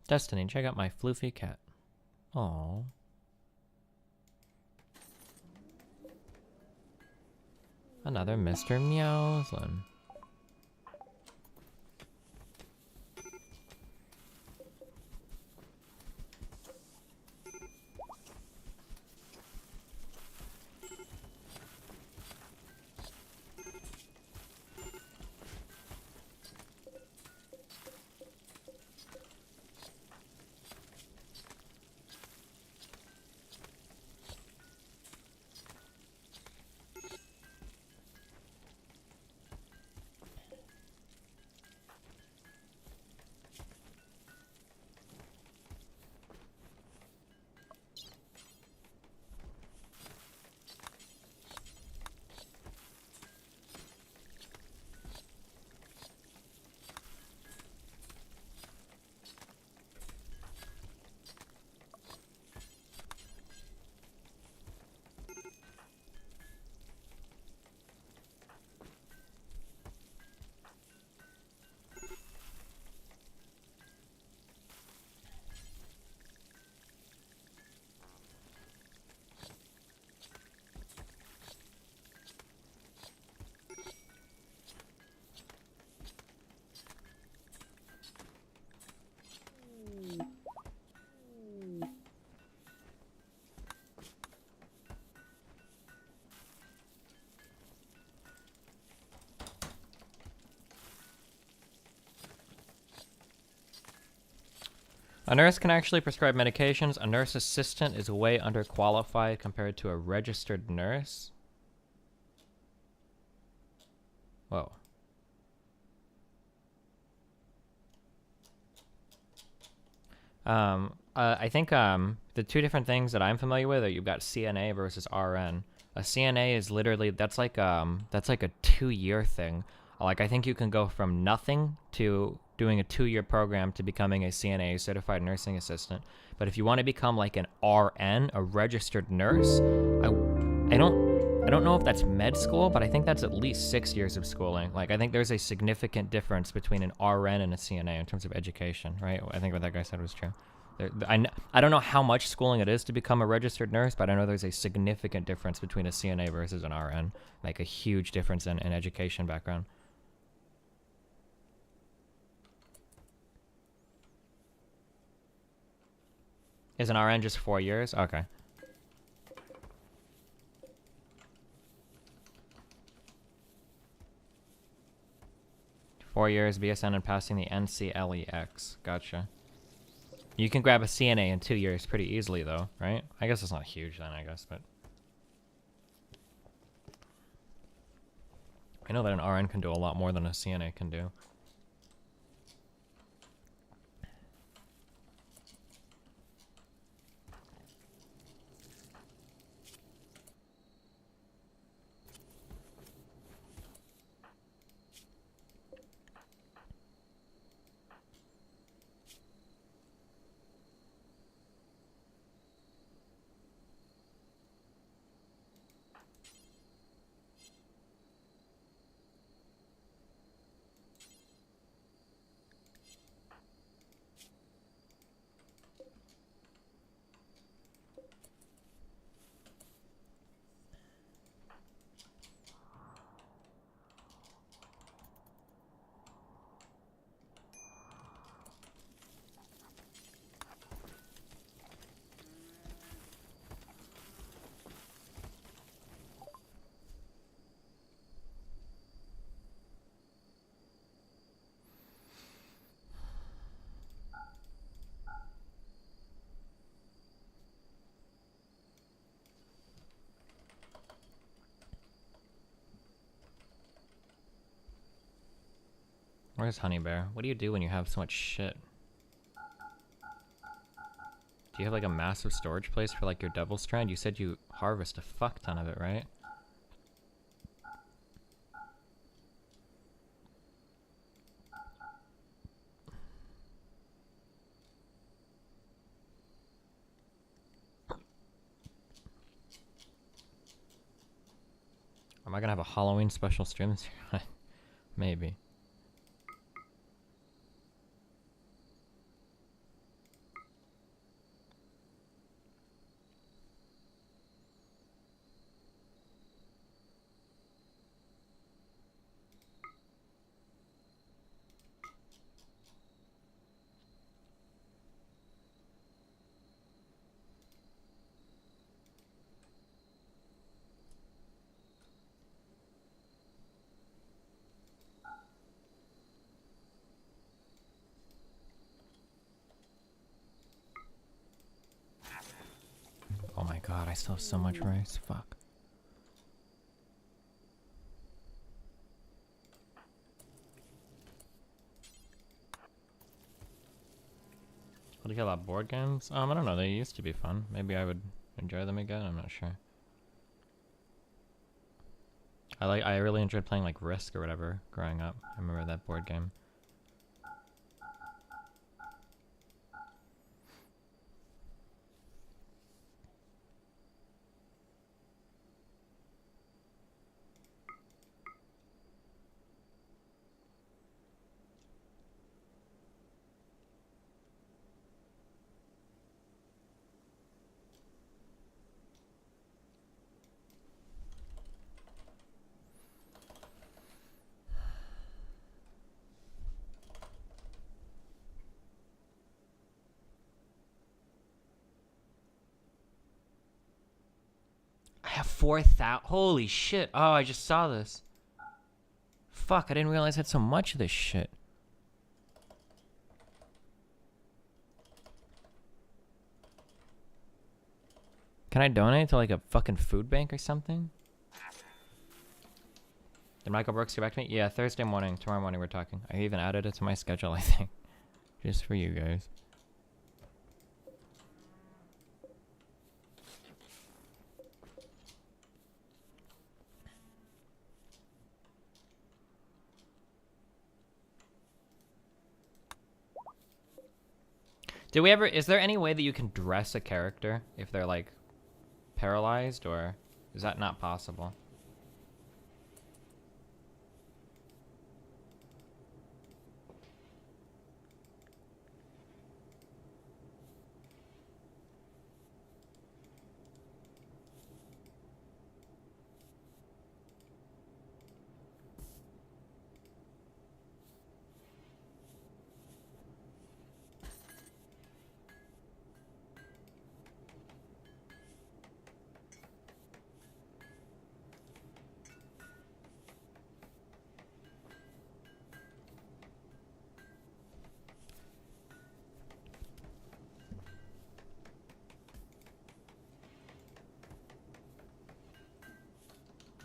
Destiny, check out my floofy cat. Aww. Another Mr. Meowslin. A nurse can actually prescribe medications. A nurse assistant is way underqualified compared to a registered nurse. Whoa. I think the two different things that I'm familiar with are you've got CNA versus RN. A CNA is literally that's like a 2-year thing. Like I think you can go from nothing to doing a 2-year program to becoming a CNA, certified nursing assistant. But if you want to become like an RN, a registered nurse, I don't know if that's med school, but I think that's at least 6 years of schooling. Like I think there's a significant difference between an RN and a CNA in terms of education, right? I think what that guy said was true. I don't know how much schooling it is to become a registered nurse, but I know there's a significant difference between a CNA versus an RN, like a huge difference in education background. Is an RN just 4 years? Okay. Four years, BSN, and passing the NCLEX. Gotcha. You can grab a CNA in 2 years pretty easily, though, right? I guess it's not huge then, I guess, but... I know that an RN can do a lot more than a CNA can do. Where's Honey Bear? What do you do when you have so much shit? Do you have like a massive storage place for like your Devil Strand? You said you harvest a fuck ton of it, right? Am I gonna have a Halloween special stream this year? Maybe. god, I still have so much rice. Fuck. What do you feel about board games? I don't know. They used to be fun. Maybe I would enjoy them again. I'm not sure. I really enjoyed playing like Risk or whatever growing up. I remember that board game. I have 4,000. Holy shit. Oh, I just saw this. Fuck, I didn't realize I had so much of this shit. Can I donate to like a fucking food bank or something? Did Michael Brooks get back to me? Yeah, Thursday morning. Tomorrow morning we're talking. I even added it to my schedule, I think. Just for you guys. Did we ever... Is there any way that you can dress a character if they're, like, paralyzed, or is that not possible?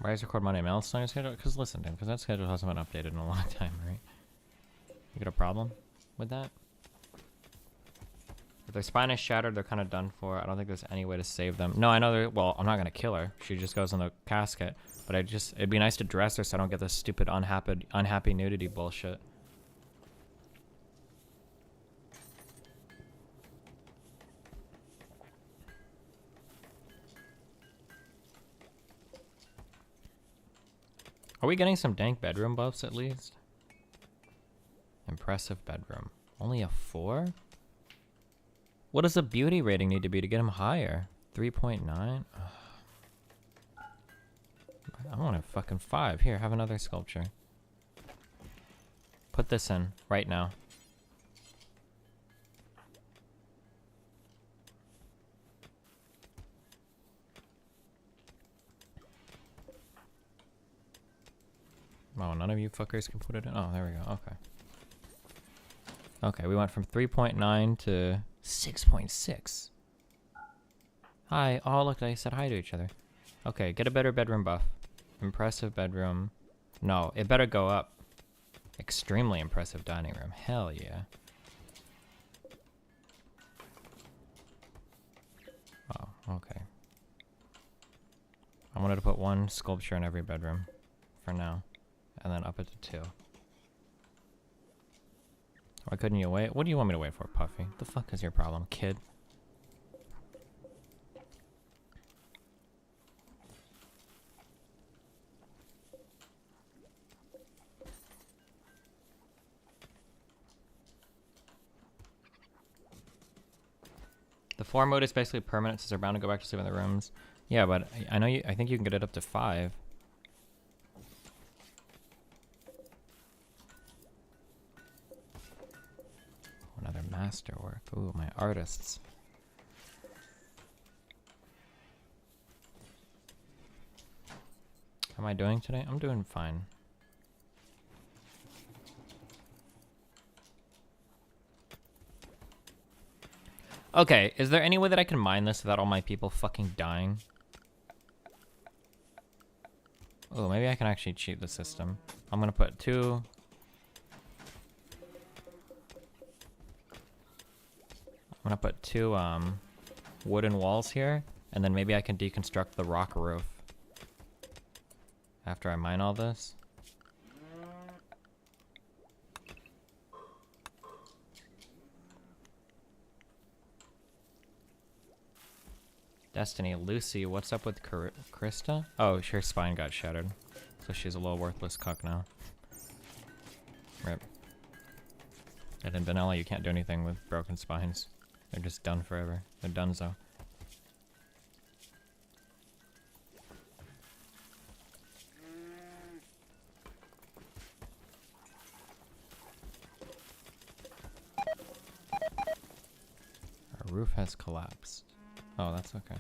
Why is record Monday mail on your schedule? Because listen, because that schedule hasn't been updated in a long time, right? You got a problem with that? If their spine is shattered, they're kind of done for. I don't think there's any way to save them. No, I know they're... Well, I'm not going to kill her. She just goes in the casket. But it'd be nice to dress her so I don't get this stupid unhappy nudity bullshit. Are we getting some dank bedroom buffs at least? Impressive bedroom. Only a 4? What does the beauty rating need to be to get him higher? 3.9? I want a fucking 5. Here, have another sculpture. Put this in right now. Oh, none of you fuckers can put it in? Oh, there we go. Okay. Okay, we went from 3.9 to 6.6. Hi. Oh, look, they said hi to each other. Okay, get a better bedroom buff. Impressive bedroom. No, it better go up. Extremely impressive dining room. Hell yeah. Oh, okay. I wanted to put 1 sculpture in every bedroom for now. And then up it to 2. Why couldn't you wait? What do you want me to wait for, Puffy? The fuck is your problem, kid? The 4 mode is basically permanent since they're bound to go back to sleep in the rooms. Yeah, but I know I think you can get it up to 5. Another masterwork. Ooh, my artists. How am I doing today? I'm doing fine. Okay, is there any way that I can mine this without all my people fucking dying? Oh, maybe I can actually cheat the system. I'm gonna put 2. I'm gonna put 2 wooden walls here, and then maybe I can deconstruct the rock roof after I mine all this. Destiny, Lucy, what's up with Krista? Oh, her spine got shattered, so she's a little worthless cuck now. Rip. And in vanilla, you can't do anything with broken spines. They're just done forever. They're donezo. Our roof has collapsed. Oh, that's okay.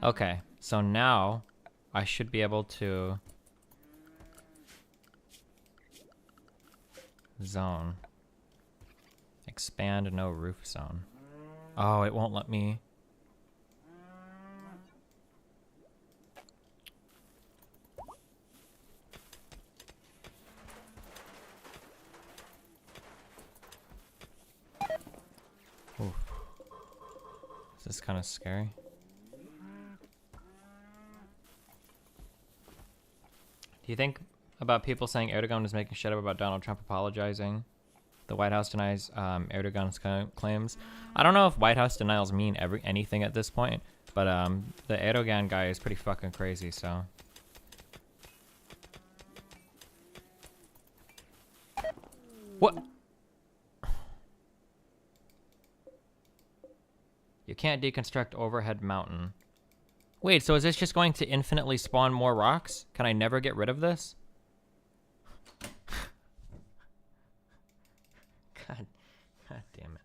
Okay, so now I should be able to zone. Expand no roof zone. Oh, it won't let me. Oof. This is kind of scary. Do you think about people saying Erdogan is making shit up about Donald Trump apologizing? The White House denies Erdogan's claims. I don't know if White House denials mean anything at this point, but the Erdogan guy is pretty fucking crazy, so. What? You can't deconstruct overhead mountain. Wait, so is this just going to infinitely spawn more rocks? Can I never get rid of this? God damn it.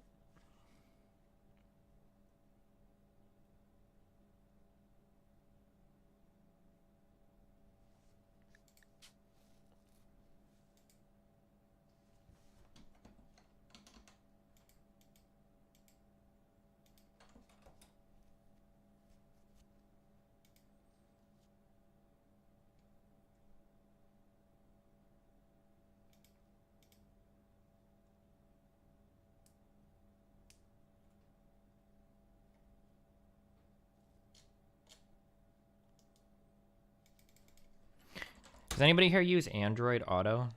Does anybody here use Android Auto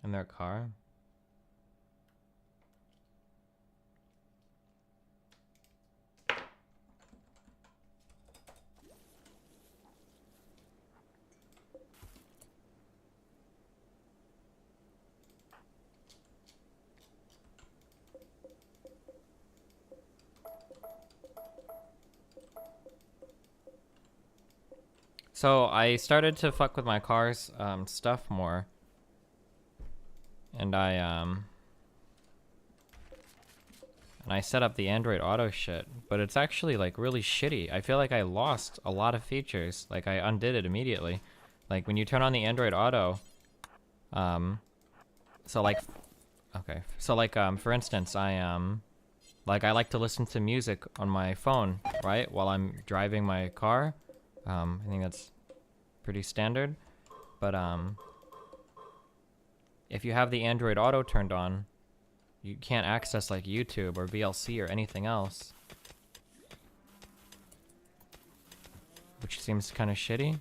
in their car? So I started to fuck with my car's stuff more, and I set up the Android Auto shit, but it's actually like really shitty. I feel like I lost a lot of features. Like I undid it immediately. Like when you turn on the Android Auto, so like, okay, so like for instance, I like to listen to music on my phone, right, while I'm driving my car. I think that's pretty standard, but if you have the Android Auto turned on, you can't access like YouTube or VLC or anything else, which seems kind of shitty.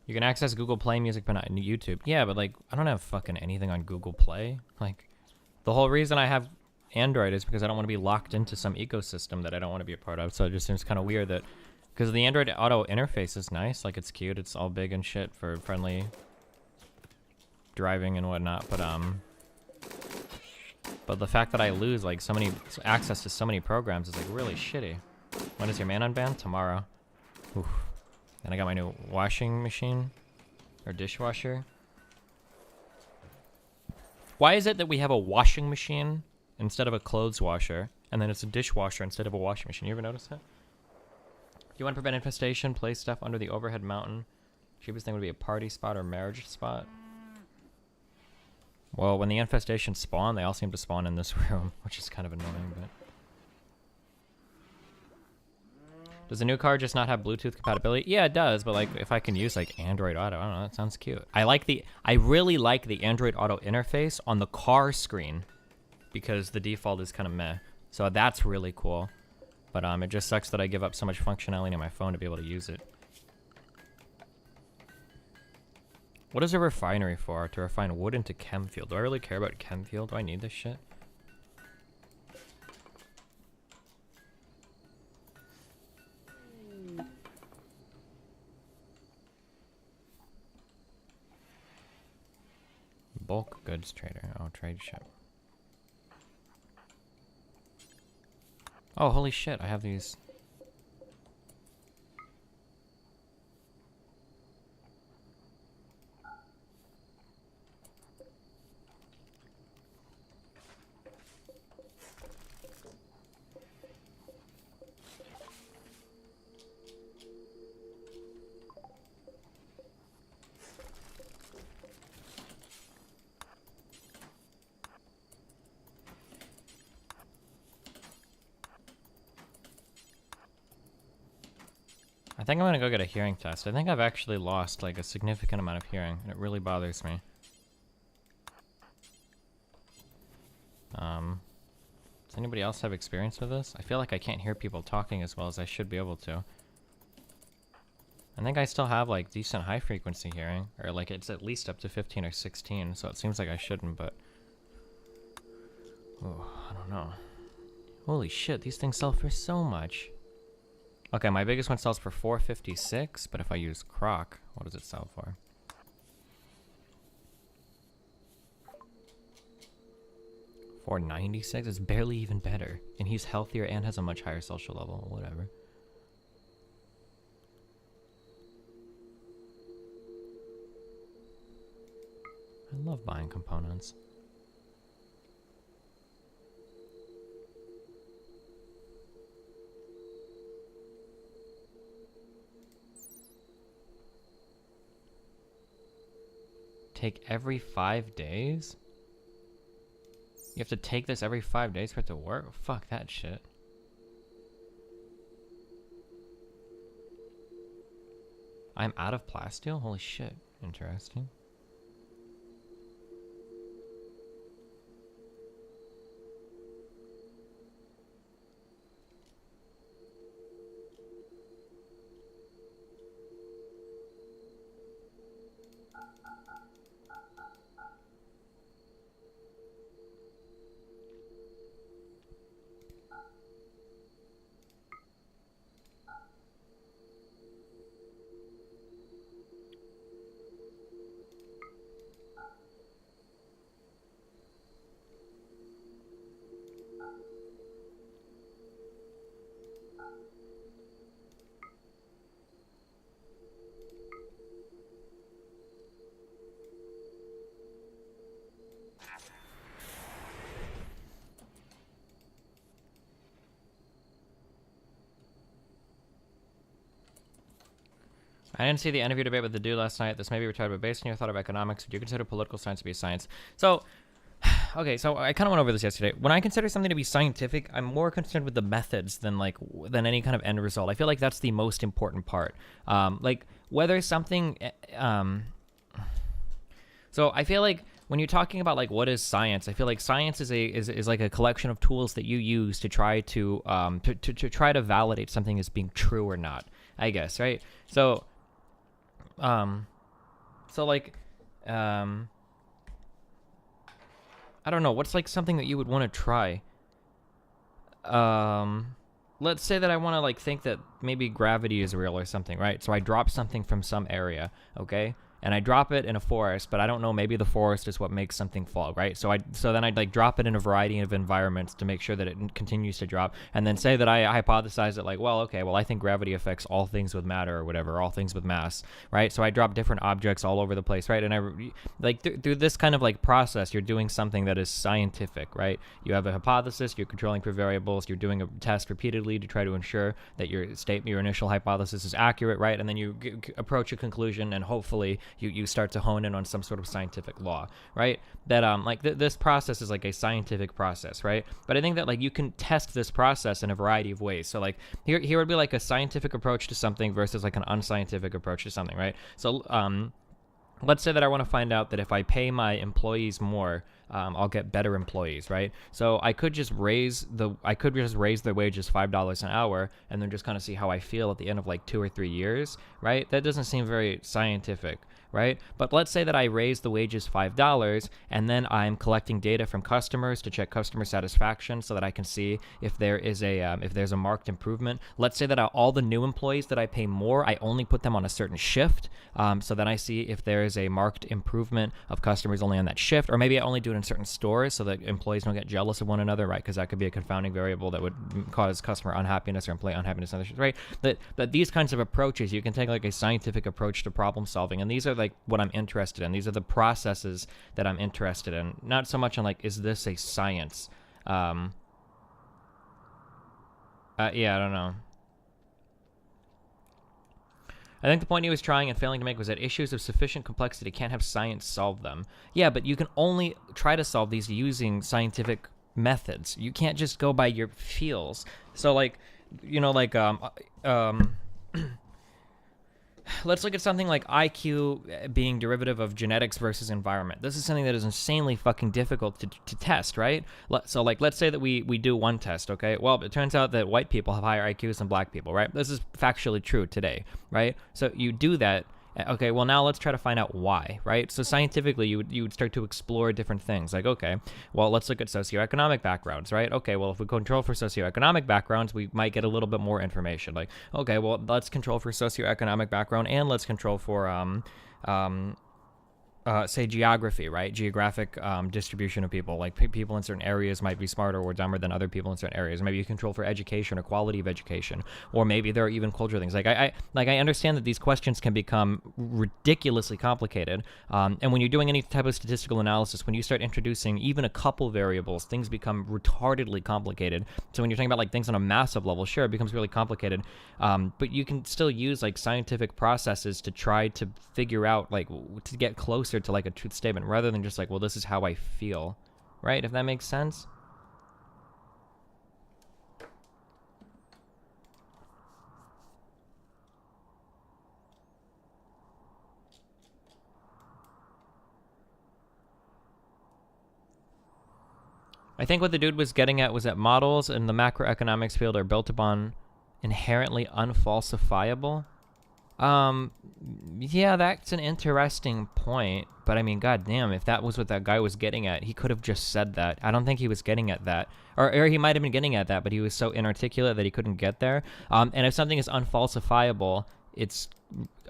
You can access Google Play Music, but not YouTube. Yeah, but like, I don't have fucking anything on Google Play. Like, the whole reason I have Android is because I don't want to be locked into some ecosystem that I don't want to be a part of. So it just seems kind of weird that, because the Android Auto interface is nice, like it's cute, it's all big and shit for friendly driving and whatnot. But the fact that I lose like so many access to so many programs is like really shitty. When is your man unbanned? Tomorrow. Oof. And I got my new washing machine or dishwasher. Why is it that we have a washing machine instead of a clothes washer, and then it's a dishwasher instead of a washing machine? You ever notice that? You want to prevent infestation? Place stuff under the overhead mountain. Cheapest thing would be a party spot or marriage spot. Well, when the infestation spawn, they all seem to spawn in this room, which is kind of annoying, but... Does the new car just not have Bluetooth compatibility? Yeah, it does, but like, if I can use like Android Auto, I don't know, that sounds cute. I really like the Android Auto interface on the car screen, because the default is kind of meh. So that's really cool. But it just sucks that I give up so much functionality on my phone to be able to use it. What is a refinery for? To refine wood into chem fuel. Do I really care about chem fuel? Do I need this shit? Bulk goods trader. Oh, trade ship. Oh, holy shit, I have these. I think I'm gonna go get a hearing test. I think I've actually lost like a significant amount of hearing, and it really bothers me. Does anybody else have experience with this? I feel like I can't hear people talking as well as I should be able to. I think I still have like decent high frequency hearing, or like it's at least up to 15 or 16, so it seems like I shouldn't, but... Oh, I don't know. Holy shit, these things sell for so much. Okay, my biggest one sells for $456, but if I use Croc, what does it sell for? $496? It's barely even better. And he's healthier and has a much higher social level, whatever. I love buying components. Take every 5 days? You have to take this every 5 days for it to work? Fuck that shit. I'm out of plasteel? Holy shit. Interesting. I didn't see the end of your debate with the dude last night. This may be retarded, but based on your thought of economics, would you consider political science to be a science? So, okay, so I kind of went over this yesterday. When I consider something to be scientific, I'm more concerned with the methods than than any kind of end result. I feel like that's the most important part. Like whether something, so I feel like when you're talking about like what is science, I feel like science is like a collection of tools that you use to try to try to validate something as being true or not, I guess, right? So So like, I don't know. What's like something that you would want to try? Let's say that I want to like think that maybe gravity is real or something, right? So I drop something from some area, okay? And I drop it in a forest, but I don't know, maybe the forest is what makes something fall, right? So then I'd like drop it in a variety of environments to make sure that it continues to drop, and then say that I hypothesize it like, well, okay, well, I think gravity affects all things with matter or whatever, all things with mass, right? So I drop different objects all over the place, right? And I like through this kind of like process, you're doing something that is scientific, right? You have a hypothesis, you're controlling for variables, you're doing a test repeatedly to try to ensure that your initial hypothesis is accurate, right? And then you approach a conclusion, and hopefully you start to hone in on some sort of scientific law, right? That like this process is like a scientific process, right? But I think that like you can test this process in a variety of ways. So like here would be like a scientific approach to something versus like an unscientific approach to something, right? So let's say that I want to find out that if I pay my employees more, I'll get better employees, right? So I could just raise their wages $5 an hour, and then just kind of see how I feel at the end of like 2 or 3 years, right? That doesn't seem very scientific, right? But let's say that I raise the wages $5, and then I'm collecting data from customers to check customer satisfaction, so that I can see if there is if there's a marked improvement. Let's say that all the new employees that I pay more, I only put them on a certain shift, so then I see if there is a marked improvement of customers only on that shift, or maybe I only do it in certain stores so that employees don't get jealous of one another, right? Because that could be a confounding variable that would cause customer unhappiness or employee unhappiness, right? That these kinds of approaches, you can take like a scientific approach to problem solving, and these are like what I'm interested in. These are the processes that I'm interested in, not so much on like, is this a science? Yeah, I don't know. I think the point he was trying and failing to make was that issues of sufficient complexity can't have science solve them. Yeah, but you can only try to solve these using scientific methods. You can't just go by your feels. So like, you know, like let's look at something like IQ being derivative of genetics versus environment. This is something that is insanely fucking difficult to test, right? So like, let's say that we do one test, okay? Well, it turns out that white people have higher IQs than black people, right? This is factually true today, right? So you do that. Okay, well, now let's try to find out why, right? So scientifically, you would start to explore different things. Like, okay, well, let's look at socioeconomic backgrounds, right? Okay, well, if we control for socioeconomic backgrounds, we might get a little bit more information. Like, okay, well, let's control for socioeconomic background, and let's control for say geography, right? Geographic distribution of people. Like people in certain areas might be smarter or dumber than other people in certain areas. Maybe you control for education or quality of education, or maybe there are even cultural things. Like I understand that these questions can become ridiculously complicated. And when you're doing any type of statistical analysis, when you start introducing even a couple variables, things become retardedly complicated. So when you're talking about like things on a massive level, sure, it becomes really complicated. But you can still use like scientific processes to try to figure out like to get closer to like a truth statement, rather than just like, well, this is how I feel, right? If that makes sense. I think what the dude was getting at was that models in the macroeconomics field are built upon inherently unfalsifiable. Yeah, that's an interesting point, but I mean, goddamn, if that was what that guy was getting at, he could have just said that. I don't think he was getting at that, or he might have been getting at that, but he was so inarticulate that he couldn't get there. And if something is unfalsifiable, it's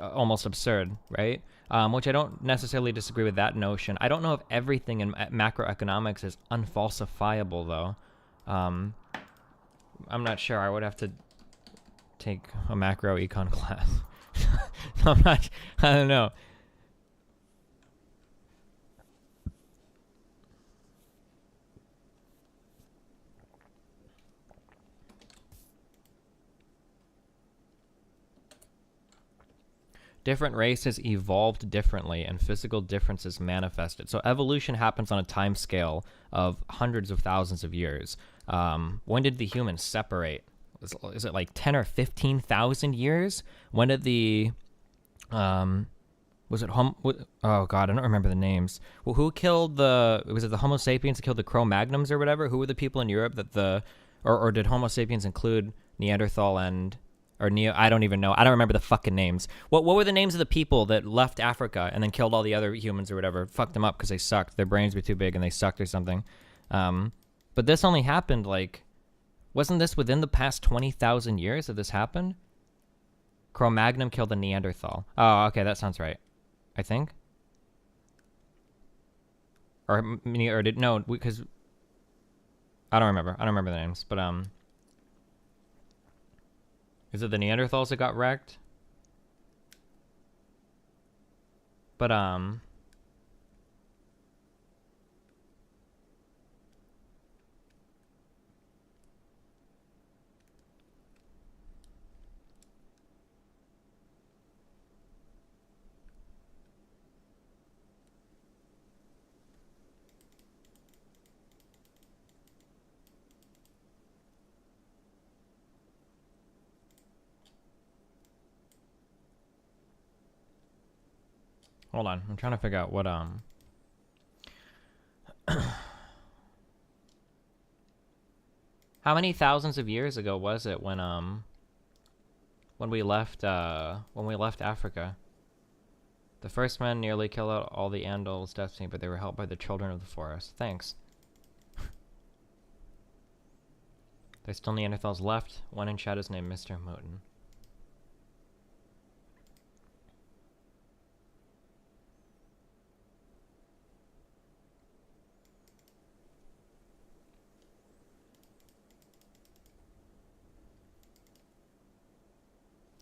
almost absurd, right? Which I don't necessarily disagree with that notion. I don't know if everything in macroeconomics is unfalsifiable, though. I'm not sure. I would have to take a macro econ class. I don't know. Different races evolved differently, and physical differences manifested. So evolution happens on a time scale of hundreds of thousands of years. When did the humans separate? Is it like 10 or 15,000 years? When did the was it oh god, I don't remember the names. Well, who killed was it the Homo sapiens that killed the Cro-Magnons or whatever? Who were the people in Europe that or did Homo sapiens include Neanderthal and or Neo. I don't even know. I don't remember the fucking names. What were the names of the people that left Africa and then killed all the other humans or whatever? Fucked them up because they sucked. Their brains were too big and they sucked or something. But this only happened like, wasn't this within the past 20,000 years that this happened? Cro-Magnon killed the Neanderthal. Oh, okay, that sounds right. I think. Or did no, because I don't remember. I don't remember the names, but is it the Neanderthals that got wrecked? But hold on, I'm trying to figure out what how many thousands of years ago was it when we left Africa? The first men nearly killed out all the Andals' destiny, but they were helped by the children of the forest. Thanks. There's still Neanderthals left. One in chat is named Mr. Moten.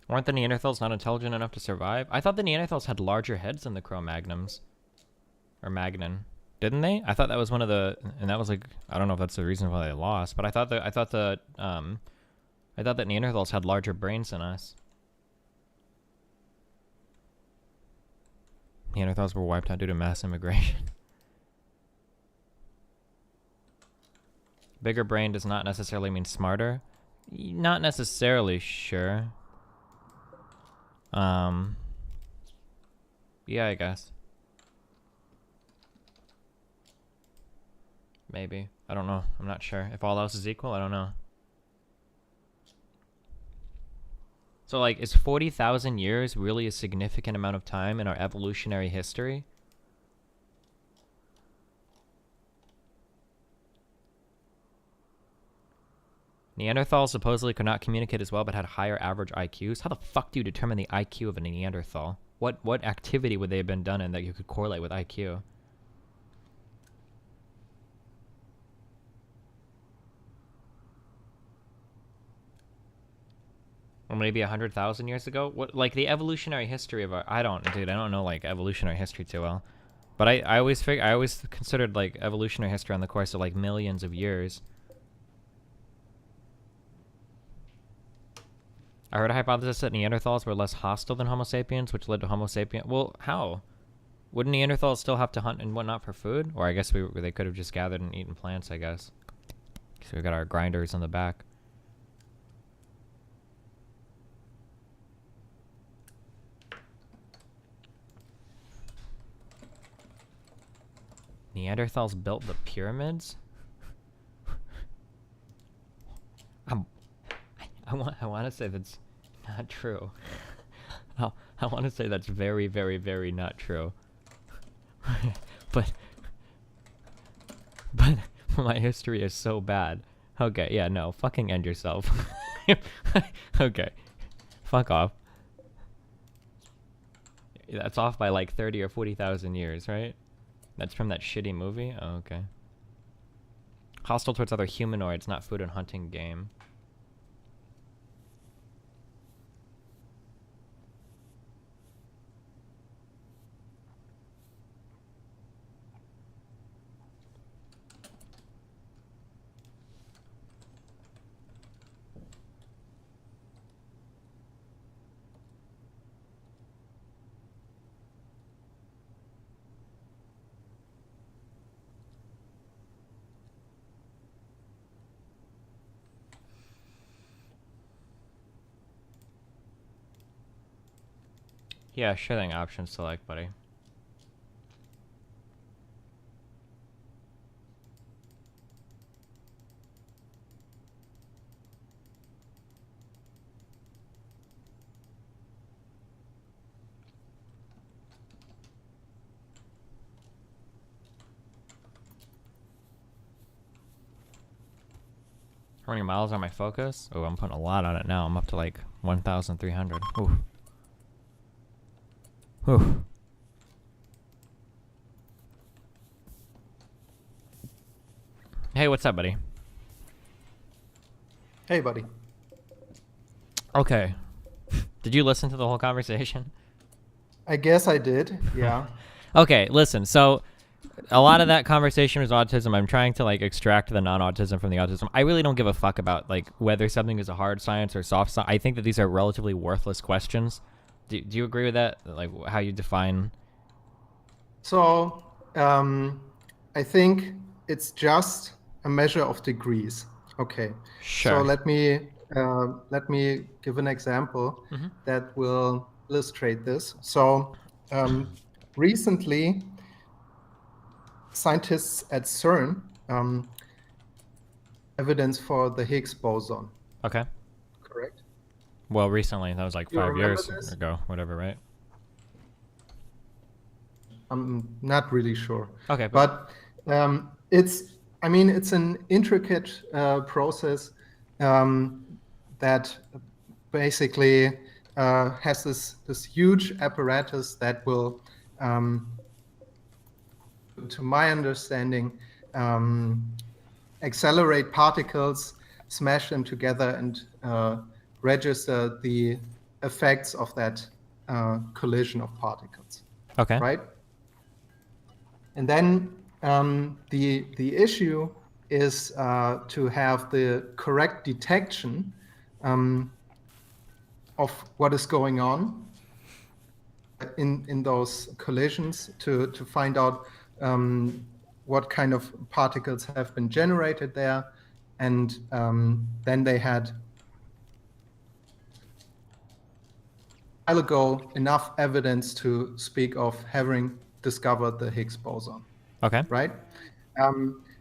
Weren't the Neanderthals not intelligent enough to survive? I thought the Neanderthals had larger heads than the Cro-Magnons. Or Magnon. Didn't they? I thought that was one of the, and that was like, I don't know if that's the reason why they lost, but I thought that Neanderthals had larger brains than us. Neanderthals were wiped out due to mass immigration. Bigger brain does not necessarily mean smarter. Not necessarily, sure. Yeah, I guess. Maybe. I don't know. I'm not sure. If all else is equal, I don't know. So, like, is 40,000 years really a significant amount of time in our evolutionary history? Neanderthals supposedly could not communicate as well, but had higher average IQs. How the fuck do you determine the IQ of a Neanderthal? What activity would they have been done in that you could correlate with IQ? Or maybe 100,000 years ago? What, like the evolutionary history of our, I don't know like evolutionary history too well. But I always considered like evolutionary history on the course of like millions of years. I heard a hypothesis that Neanderthals were less hostile than Homo sapiens, which led to Homo sapiens. Well, how? Wouldn't Neanderthals still have to hunt and whatnot for food? Or I guess they could have just gathered and eaten plants, I guess. So we got our grinders in the back. Neanderthals built the pyramids? I want to say that's not true. I want to say that's very, very, very not true. but my history is so bad. Okay, yeah, no, fucking end yourself. Okay, fuck off. That's off by like 30 or 40,000 years, right? That's from that shitty movie? Oh, okay. Hostile towards other humanoids, not food and hunting game. Yeah, sure thing. Options select, buddy. How many miles on my focus? Oh, I'm putting a lot on it now. I'm up to like 1,300. Ooh. Ooh. Hey, what's up, buddy? Hey, buddy. Okay. Did you listen to the whole conversation? I guess I did. Yeah. Okay, listen. So, a lot of that conversation was autism. I'm trying to like extract the non-autism from the autism. I really don't give a fuck about like whether something is a hard science or soft science. I think that these are relatively worthless questions. Do you agree with that? Like how you define? So, I think it's just a measure of degrees. Okay. So Sure. let me give an example Mm-hmm. that will illustrate this. So, recently, scientists at CERN evidence for the Higgs boson. Okay. Correct. Well, recently that was like You 5 remember years this? ago, whatever, right? I'm not really sure. Okay, But it's an intricate process that basically has this huge apparatus that will, to my understanding, accelerate particles, smash them together, and register the effects of that collision of particles. okay, Right? And then the issue is to have the correct detection of what is going on in those collisions to find out what kind of particles have been generated there. And then they had a while ago enough evidence to speak of having discovered the Higgs boson. okay, Right?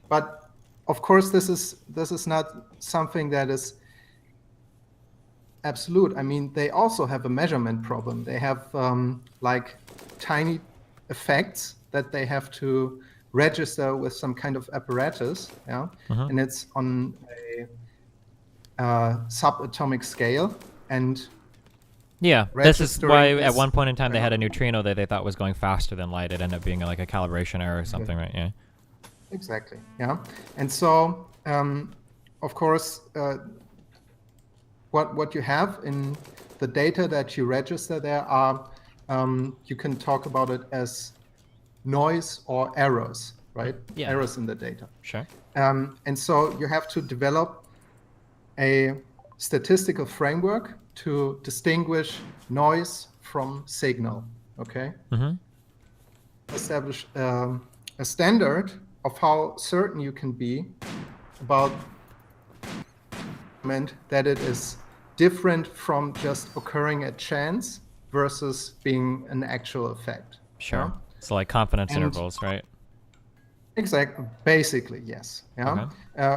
But of course, this is not something that is absolute. I mean, they also have a measurement problem. They have like tiny effects that they have to register with some kind of apparatus, yeah, and it's on a subatomic scale. And yeah. This is why registering at this- one point in time they had a neutrino that they thought was going faster than light. It ended up being like a calibration error or something, right? Yeah. Exactly. Yeah. And so, of course, what you have in the data that you register there are, you can talk about it as noise or errors, right? Yeah. Errors in the data. Sure. And so you have to develop a statistical framework to distinguish noise from signal. Okay. Mm-hmm. Establish a standard of how certain you can be about that it is different from just occurring at chance versus being an actual effect. Sure. Yeah? So like confidence And- intervals, right? Exactly. Basically, yes. Yeah.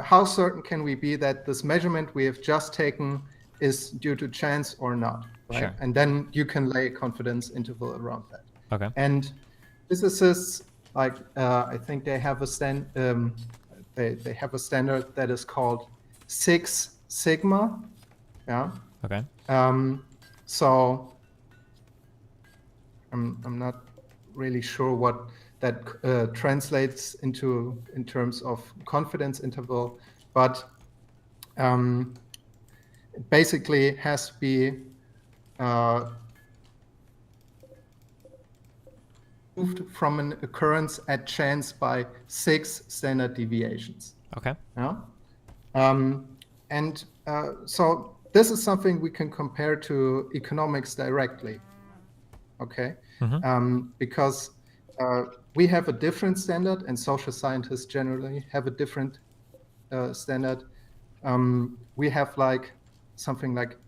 How certain can we be that this measurement we have just taken is due to chance or not? Right. Sure. And then you can lay a confidence interval around that. Okay. And physicists, like I think they have a they have a standard that is called 6 sigma. Yeah. Okay. So I'm not really sure what that translates into in terms of confidence interval, but it basically has to be moved from an occurrence at chance by 6 standard deviations. Okay. Yeah. And so this is something we can compare to economics directly. Okay. Because we have a different standard, and social scientists generally have a different standard. We have like something like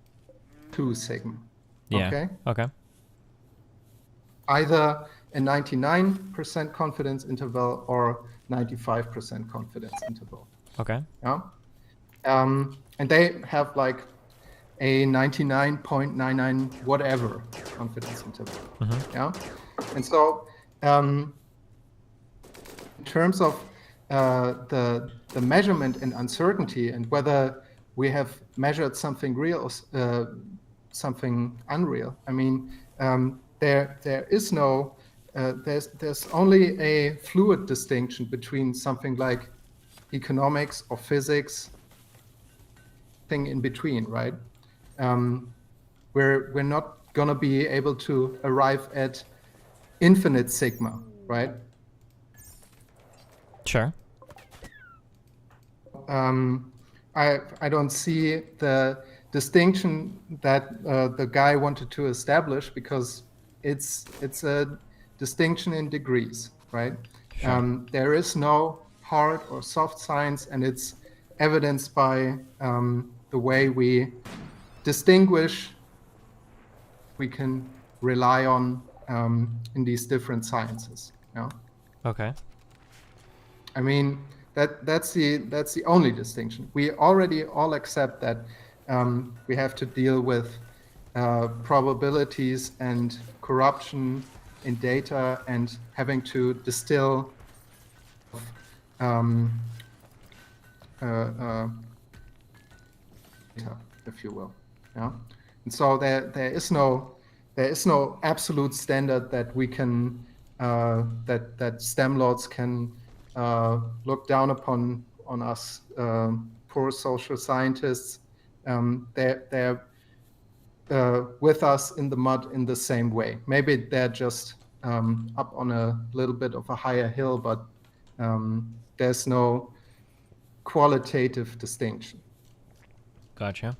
2 sigma. Yeah. Okay. Okay. Either a 99% confidence interval or 95% confidence interval. Okay. Yeah. And they have like a 99.99 whatever confidence interval. Yeah. And so in terms of the measurement and uncertainty and whether we have measured something real, something unreal. I mean, there is no, there's only a fluid distinction between something like economics or physics, thing in between, right? We're not gonna be able to arrive at infinite sigma, right? Sure. I don't see the distinction that the guy wanted to establish, because it's a distinction in degrees, right? Sure. There is no hard or soft science, and it's evidenced by the way we distinguish, we can rely on in these different sciences. Yeah. Okay. I mean, that's the only distinction. We already all accept that we have to deal with probabilities and corruption in data, and having to distill data, if you will. Yeah. And so there is no absolute standard that we can that STEM lords can look down upon on us poor social scientists. They're with us in the mud in the same way. Maybe they're just up on a little bit of a higher hill, but there's no qualitative distinction. Gotcha.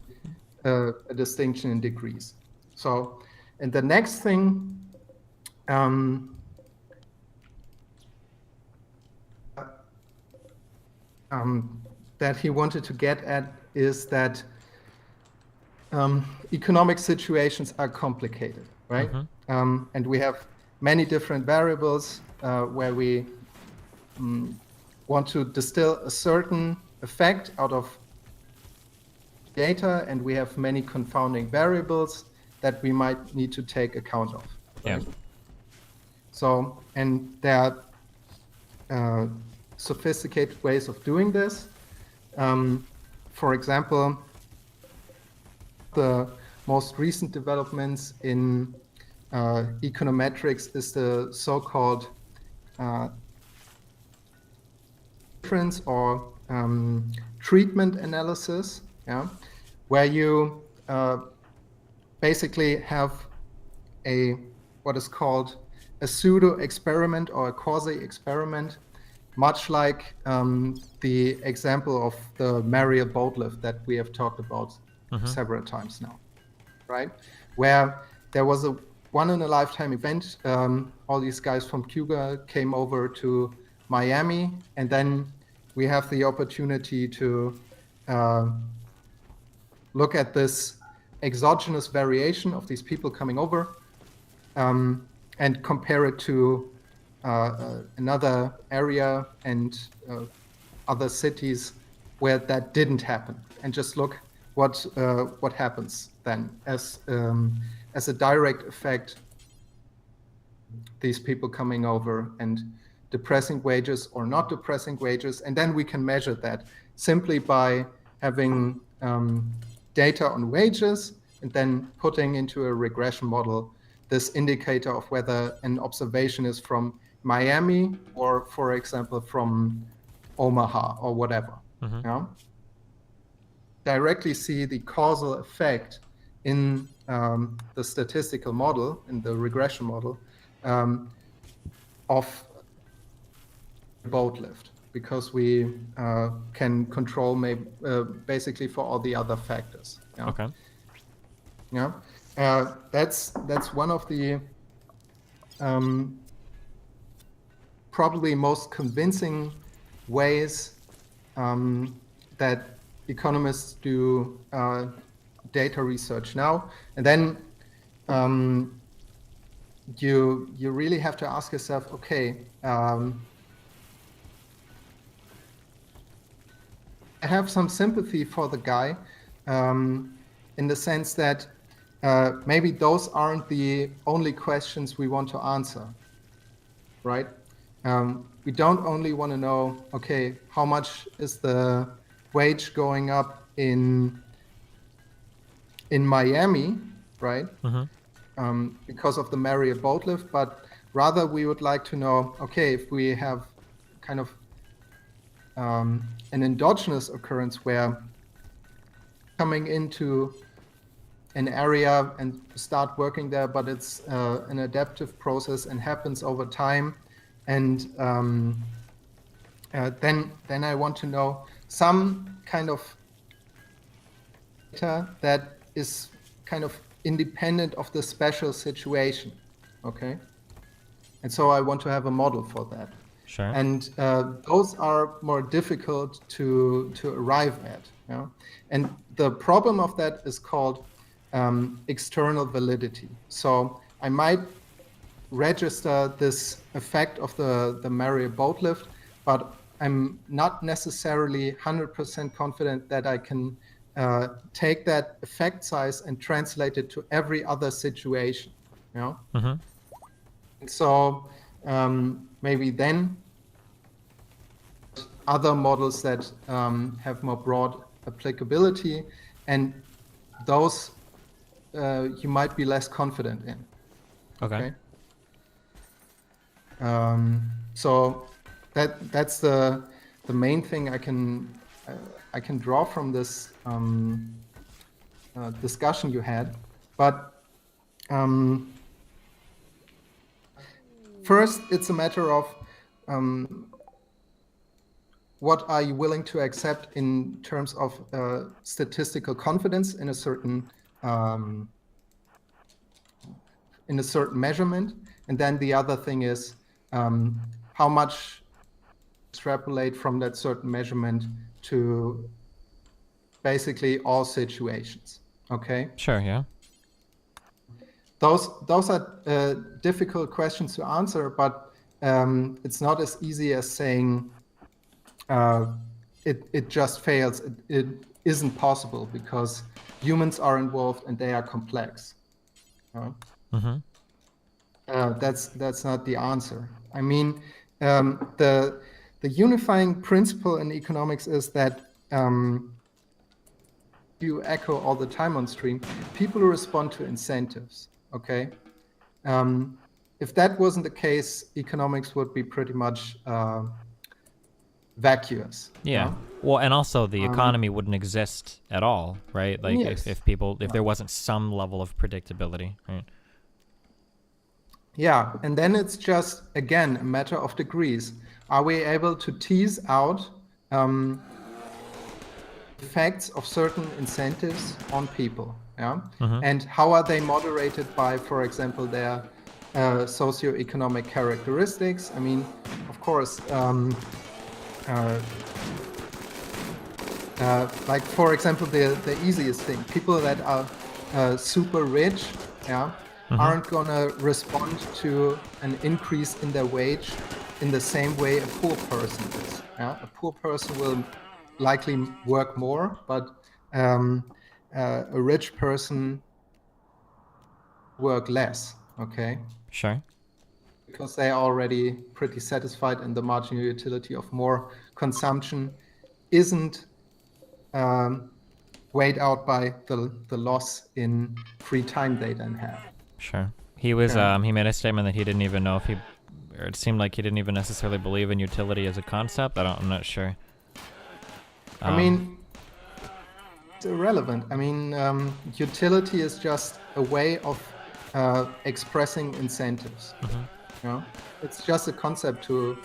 A distinction in degrees. So, and the next thing that he wanted to get at is that economic situations are complicated, right? And we have many different variables where we want to distill a certain effect out of data, and we have many confounding variables that we might need to take account of. Right? Yeah. So, and there are sophisticated ways of doing this. For example, the most recent developments in econometrics is the so-called difference or treatment analysis, yeah, where you basically have what is called a pseudo experiment or a quasi experiment, much like the example of the Mariel boat lift that we have talked about several times now, right? Where there was a one-in-a-lifetime event. All these guys from Cuba came over to Miami, and then we have the opportunity to look at this exogenous variation of these people coming over and compare it to another area and other cities where that didn't happen, and just look what happens then as a direct effect. These people coming over and depressing wages or not depressing wages, and then we can measure that simply by having data on wages and then putting into a regression model this indicator of whether an observation is from Miami or, for example, from Omaha or whatever. Yeah? Directly see the causal effect in the statistical model, in the regression model, of boat lift, because we can control basically for all the other factors. Yeah? Okay. Yeah, that's one of the probably most convincing ways that economists do data research now. And then you really have to ask yourself, okay, I have some sympathy for the guy in the sense that maybe those aren't the only questions we want to answer, right? We don't only want to know, okay, how much is the wage going up in Miami, right? Mm-hmm. Because of the Marriott boat lift, but rather we would like to know, okay, if we have kind of an endogenous occurrence where coming into an area and start working there, but it's an adaptive process and happens over time. And then I want to know some kind of data that is kind of independent of the special situation, okay? And so I want to have a model for that. Sure. And those are more difficult to arrive at. You know? And the problem of that is called external validity. So I might register this effect of the Marriott boat lift, but I'm not necessarily 100% confident that I can take that effect size and translate it to every other situation. You know? Mm-hmm. And so maybe then other models that have more broad applicability, and those you might be less confident in. Okay. So that's the main thing I can draw from this discussion you had. But first, it's a matter of what are you willing to accept in terms of statistical confidence in a certain measurement, and then the other thing is how much extrapolate from that certain measurement to basically all situations. Okay. Sure. Yeah. Those are difficult questions to answer, but it's not as easy as saying it just fails. It isn't possible because humans are involved and they are complex. Mm-hmm. That's not the answer. I mean, the unifying principle in economics is that you echo all the time on stream, people respond to incentives. Okay. If that wasn't the case, economics would be pretty much vacuous. Yeah. Well, and also the economy wouldn't exist at all, right? Like yes. if there wasn't some level of predictability, right? Yeah, and then it's just, again, a matter of degrees. Are we able to tease out effects of certain incentives on people? Yeah, and how are they moderated by, for example, their socioeconomic characteristics? I mean, of course, like for example, the easiest thing: people that are super rich, yeah, aren't gonna respond to an increase in their wage in the same way a poor person is. Yeah? A poor person will likely work more, but a rich person work less. Okay. Sure. Because they are already pretty satisfied, and the marginal utility of more consumption isn't weighed out by the loss in free time they then have. Sure. He was he made a statement that he didn't even know if he, or it seemed like he didn't even necessarily believe in utility as a concept. I'm not sure. I mean, it's irrelevant. I mean, utility is just a way of expressing incentives. You know? It's just a concept to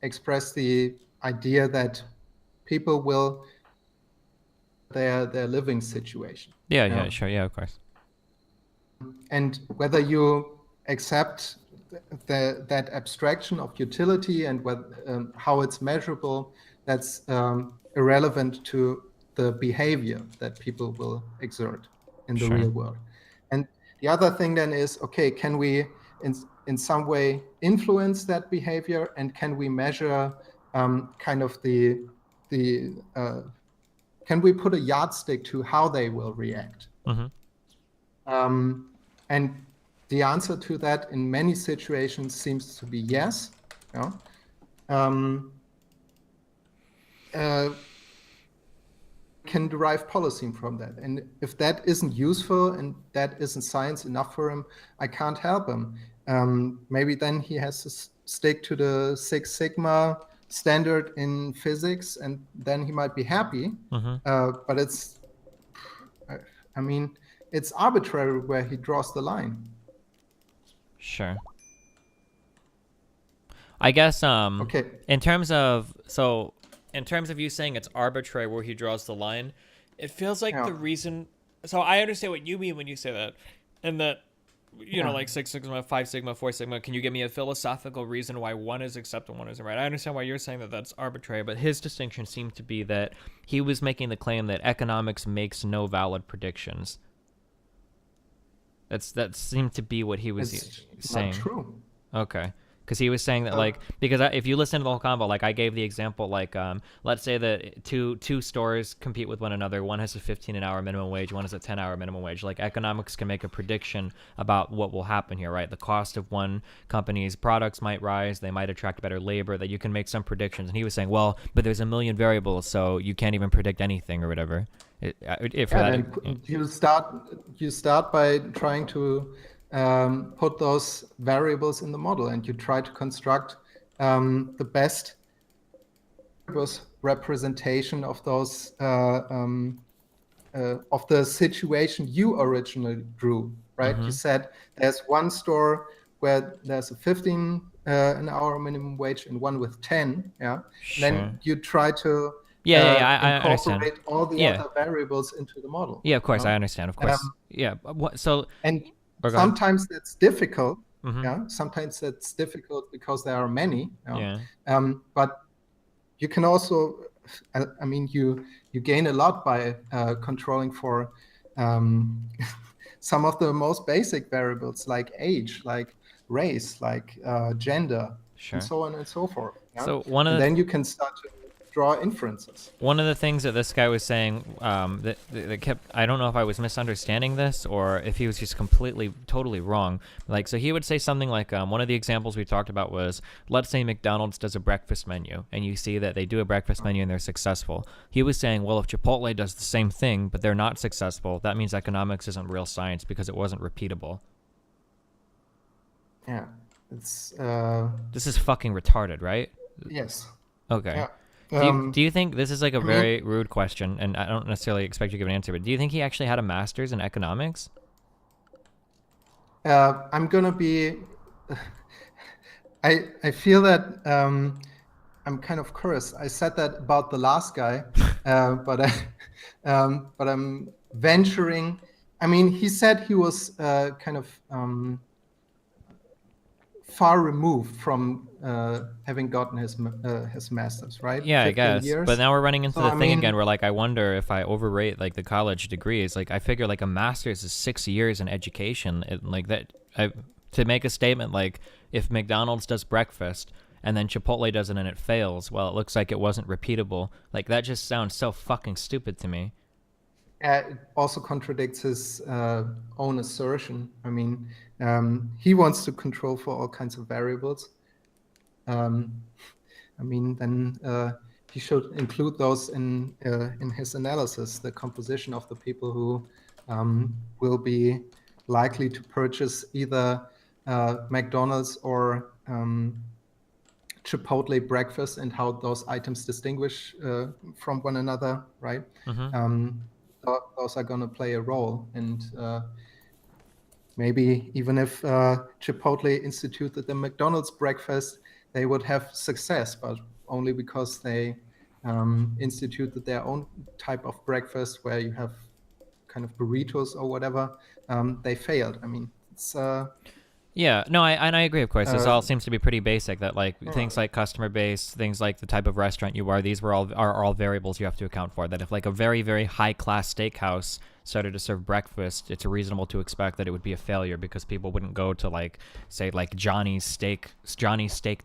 express the idea that people will their living situation. Yeah, yeah, sure, yeah, of course. And whether you accept that abstraction of utility and how it's measurable, that's irrelevant to the behavior that people will exert in the real world. And the other thing then is, okay, can we in some way influence that behavior, and can we measure kind of can we put a yardstick to how they will react? And the answer to that in many situations seems to be yes. can derive policy from that. And if that isn't useful and that isn't science enough for him, I can't help him. Maybe then he has to stick to the Six Sigma standard in physics, and then he might be happy. But I mean, it's arbitrary where he draws the line. Sure. I guess Okay. in terms of you saying it's arbitrary where he draws the line, it feels like the reason. So I understand what you mean when you say that, and that you know, like 6 Sigma, 5 Sigma, 4 Sigma. Can you give me a philosophical reason why one is accepted, one isn't right? I understand why you're saying that that's arbitrary, but his distinction seemed to be that he was making the claim that economics makes no valid predictions. That seemed to be what he was saying. Not true. Okay. Because he was saying that, like, because if you listen to the whole combo, like, I gave the example, like, let's say that two stores compete with one another. One has a 15 an hour minimum wage, one has a 10-hour minimum wage. Like, economics can make a prediction about what will happen here, right? The cost of one company's products might rise, they might attract better labor, that you can make some predictions. And he was saying, well, but there's a million variables, so you can't even predict anything or whatever. You start by trying to put those variables in the model, and you try to construct the best representation of those of the situation you originally drew, right? You said there's one store where there's a 15 an hour minimum wage and one with 10, Sure. Then you try to I incorporate understand. all the other variables into the model. Yeah, of course, I understand. Of course. And sometimes that's difficult. Sometimes that's difficult because there are many. But you can also, I mean, you gain a lot by controlling for some of the most basic variables like age, like race, like gender, and so on and so forth. So then you can start to draw inferences. One of the things that this guy was saying that kept, I don't know if I was misunderstanding this or if he was just totally wrong. Like, so he would say something like, one of the examples we talked about was, let's say McDonald's does a breakfast menu and you see that they do a breakfast menu and they're successful. He was saying, well, if Chipotle does the same thing, but they're not successful, that means economics isn't real science because it wasn't repeatable. Yeah. It's this is fucking retarded, right? Yes. Okay. Yeah. Do you think this is like a very rude question, and I don't necessarily expect you to give an answer, but do you think he actually had a master's in economics? I'm gonna be. I feel that I'm kind of cursed. I said that about the last guy, but I'm venturing. I mean, he said he was kind of far removed from having gotten his master's, right? Yeah, I guess. Years. But now we're running into the thing again where, like, I wonder if I overrate, like, the college degrees. Like, I figure, like, a master's is 6 years in education. To make a statement like, if McDonald's does breakfast and then Chipotle does it and it fails, well, it looks like it wasn't repeatable. Like, that just sounds so fucking stupid to me. It also contradicts his own assertion. I mean, he wants to control for all kinds of variables. I mean, then he should include those in his analysis, the composition of the people who will be likely to purchase either McDonald's or Chipotle breakfast and how those items distinguish from one another, right? Those are going to play a role. And maybe even if Chipotle instituted the McDonald's breakfast, they would have success, but only because they instituted their own type of breakfast where you have kind of burritos or whatever. They failed. I mean, it's... Yeah, no, I agree, of course. This all seems to be pretty basic, that, like, things like customer base, things like the type of restaurant you are, these are all variables you have to account for. That if, like, a very, very high-class steakhouse started to serve breakfast, it's reasonable to expect that it would be a failure because people wouldn't go to, like, say, like, Johnny's Steak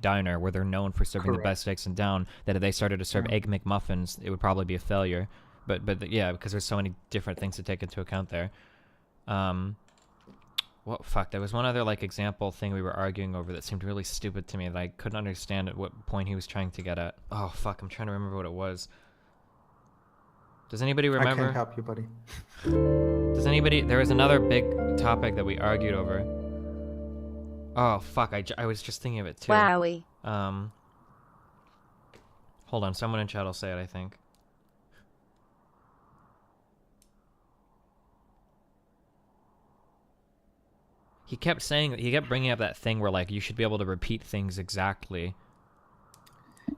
Diner, where they're known for serving the best steaks in town, that if they started to serve Egg McMuffins, it would probably be a failure. But yeah, because there's so many different things to take into account there. Well, fuck, there was one other, like, example thing we were arguing over that seemed really stupid to me that I couldn't understand at what point he was trying to get at. Oh, fuck, I'm trying to remember what it was. Does anybody I remember? can't help you, buddy. Does anybody? There was another big topic that we argued over. Oh fuck! I was just thinking of it too. Wowie. Hold on. Someone in chat will say it, I think. He kept bringing up that thing where like you should be able to repeat things exactly.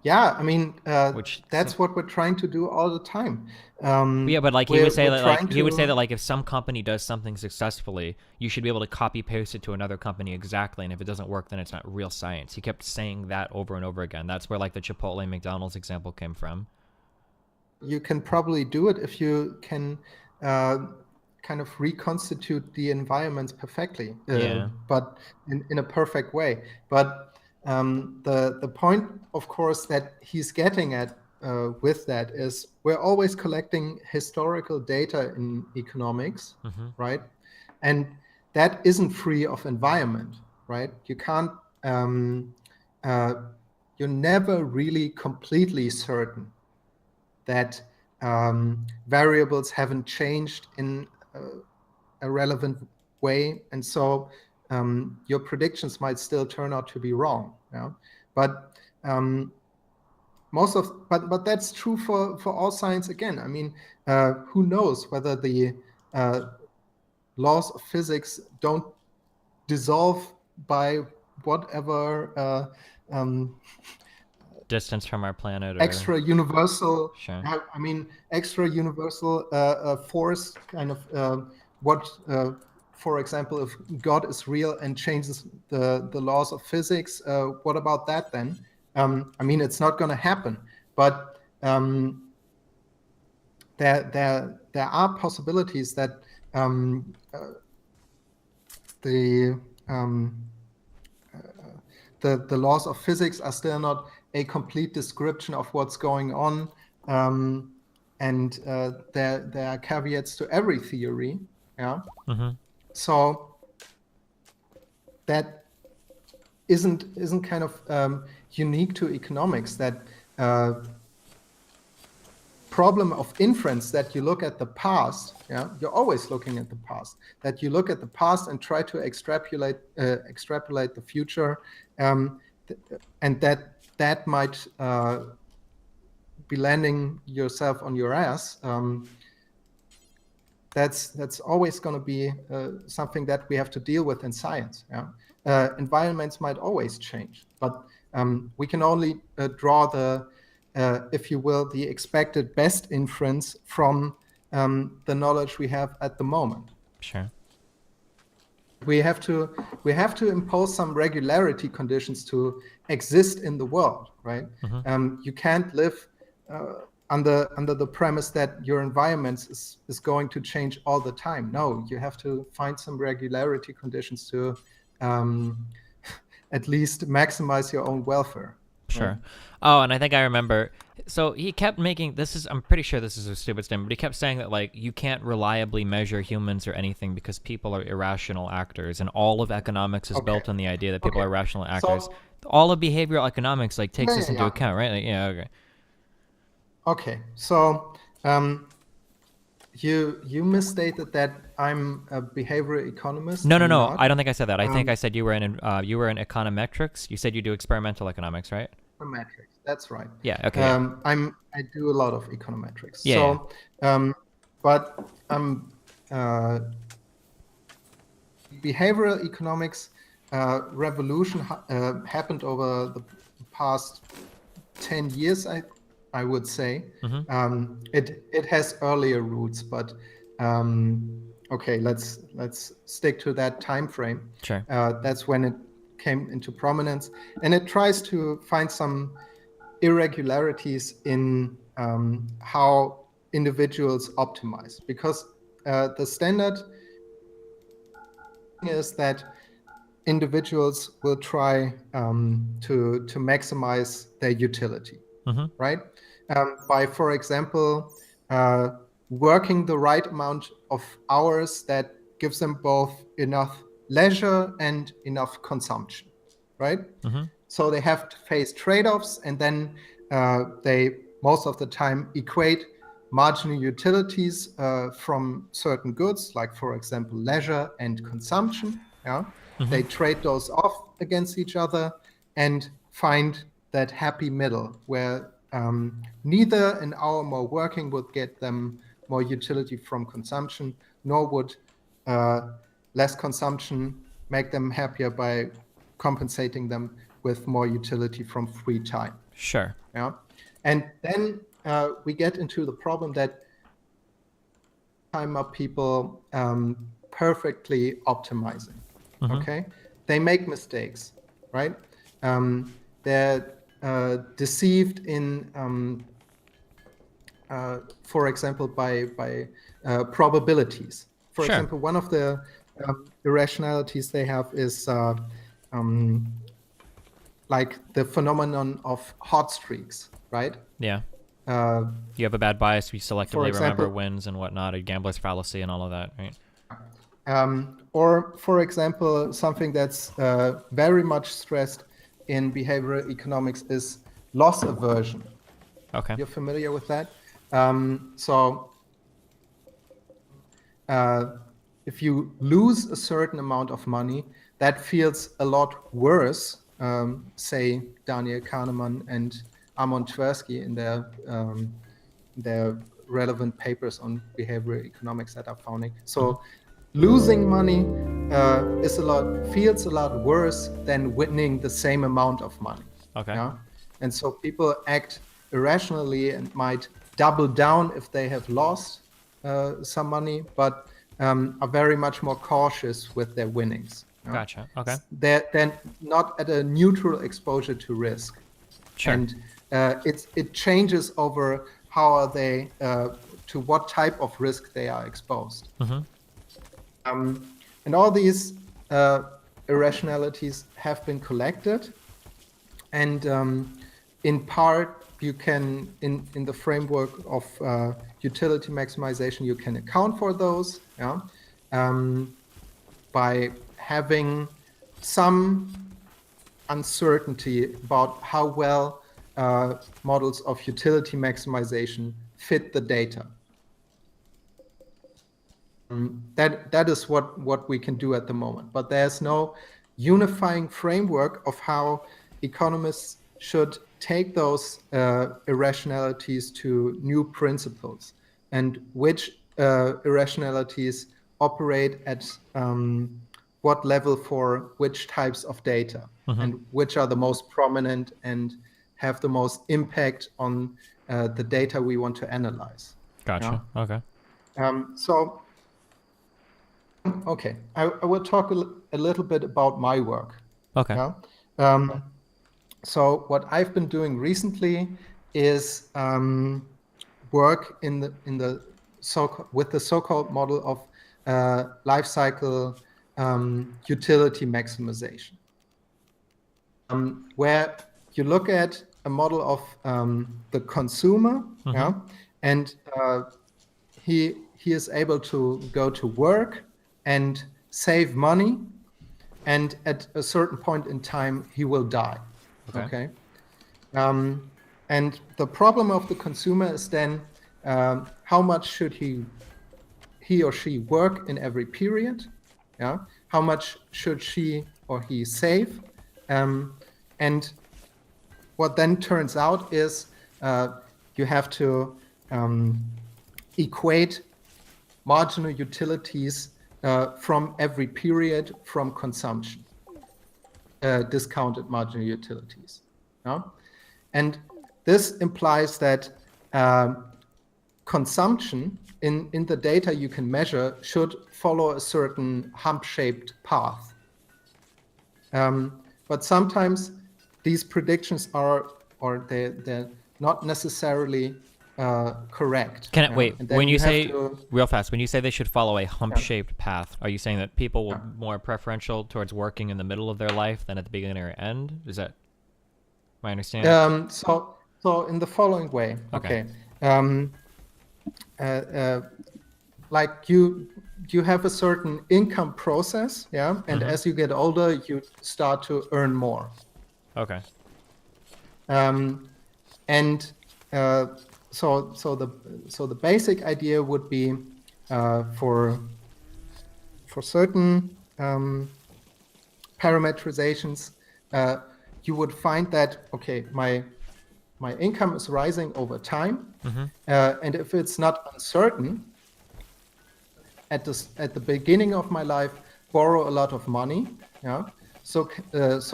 Yeah, I mean, that's what we're trying to do all the time. Yeah, but like he would say that like if some company does something successfully, you should be able to copy paste it to another company exactly, and if it doesn't work, then it's not real science. He kept saying that over and over again. That's where like the Chipotle McDonald's example came from. You can probably do it if you can kind of reconstitute the environments perfectly, but in a perfect way. But the point, of course, that he's getting at with that is we're always collecting historical data in economics, right? And that isn't free of environment, right? You can't, you're never really completely certain that variables haven't changed in a relevant way, and so your predictions might still turn out to be wrong. But but that's true for all science again. I mean, who knows whether the laws of physics don't dissolve by whatever distance from our planet, or extra universal. Sure. I mean, extra universal force kind of what. For example, if God is real and changes the laws of physics, what about that then? I mean, it's not going to happen, but there are possibilities that the laws of physics are still not a complete description of what's going on, and there are caveats to every theory. Yeah. So that isn't kind of unique to economics. That problem of inference, that you look at the past. Yeah, you're always looking at the past. That you look at the past and try to extrapolate the future, and that might be landing yourself on your ass. That's always going to be something that we have to deal with in science. Yeah? Environments might always change, but we can only draw the, if you will, the expected best inference from the knowledge we have at the moment. Sure. We have to impose some regularity conditions to exist in the world, right? You can't live under the premise that your environment is going to change all the time. No, you have to find some regularity conditions to at least maximize your own welfare. Sure. Right? Oh, and I think I remember. So he kept making I'm pretty sure this is a stupid statement, but he kept saying that like you can't reliably measure humans or anything because people are irrational actors, and all of economics is built on the idea that people are rational actors. So, all of behavioral economics like takes this into account, right? Like, yeah. Okay. Okay, so you misstated that I'm a behavioral economist. No, I don't think I said that. I think I said you were in econometrics. You said you do experimental economics, right? Econometrics, that's right. Yeah. Okay. I do a lot of econometrics. Yeah. So, but behavioral economics revolution happened over the past 10 years. I would say it has earlier roots, but okay, let's stick to that time frame. Sure. That's when it came into prominence, and it tries to find some irregularities in how individuals optimize, because the standard is that individuals will try to maximize their utility. Right? By, for example, working the right amount of hours that gives them both enough leisure and enough consumption, right? So they have to face trade-offs, and then they most of the time equate marginal utilities from certain goods, like, for example, leisure and consumption. Yeah, they trade those off against each other and find that happy middle where neither an hour more working would get them more utility from consumption, nor would less consumption make them happier by compensating them with more utility from free time. Sure. Yeah, and then we get into the problem that time are people perfectly optimizing. Okay, they make mistakes, right? They're deceived in, for example, by probabilities. For Sure. example, one of the irrationalities they have is like the phenomenon of hot streaks, right? Yeah. You have a bad bias. We selectively remember wins and whatnot, a gambler's fallacy and all of that, right? Or, for example, something that's very much stressed in behavioral economics is loss aversion. Okay. You're familiar with that? If you lose a certain amount of money, that feels a lot worse, say Daniel Kahneman and Amon Tversky in their relevant papers on behavioral economics that are founding. So losing money feels a lot worse than winning the same amount of money. Okay. Yeah? And so people act irrationally and might double down if they have lost some money, but are very much more cautious with their winnings. Yeah? Gotcha. Okay. They're not at a neutral exposure to risk. Sure. And it changes over how are they, to what type of risk they are exposed. And all these irrationalities have been collected, and in part you can, in the framework of utility maximization, you can account for those, yeah, by having some uncertainty about how well models of utility maximization fit the data. That is what we can do at the moment, but there's no unifying framework of how economists should take those irrationalities to new principles, and which irrationalities operate at what level for which types of data, and which are the most prominent and have the most impact on the data we want to analyze. Gotcha. Yeah? Okay. Okay, I will talk a little bit about my work. Okay. Yeah? So what I've been doing recently is work with the so-called model of life cycle utility maximization, where you look at a model of the consumer, yeah, and he is able to go to work and save money, and at a certain point in time he will die. Okay. And the problem of the consumer is then how much should he or she work in every period? Yeah. How much should she or he save? And what then turns out is you have to equate marginal utilities from every period from consumption, discounted marginal utilities. Yeah? And this implies that consumption in the data you can measure should follow a certain hump-shaped path. But sometimes these predictions they're not necessarily correct. Wait, when you say, real fast, when you say they should follow a hump-shaped path, are you saying that people will more preferential towards working in the middle of their life than at the beginning or end? Is that my understanding? So in the following way, okay. Like you have a certain income process, yeah, and as you get older, you start to earn more. Okay. And the basic idea would be for certain parameterizations, you would find that, okay, my income is rising over time, and if it's not uncertain, at the beginning of my life, borrow a lot of money, yeah, so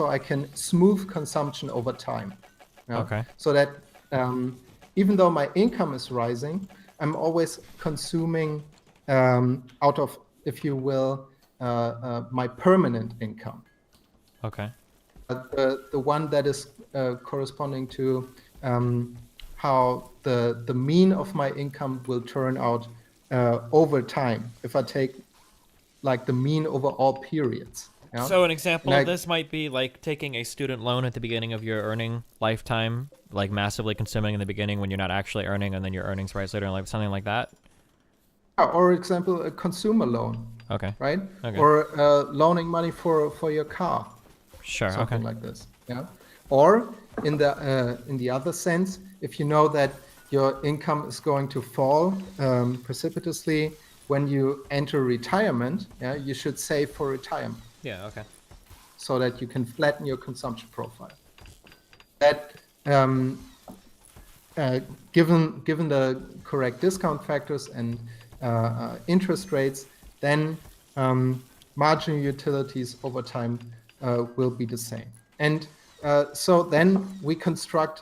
I can smooth consumption over time, yeah? Okay. So that even though my income is rising, I'm always consuming out of, if you will, my permanent income. Okay. The one that is corresponding to how the mean of my income will turn out over time, if I take like the mean over all periods. Yeah? So an example And of this might be like taking a student loan at the beginning of your earning lifetime, like massively consuming in the beginning when you're not actually earning, and then your earnings rise later in life, something like that. or example, a consumer loan, Okay. right? Okay. Or loaning money for your car, Sure. something Okay. like this. Yeah. Or in the other sense, if you know that your income is going to fall precipitously when you enter retirement, yeah, you should save for retirement. Yeah. Okay. So that you can flatten your consumption profile. That given the correct discount factors and interest rates, then marginal utilities over time will be the same. And so then we construct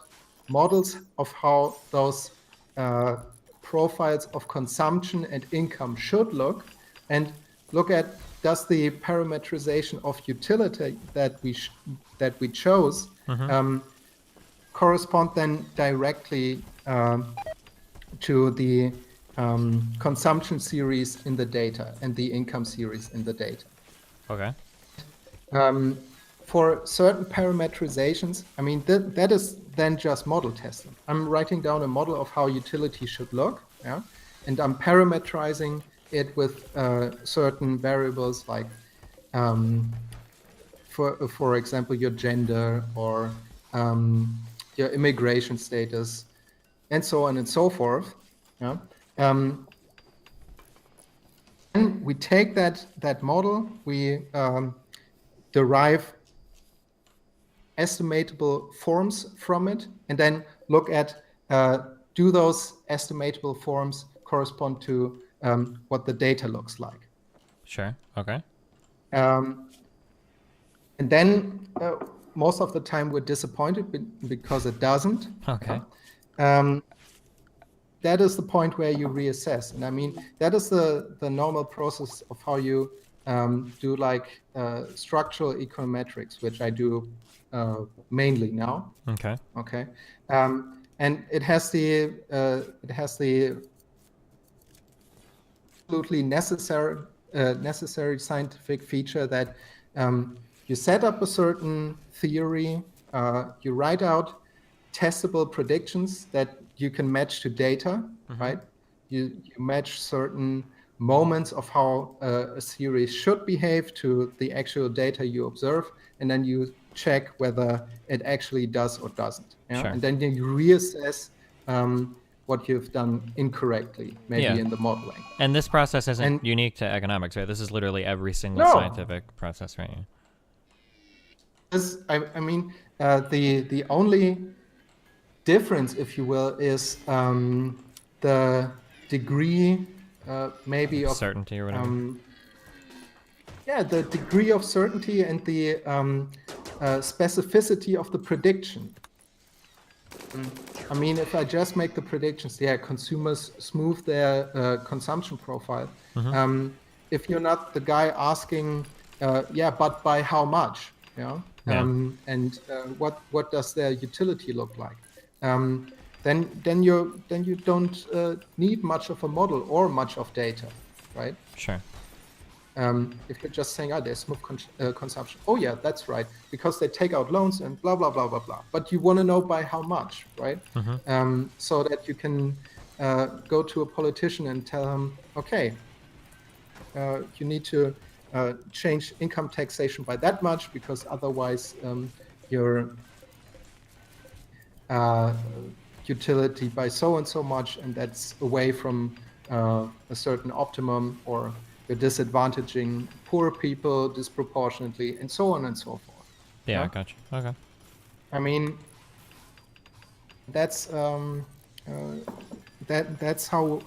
models of how those profiles of consumption and income should look, and look at, does the parameterization of utility that we chose correspond then directly to the consumption series in the data and the income series in the data. Okay. For certain parameterizations, I mean, that is then just model testing. I'm writing down a model of how utility should look, yeah, and I'm parameterizing it with certain variables like, for example, your gender or your immigration status, and so on and so forth. Yeah. And we take that model, we derive estimatable forms from it, and then look at, do those estimatable forms correspond to what the data looks like. Sure. Okay. And then most of the time we're disappointed because it doesn't. Okay. That is the point where you reassess. And I mean, that is the normal process of how you do like structural econometrics, which I do mainly now. Okay. Okay. And it has the absolutely necessary scientific feature that you set up a certain theory, you write out testable predictions that you can match to data, right? You match certain moments of how a series should behave to the actual data you observe, and then you check whether it actually does or doesn't. Yeah? Sure. And then you reassess what you've done incorrectly, maybe Yeah. in the modeling. And this process isn't And- unique to economics, right? This is literally every single No. scientific process, right? I mean, the only difference, if you will, is the degree, maybe of Certainty or whatever. The degree of certainty and the specificity of the prediction. I mean, if I just make the predictions, consumers smooth their consumption profile. If you're not the guy asking, but by how much? Yeah. And what does their utility look like? Then you don't need much of a model or much of data, right? Sure. If you're just saying, they smooth consumption. Oh yeah, that's right, because they take out loans and blah blah blah blah blah. But you want to know by how much, right? So that you can go to a politician and tell him, okay, you need to change income taxation by that much, because otherwise your utility by so and so much, and that's away from a certain optimum, or you're disadvantaging poor people disproportionately, and so on and so forth. Yeah, I gotcha. Okay. I mean, that's that's how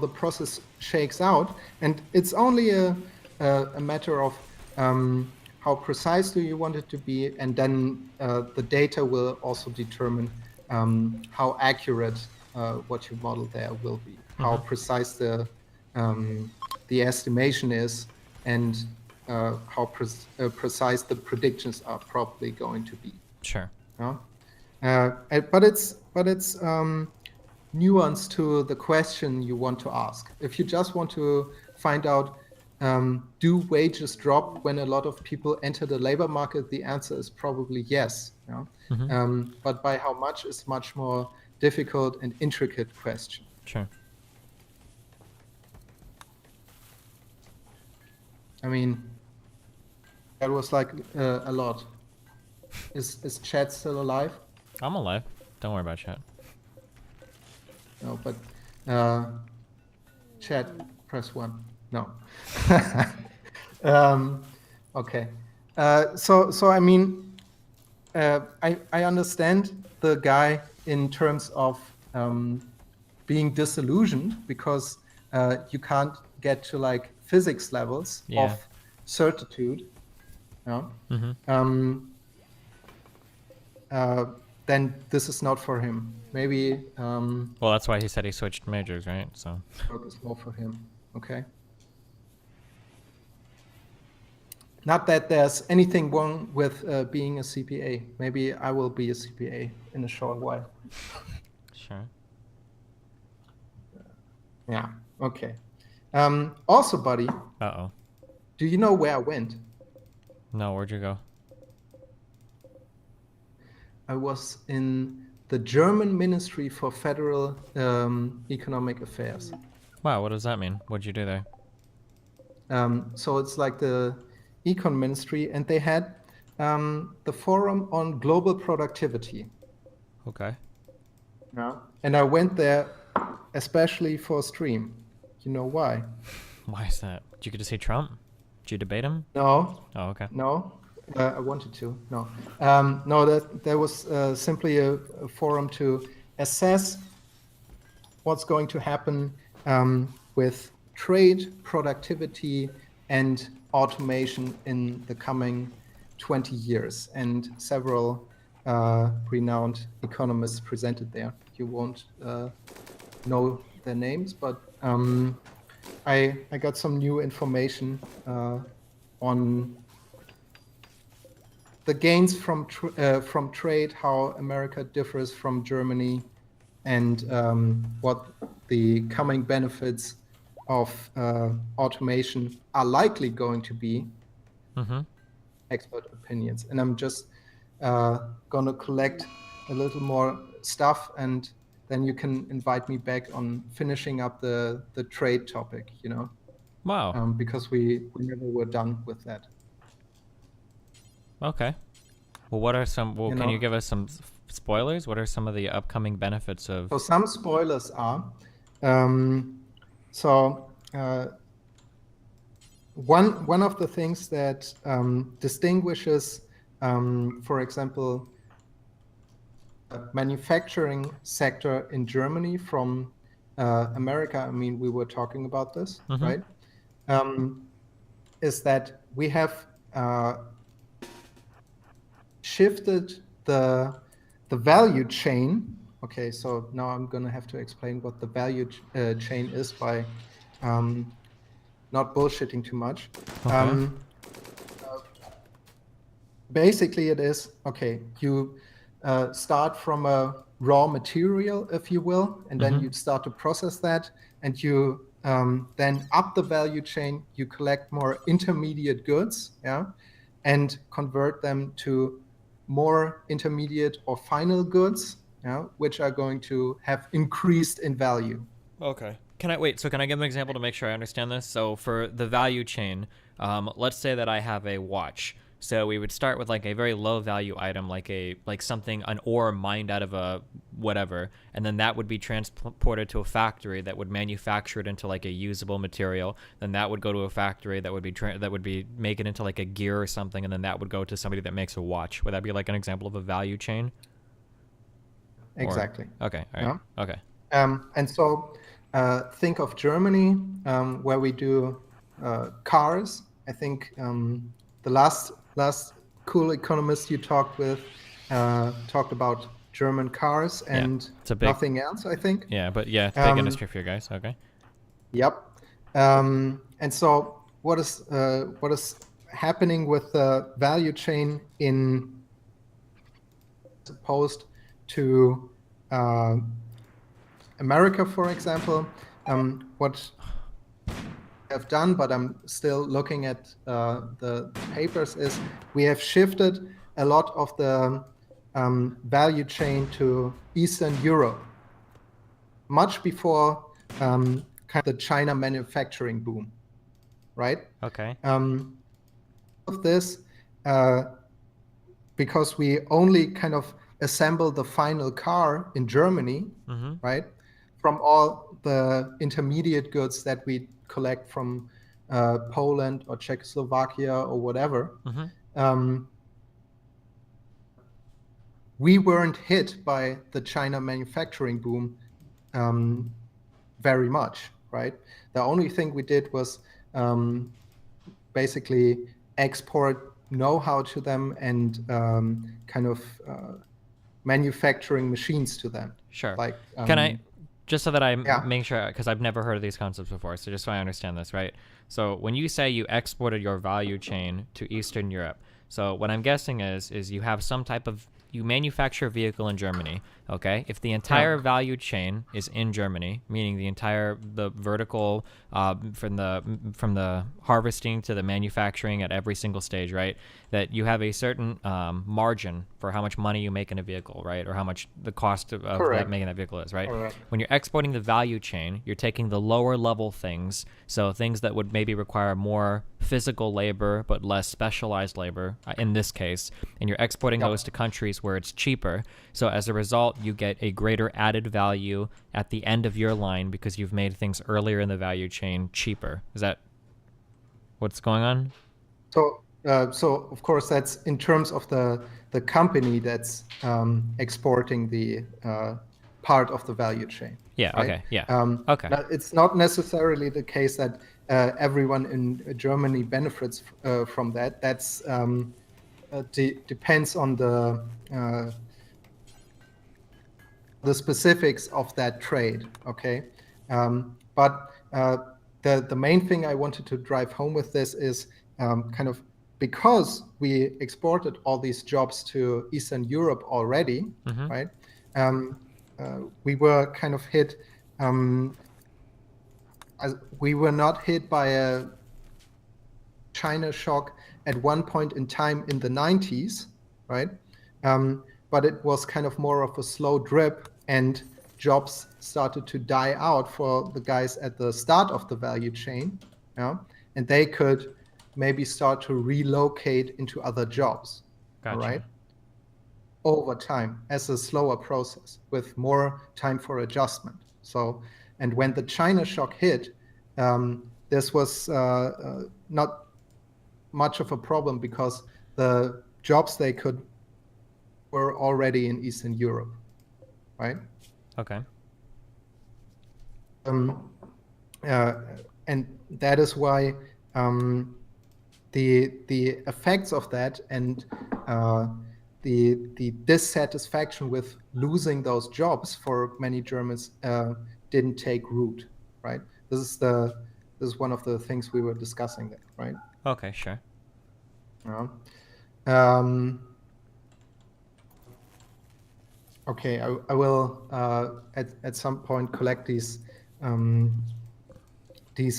the process shakes out, and it's only a matter of how precise do you want it to be, and then the data will also determine how accurate what you model there will be, how precise the estimation is, and how precise the predictions are probably going to be. Sure. But it's nuance to the question you want to ask. If you just want to find out, do wages drop when a lot of people enter the labor market, the answer is probably yes. But by how much is much more difficult and intricate question. Sure. I mean, that was like a lot. Is Chad still alive? I'm alive. Don't worry about Chat. No, but Chat, press 1. No. Okay. So I mean, I understand the guy in terms of being disillusioned because you can't get to like physics levels of certitude. Then this is not for him. Maybe. Well, that's why he said he switched majors, right? So. It's more for him. Okay. Not that there's anything wrong with being a CPA. Maybe I will be a CPA in a short while. Sure. Yeah. Okay. Also, buddy. Uh-oh. Do you know where I went? No, where'd you go? I was in the German Ministry for Federal Economic Affairs. Wow, what does that mean? What'd you do there? So it's like the Econ Ministry, and they had the Forum on Global Productivity. Okay. Yeah. And I went there especially for a stream. You know why? Why is that? Did you get to see Trump? Did you debate him? No. Oh, okay. No. I wanted to. No. No, that was simply a forum to assess what's going to happen with trade, productivity, and automation in the coming 20 years. And several renowned economists presented there. You won't know their names, but I got some new information on the gains from trade, how America differs from Germany, and what the coming benefits of automation are likely going to be. Expert opinions. And I'm just going to collect a little more stuff, and then you can invite me back on finishing up the trade topic, you know? Wow. Because we never were done with that. Okay. Well, what are some? Well, can you give us some spoilers? What are some of the upcoming benefits of? So some spoilers are. One of the things that distinguishes, for example, manufacturing sector in Germany from America. I mean, we were talking about this, right? Is that we have shifted the value chain. Okay, so now I'm going to have to explain what the value chain is by not bullshitting too much. Okay. Basically, it is, okay, you start from a raw material, if you will, and then you start to process that, and you then up the value chain, you collect more intermediate goods, and convert them to more intermediate or final goods, which are going to have increased in value. Okay. Can I give an example to make sure I understand this? So for the value chain, let's say that I have a watch. So we would start with like a very low value item, like something, an ore mined out of a whatever, and then that would be transported to a factory that would manufacture it into like a usable material. Then that would go to a factory that would be make it into like a gear or something, and then that would go to somebody that makes a watch. Would that be like an example of a value chain? Exactly. Okay. All right. Yeah. Okay. And so think of Germany, where we do cars. I think the last cool economist you talked with talked about German cars and nothing else, I think. Yeah, but yeah, it's a big industry for you guys. Okay. Yep. And so what is happening with the value chain in opposed to America, for example? What have done, but I'm still looking at the papers, is we have shifted a lot of the value chain to Eastern Europe, much before kind of the China manufacturing boom, right? Okay. Of this, because we only kind of assemble the final car in Germany, right? From all the intermediate goods that we collect from Poland or Czechoslovakia or whatever, we weren't hit by the China manufacturing boom very much, right? The only thing we did was basically export know-how to them and kind of manufacturing machines to them. Sure. Like, can I, just so that I make sure, because I've never heard of these concepts before, so just so I understand this, right? So when you say you exported your value chain to Eastern Europe, so what I'm guessing is you have some type of, you manufacture a vehicle in Germany, okay? If the entire value chain is in Germany, meaning the vertical from the harvesting to the manufacturing at every single stage, right? That you have a certain margin for how much money you make in a vehicle, right? Or how much the cost of that making that vehicle is, right? When you're exporting the value chain, you're taking the lower level things, so things that would maybe require more physical labor but less specialized labor in this case, and you're exporting those to countries where it's cheaper. So as a result, you get a greater added value at the end of your line because you've made things earlier in the value chain cheaper. Is that what's going on? So of course that's in terms of the company that's exporting the part of the value chain. Yeah. Right? Okay. Yeah. Okay. Now, it's not necessarily the case that everyone in Germany benefits from that. That's depends on the specifics of that trade. Okay, but the main thing I wanted to drive home with this is kind of, because we exported all these jobs to Eastern Europe already, right? We were kind of hit. We were not hit by a China shock at one point in time in the 90s, right? But it was kind of more of a slow drip, and jobs started to die out for the guys at the start of the value chain, and they could maybe start to relocate into other jobs. Gotcha. All right, over time, as a slower process with more time for adjustment. So, and when the China shock hit, this was not much of a problem because the jobs they could were already in Eastern Europe, right? Okay. And that is why the effects of that and the dissatisfaction with losing those jobs for many Germans didn't take root, right? This is one of the things we were discussing there, right? Okay, sure. Okay, I will at some point collect these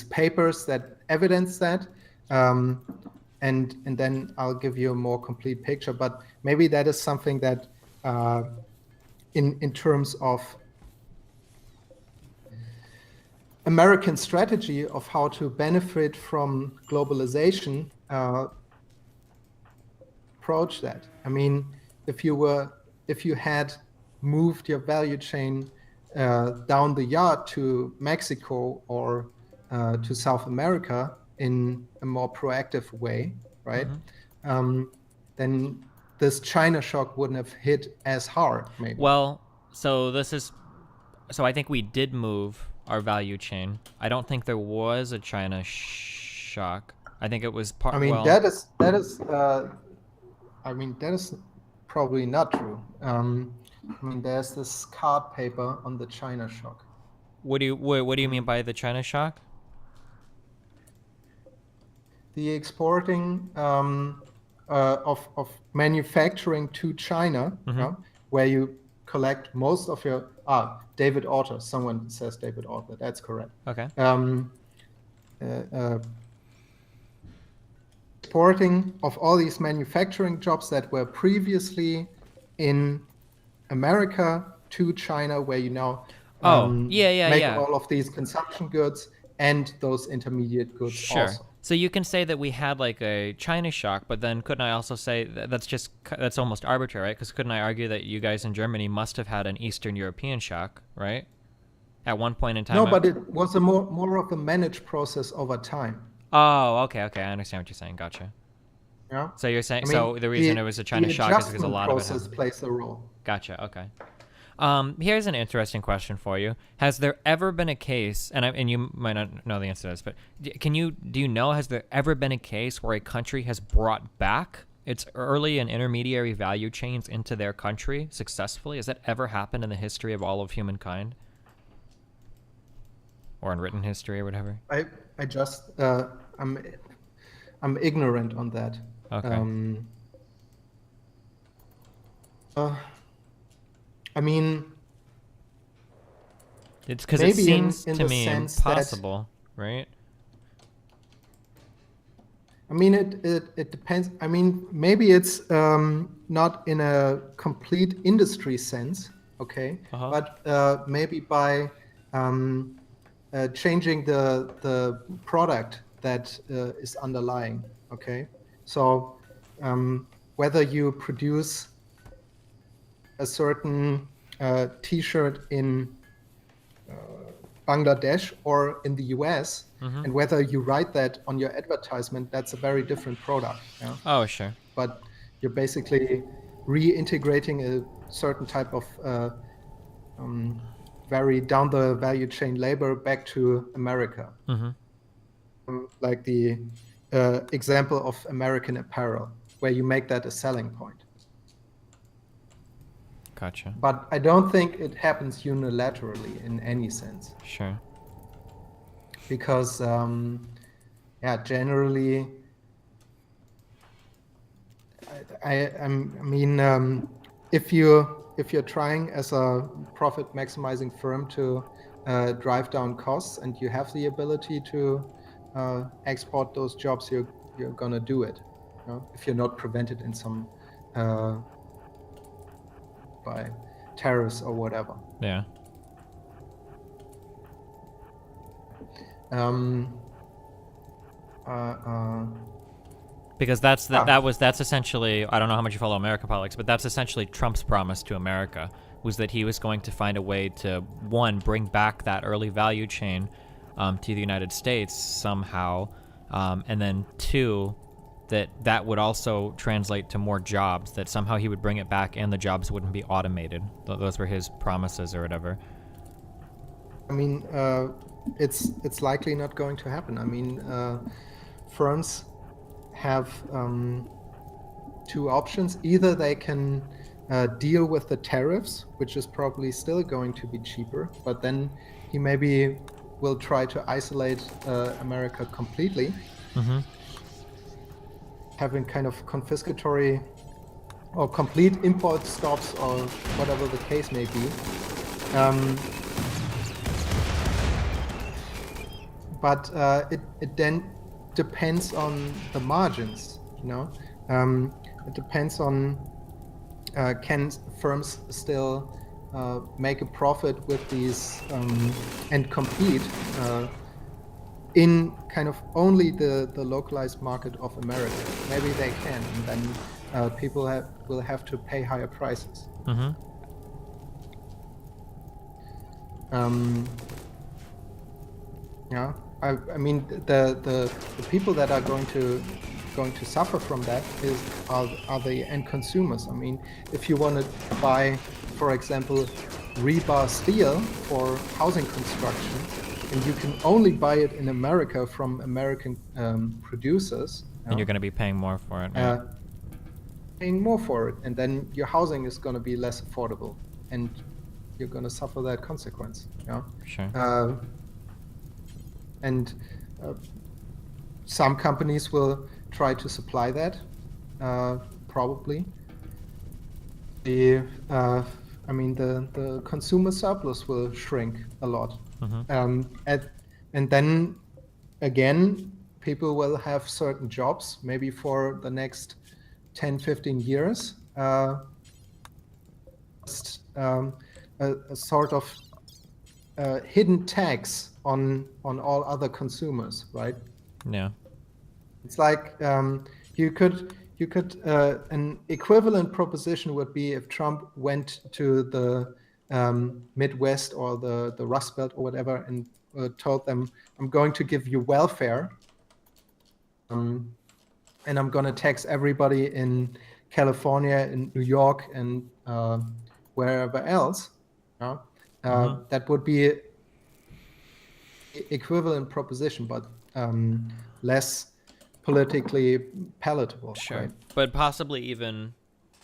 papers that evidence that, and then I'll give you a more complete picture. But maybe that is something that, in terms of American strategy of how to benefit from globalization, approach that. I mean, if you had moved your value chain down the yard to Mexico or to South America in a more proactive way, right? Then this China shock wouldn't have hit as hard, maybe. Well, so I think we did move our value chain. I don't think there was a China shock. I think it was part. I mean, well, that is probably not true. I mean, there's this card paper on the China shock. What do you mean by the China shock? The exporting of manufacturing to China, where you collect most of your David Autor. Someone says David Autor. That's correct. Okay. Exporting of all these manufacturing jobs that were previously in America to China, where you now make all of these consumption goods and those intermediate goods also. So you can say that we had like a China shock, but then couldn't I also say that's almost arbitrary, right? Because couldn't I argue that you guys in Germany must have had an Eastern European shock, right? At one point in time. No, but it was a more of a managed process over time. Oh, okay. I understand what you're saying. Gotcha. Yeah. So you're saying so the reason it was a China shock is because a lot of it process plays a role. Gotcha. Okay. Here's an interesting question for you. Has there ever been a case, and you might not know the answer to this, but do you know, has there ever been a case where a country has brought back its early and intermediary value chains into their country successfully? Has that ever happened in the history of all of humankind? Or in written history or whatever? I just, I'm ignorant on that. Okay. I mean, it's because it seems to me impossible, right? I mean, it depends. I mean, maybe it's not in a complete industry sense, okay? But maybe by changing the product that is underlying, okay? So whether you produce a certain T-shirt in Bangladesh or in the US, and whether you write that on your advertisement, that's a very different product. Yeah? Oh, sure. But you're basically reintegrating a certain type of very down the value chain labor back to America. Like the example of American Apparel, where you make that a selling point. Gotcha. But I don't think it happens unilaterally in any sense. Sure. Because, generally, I mean, if you're trying as a profit maximizing firm to drive down costs and you have the ability to export those jobs, you're gonna do it. You know? If you're not prevented in some by tariffs or whatever. Yeah. Because that's essentially, I don't know how much you follow American politics, but that's essentially Trump's promise to America, was that he was going to find a way to, one, bring back that early value chain to the United States somehow, and then two, that would also translate to more jobs, that somehow he would bring it back and the jobs wouldn't be automated. Those were his promises or whatever. I mean, it's likely not going to happen. I mean, firms have two options. Either they can deal with the tariffs, which is probably still going to be cheaper, but then he maybe will try to isolate America completely. Having kind of confiscatory or complete import stops or whatever the case may be. But it then depends on the margins, you know. It depends on can firms still make a profit with these and compete in kind of only the localized market of America. Maybe they can, and then people will have to pay higher prices. Yeah, I mean the people that are going to suffer from that are the end consumers. I mean, if you want to buy, for example, rebar steel for housing construction, and you can only buy it in America from American producers, And you're going to be paying more for it, right? paying more for it, and then your housing is going to be less affordable, and you're going to suffer that consequence. Yeah, Sure. And some companies will try to supply that, probably. I mean, the consumer surplus will shrink a lot. And then again, people will have certain jobs, maybe for the next 10, 15 years, a sort of hidden tax on all other consumers, right? Yeah. It's like you could an equivalent proposition would be if Trump went to the Midwest or the Rust Belt or whatever and told them, "I'm going to give you welfare, and I'm going to tax everybody in California, in New York, and wherever else." That would be equivalent proposition, but less politically palatable. Sure. Right? But possibly even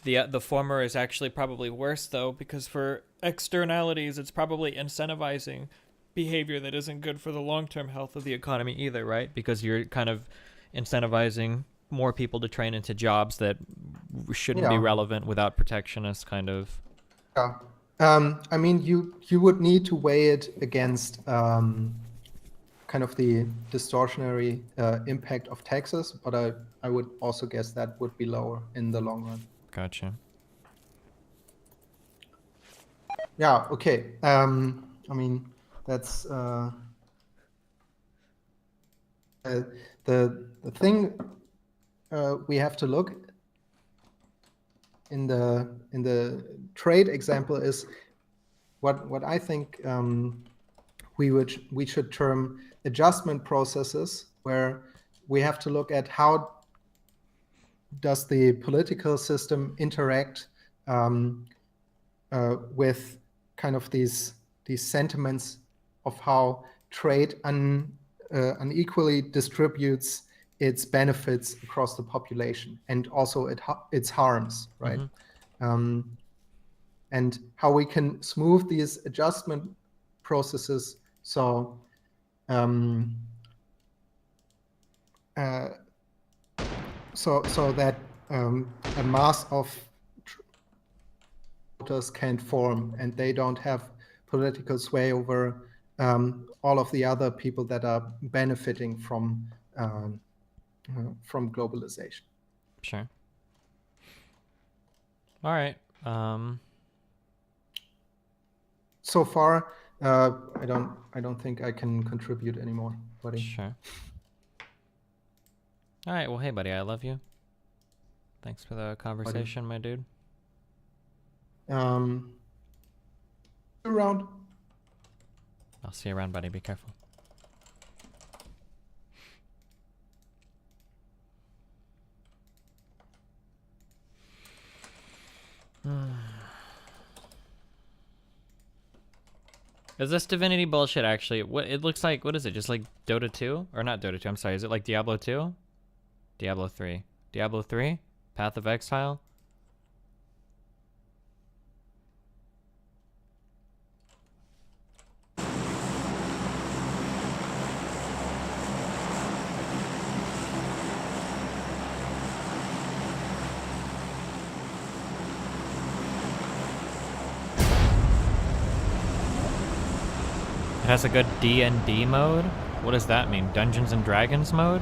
the former is actually probably worse, though, because for externalities, it's probably incentivizing behavior that isn't good for the long-term health of the economy either, right? Because you're kind of incentivizing more people to train into jobs that shouldn't be relevant without protectionist kind of. Yeah. I mean, you would need to weigh it against kind of the distortionary impact of taxes, but I would also guess that would be lower in the long run. Gotcha. Yeah. Okay. I mean, that's the thing we have to look in the trade example is what I think we should term adjustment processes, where we have to look at how does the political system interact with kind of these sentiments of how trade unequally distributes its benefits across the population, and also its harms, right? And how we can smooth these adjustment processes so so that a mass of voters can form, and they don't have political sway over all of the other people that are benefiting from globalization. Sure. All right. So far, I don't think I can contribute anymore, buddy. Sure. All right. Well, hey, buddy, I love you. Thanks for the conversation, my dude. Around. I'll see you around, buddy. Be careful. Is this Divinity bullshit actually? What it looks like? What is it? Just like Dota 2? Or not Dota 2, I'm sorry. Is it like Diablo 2? Diablo 3. Diablo 3? Path of Exile? It has a good D&D mode? What does that mean? Dungeons and Dragons mode?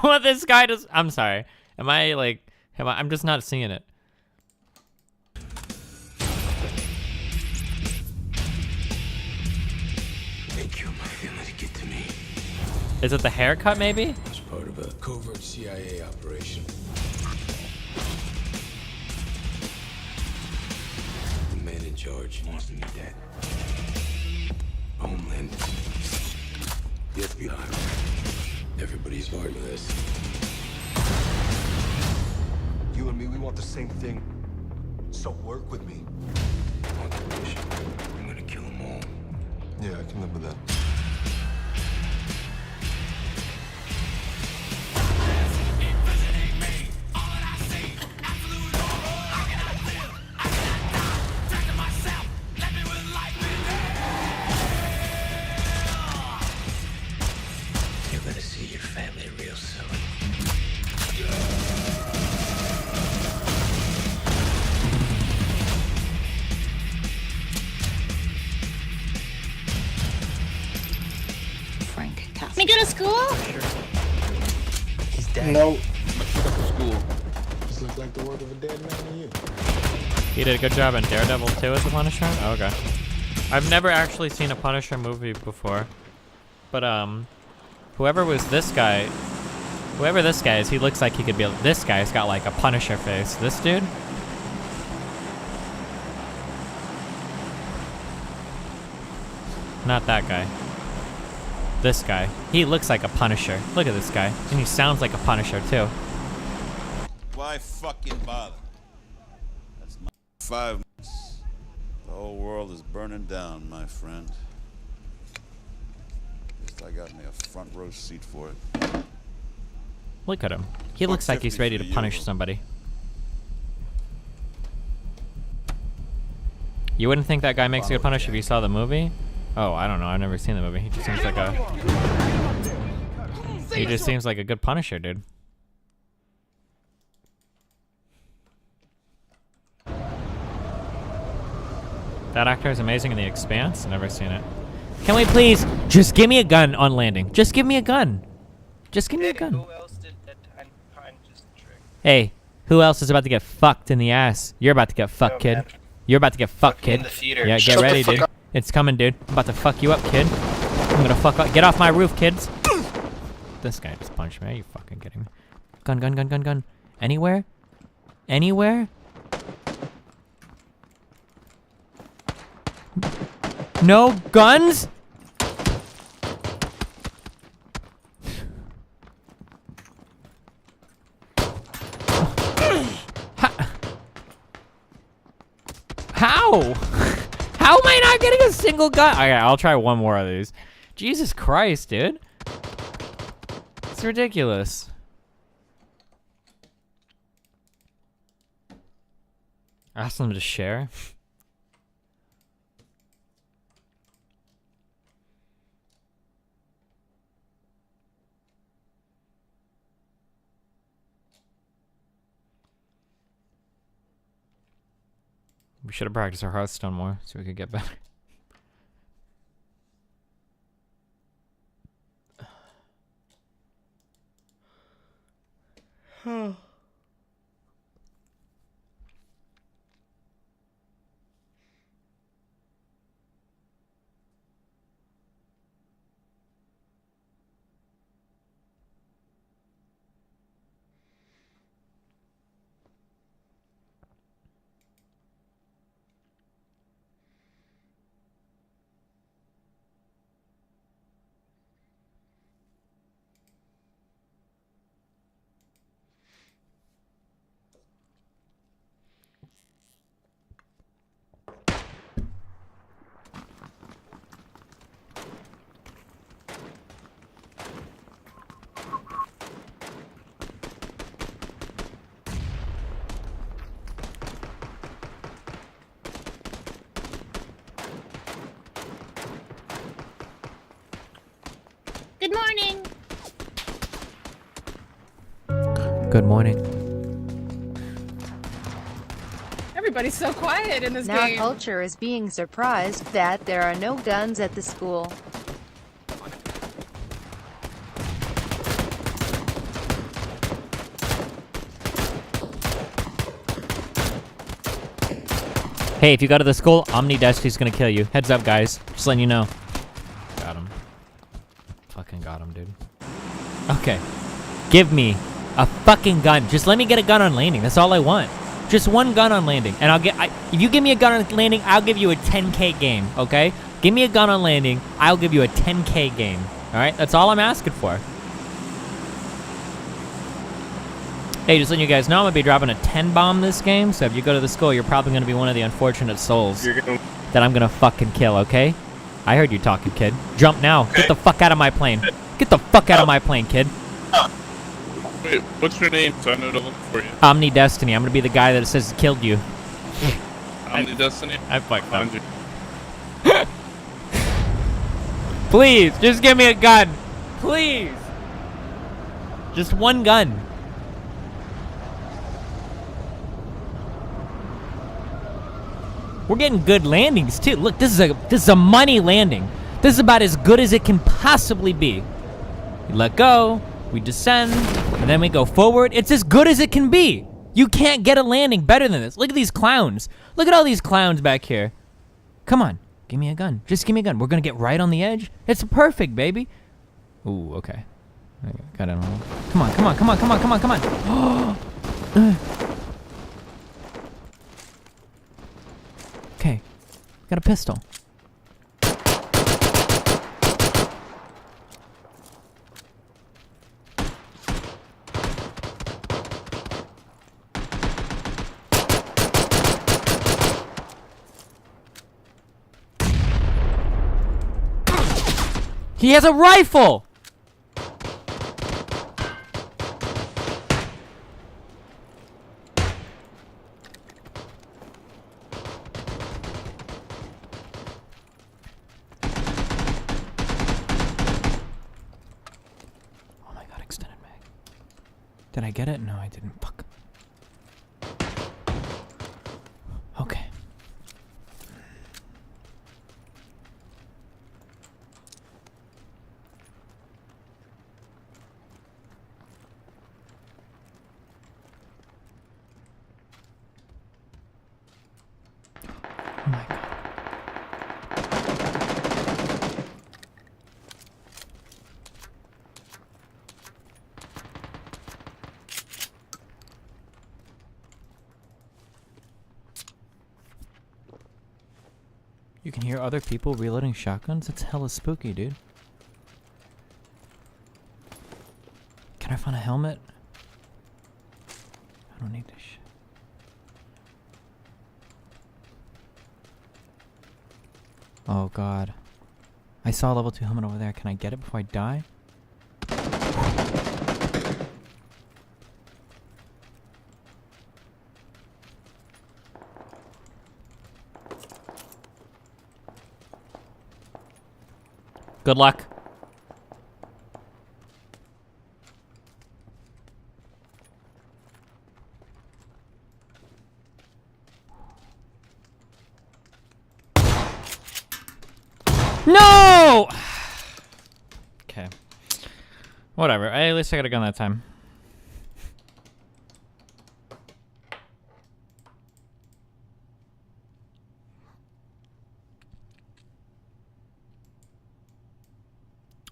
what this guy does. I'm sorry. Am I like? I'm just not seeing it. They killed my family to get to me. Is it the haircut maybe? It's part of a covert CIA operation. The man in charge wants to meet that. Homeland. The FBI. Everybody's part of this. You and me, we want the same thing. So work with me. On the mission. I'm gonna kill them all. Yeah, I can live with that. You're gonna see your family real soon. Frank Castle. Me go to school? He's dead. No. Just looks like the work of a dead man to you. He did a good job in Daredevil 2 as the Punisher? Oh, okay. I've never actually seen a Punisher movie before. But, whoever was this guy, whoever this guy is, he looks like he could be, this guy's got like a Punisher face. This dude? Not that guy. This guy. He looks like a Punisher. Look at this guy. And he sounds like a Punisher, too. Why fucking bother? That's my 5 months. The whole world is burning down, my friend. At least I got me a front row seat for it. Look at him. He looks like he's ready to punish somebody. You wouldn't think that guy makes a good Punisher if you saw the movie? Oh, I don't know. I've never seen the movie. He just seems like a... He just seems like a good Punisher, dude. That actor is amazing in The Expanse. I've never seen it. Can we please just give me a gun on landing? Just give me a gun. Just give me a gun. Who else did that just trick? Hey, who else is about to get fucked in the ass? You're about to get fucked, kid. man. You're about to get fucked, Fuck me in kid. the theater. Yeah, Shut get the ready, fuck dude. up. It's coming, dude. I'm about to fuck you up, kid. I'm gonna fuck up. Get off my roof, kids. This guy just punched me. Are you fucking kidding me? Gun, gun, gun, gun, gun. Anywhere? Anywhere? No guns? How? How am I not getting a single gun? Okay, I'll try one more of these. Jesus Christ, dude. It's ridiculous. Ask them to share. We should have practiced our Hearthstone more so we could get better. Good morning. Good morning. Everybody's so quiet in this Now game. culture is being surprised that there are no guns at the school. Hey, if you go to the school, Omnidesty's gonna kill you. Heads up, guys. Just letting you know. Got him. Fucking got him, dude. Okay. Give me a fucking gun. Just let me get a gun on landing. That's all I want. Just one gun on landing. And if you give me a gun on landing, I'll give you a 10K game, okay? Give me a gun on landing, I'll give you a 10K game. Alright? That's all I'm asking for. Hey, just letting you guys know, I'm gonna be dropping a 10 bomb this game, so if you go to the school, you're probably gonna be one of the unfortunate souls that I'm gonna fucking kill, okay? I heard you talking, kid. Jump now. Get the fuck out of my plane. Get the fuck out of my plane, kid. Wait, what's your name so I know to look for you? Omni Destiny. I'm gonna be the guy that says killed you. Omni Destiny? I fucked up. Please, just give me a gun. Please. Just one gun. We're getting good landings too. Look, this is a money landing. This is about as good as it can possibly be. We let go, we descend, and then we go forward. It's as good as it can be. You can't get a landing better than this. Look at these clowns. Look at all these clowns back here. Come on, give me a gun. Just give me a gun. We're gonna get right on the edge. It's perfect, baby. Ooh, okay. Got it on. Come on, come on, come on, come on, come on, come on. Okay, got a pistol. He has a rifle! Oh my god, extended mag. Did I get it? No, I didn't. Fuck. Okay. Oh my god. You can hear other people reloading shotguns? It's hella spooky, dude. Can I find a helmet? I don't need this shit. Oh god. I saw a level 2 helmet over there. Can I get it before I die? Good luck. No! Okay. Whatever. At least I got a gun that time.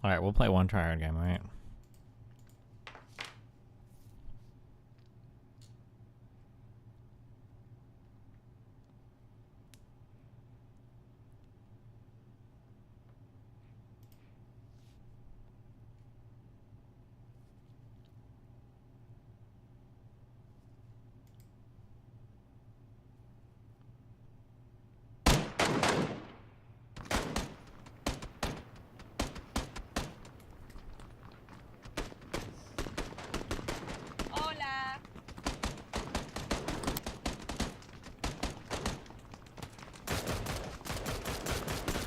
Alright, we'll play one tryhard game, alright?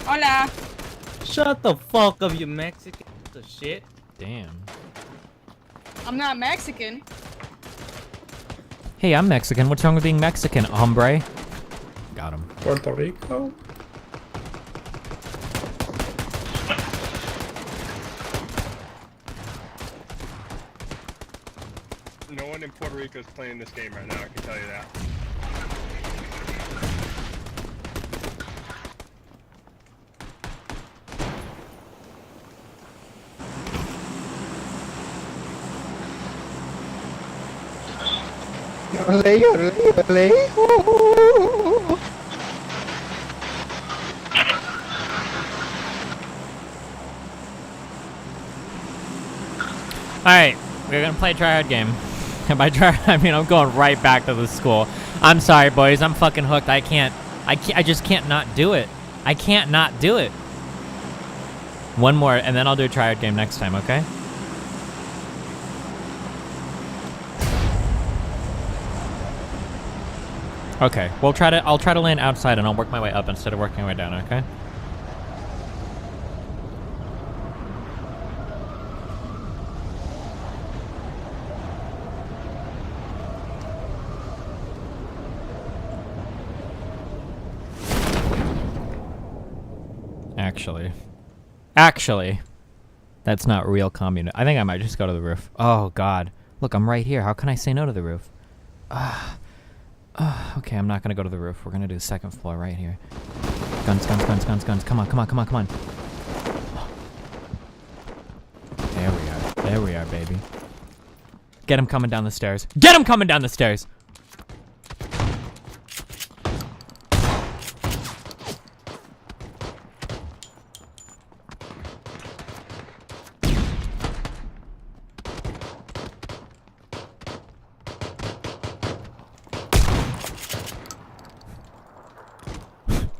Hola. Shut the fuck up, you Mexican piece of shit. Damn. I'm not Mexican. Hey, I'm Mexican. What's wrong with being Mexican, hombre? Got him. Puerto Rico? No one in Puerto Rico is playing this game right now, I can tell you that. Alright, we're gonna play a tryhard game. And by tryhard, I mean I'm going right back to the school. I'm sorry, boys. I'm fucking hooked. I just can't not do it. I can't not do it. One more, and then I'll do a tryhard game next time, okay? Okay, I'll try to land outside and I'll work my way up instead of working my way down, okay? Actually, that's not real communism. I think I might just go to the roof. Oh, God. Look, I'm right here. How can I say no to the roof? Okay, I'm not gonna go to the roof. We're gonna do the second floor right here. Guns, guns, guns, guns, guns. Come on, come on, come on, come on. There we are. There we are, baby. Get him coming down the stairs. Get him coming down the stairs!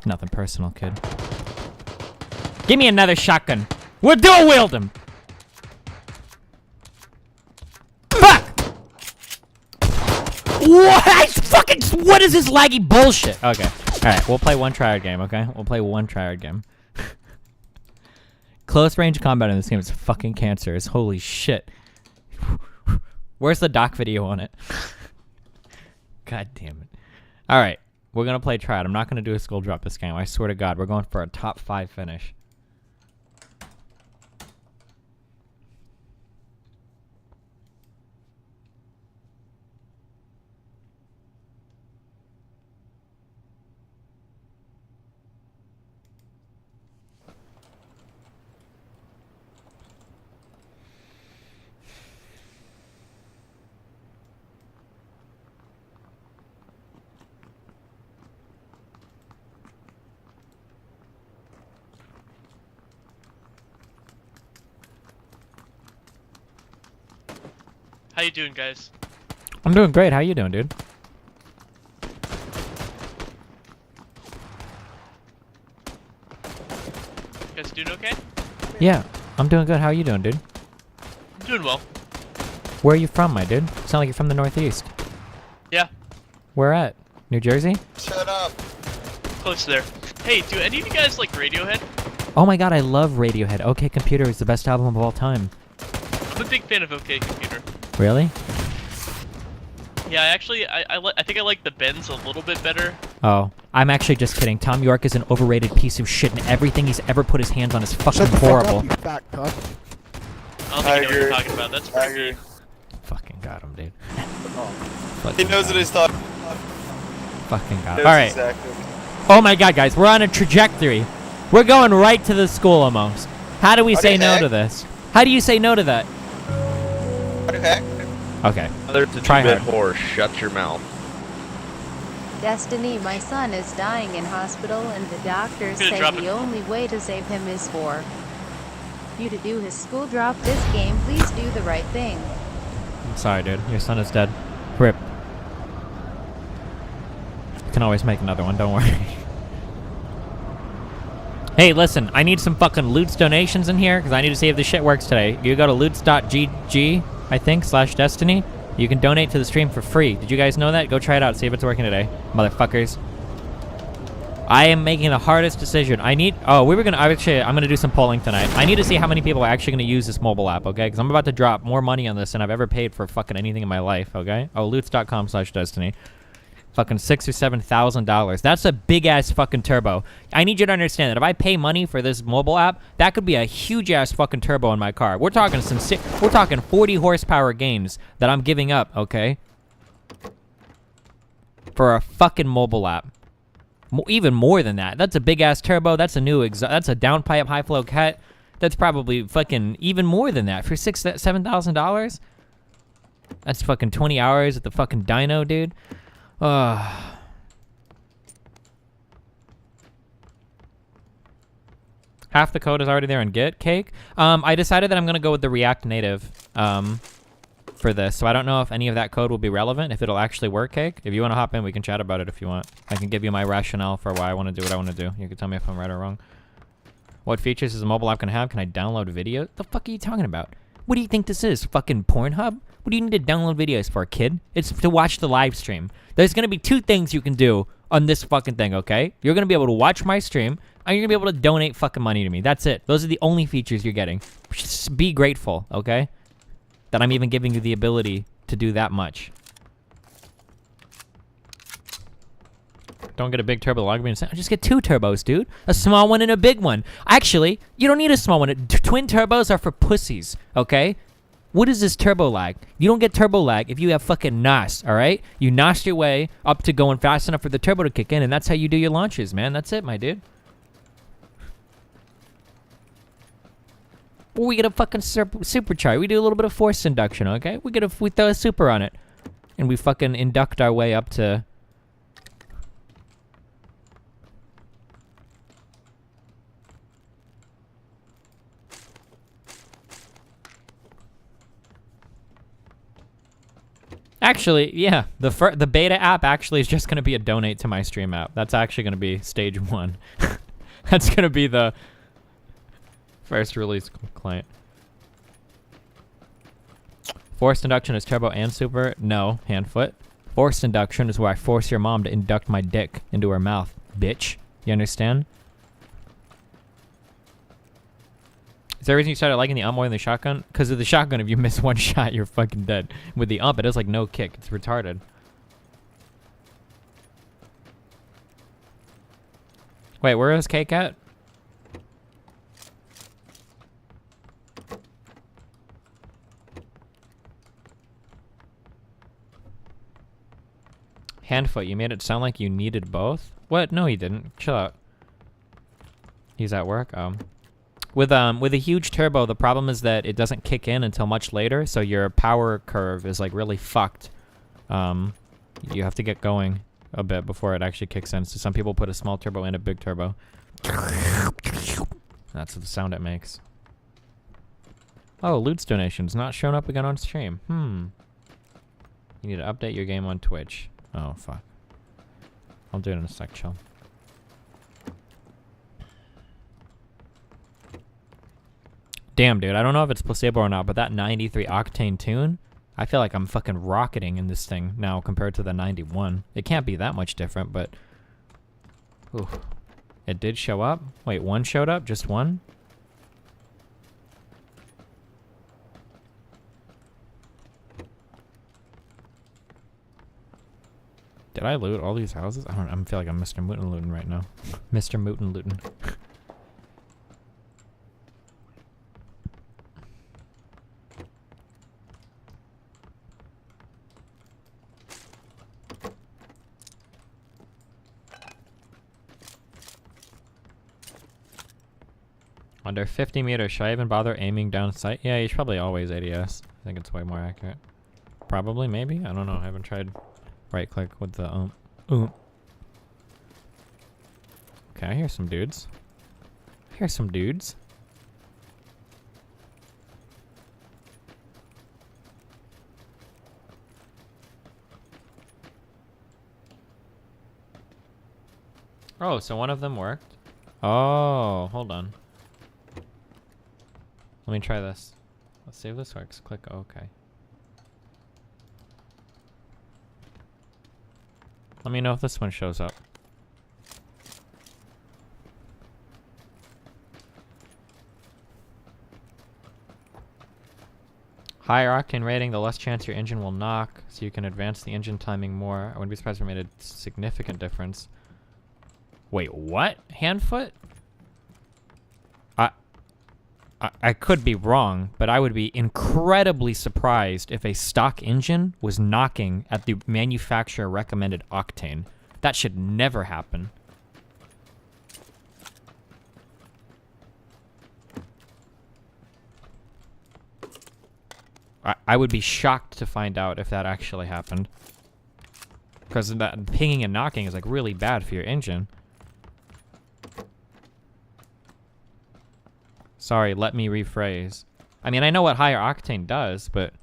Nothing personal, kid. Give me another shotgun. We'll dual wield him. Fuck! What? What is this laggy bullshit? Okay. Alright, we'll play one tryhard game, okay? We'll play one tryhard game. Close range combat in this game is fucking cancerous. Holy shit. Where's the doc video on it? God damn it. Alright. We're going to play tryhard. I'm not going to do a skull drop this game. I swear to God, we're going for a top 5 finish. How you doing, guys? I'm doing great. How you doing, dude? You guys doing okay? Yeah, I'm doing good. How you doing, dude? I'm doing well. Where are you from, my dude? Sound like you're from the Northeast. Yeah. Where at? New Jersey? Shut up. Close there. Hey, do any of you guys like Radiohead? Oh my God, I love Radiohead. OK Computer is the best album of all time. I'm a big fan of OK Computer. Really? Yeah, I think I like the Bends a little bit better. Oh, I'm actually just kidding. Tom York is an overrated piece of shit, and everything he's ever put his hands on is fucking horrible. I don't think I know what you're talking about. That's pretty mean. Fucking got him, dude. He knows what he's talking. Fucking got him. All right. Exactly. Oh my God, guys, we're on a trajectory. We're going right to the school almost. How do we say no to this? How do you say no to that? What the heck? Okay. Try hard. Whore, shut your mouth. Destiny, my son is dying in hospital and the doctors say the only way to save him is for you to do his school drop this game. Please do the right thing. I'm sorry, dude. Your son is dead. RIP. You can always make another one, don't worry. Hey, listen, I need some fucking Loots donations in here, because I need to see if this shit works today. You go to loots.gg, I think, /Destiny. You can donate to the stream for free. Did you guys know that? Go try it out, see if it's working today, motherfuckers. I am making the hardest decision. I'm gonna do some polling tonight. I need to see how many people are actually gonna use this mobile app, okay? Because I'm about to drop more money on this than I've ever paid for fucking anything in my life, okay? Oh, loots.com/Destiny. Fucking $6,000 or $7,000. That's a big ass fucking turbo. I need you to understand that if I pay money for this mobile app, that could be a huge ass fucking turbo in my car. We're talking 40 horsepower gains that I'm giving up, okay? For a fucking mobile app. Even more than that. That's a big ass turbo. That's a new that's a downpipe high flow cut. That's probably fucking even more than that for $6,000 $7,000. That's fucking 20 hours at the fucking dyno, dude. Half the code is already there in Git. Cake. I decided that I'm gonna go with the React Native for this, so I don't know if any of that code will be relevant, if it'll actually work. Cake. If you want to hop in, we can chat about it if you want. I can give you my rationale for why I want to do what I want to do. You can tell me if I'm right or wrong. What features is a mobile app gonna have? Can I download video? The fuck are you talking about? What do you think this is? Fucking Pornhub? What do you need to download videos for, kid? It's to watch the live stream. There's gonna be 2 things you can do on this fucking thing, okay? You're gonna be able to watch my stream, and you're gonna be able to donate fucking money to me. That's it. Those are the only features you're getting. Just be grateful, okay? That I'm even giving you the ability to do that much. Don't get a big turbo log beam. Just get 2 turbos, dude. A small one and a big one. Actually, you don't need a small one. Twin turbos are for pussies, okay? What is this turbo lag? You don't get turbo lag if you have fucking NOS, all right? You NOS your way up to going fast enough for the turbo to kick in, and that's how you do your launches, man. That's it, my dude. Or we get a fucking supercharge. We do a little bit of force induction, okay? We throw a super on it, and we fucking induct our way up to... Actually, yeah, the beta app actually is just going to be a donate to my stream app. That's actually going to be stage 1. That's going to be the first release client. Forced induction is turbo and super? No, hand-foot. Forced induction is where I force your mom to induct my dick into her mouth, bitch. You understand? Is there a reason you started liking the ump more than the shotgun? Because of the shotgun, if you miss 1 shot, you're fucking dead. With the ump, it has like no kick. It's retarded. Wait, where is Cake at? Handfoot, you made it sound like you needed both? What? No, he didn't. Chill out. He's at work? With a huge turbo, the problem is that it doesn't kick in until much later, so your power curve is like really fucked. You have to get going a bit before it actually kicks in. So some people put a small turbo and a big turbo. That's the sound it makes. Oh, Loot's donations not showing up again on stream. You need to update your game on Twitch. Oh, fuck. I'll do it in a sec, chill. Damn, dude, I don't know if it's placebo or not, but that 93 octane tune, I feel like I'm fucking rocketing in this thing now compared to the 91. It can't be that much different, but... Ooh. It did show up? Wait, 1 showed up? Just 1? Did I loot all these houses? I feel like I'm Mr. Mootin' looting right now. Mr. Mootin' looting. Under 50 meters, should I even bother aiming down sight? Yeah, you should probably always ADS. I think it's way more accurate. Probably, maybe? I don't know. I haven't tried right click with the Okay, I hear some dudes. I hear some dudes. Oh, so one of them worked. Oh, hold on. Let me try this. Let's see if this works. Click OK. Let me know if this one shows up. Higher octane rating, the less chance your engine will knock, so you can advance the engine timing more. I wouldn't be surprised if it made a significant difference. Wait, what? Handfoot? I could be wrong, but I would be incredibly surprised if a stock engine was knocking at the manufacturer recommended octane. That should never happen. I would be shocked to find out if that actually happened. Because that pinging and knocking is like really bad for your engine. Sorry, let me rephrase. I mean, I know what higher octane does, but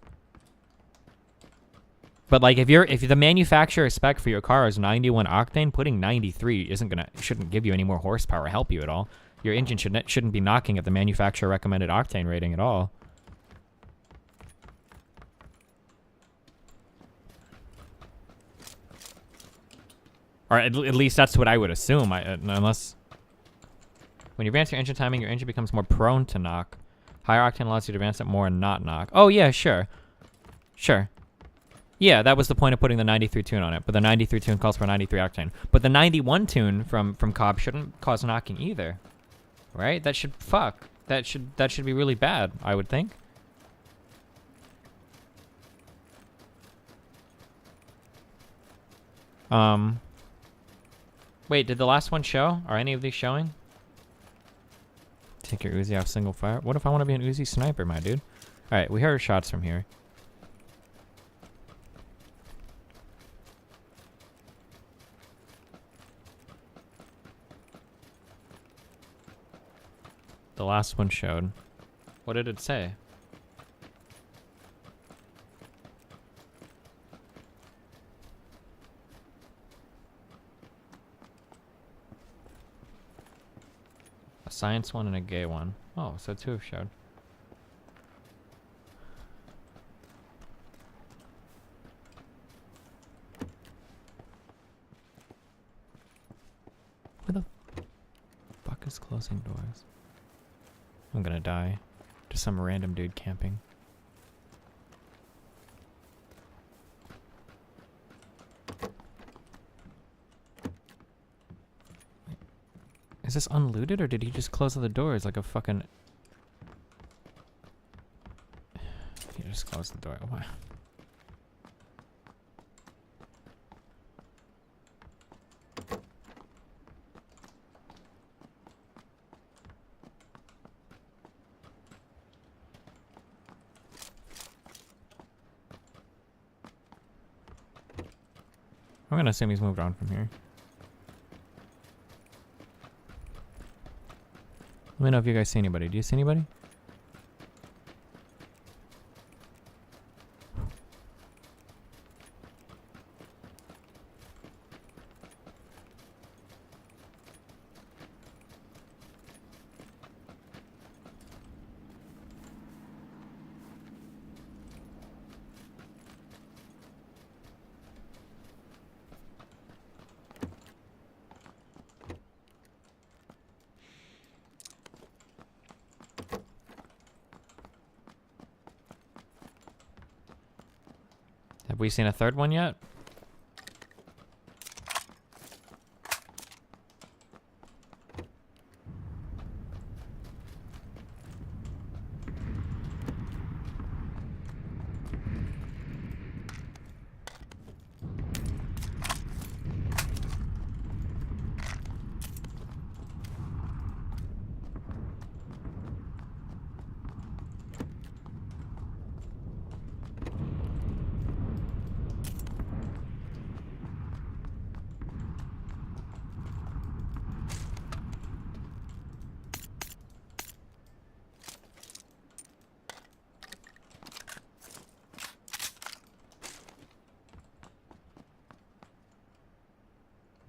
like if the manufacturer spec for your car is 91 octane, putting 93 shouldn't give you any more horsepower or help you at all. Your engine shouldn't be knocking at the manufacturer recommended octane rating at all. Or at least that's what I would assume, unless... When you advance your engine timing, your engine becomes more prone to knock. Higher octane allows you to advance it more and not knock. Oh, yeah, sure. Sure. Yeah, that was the point of putting the 93 tune on it, but the 93 tune calls for 93 octane. But the 91 tune from Cobb shouldn't cause knocking either. Right? That should... Fuck. That should be really bad, I would think. Wait, did the last one show? Are any of these showing? Take your Uzi off single fire. What if I want to be an Uzi sniper, my dude? Alright, we heard shots from here. The last one showed. What did it say? A science one and a gay one. Oh, so 2 have showed. Where the fuck is closing doors? I'm gonna die to some random dude camping. Is this unlooted, or did he just close the doors like a fucking... He just closed the door. Wow. I'm gonna assume he's moved on from here. Let me know if you guys see anybody. Do you see anybody? Have we seen a third one yet?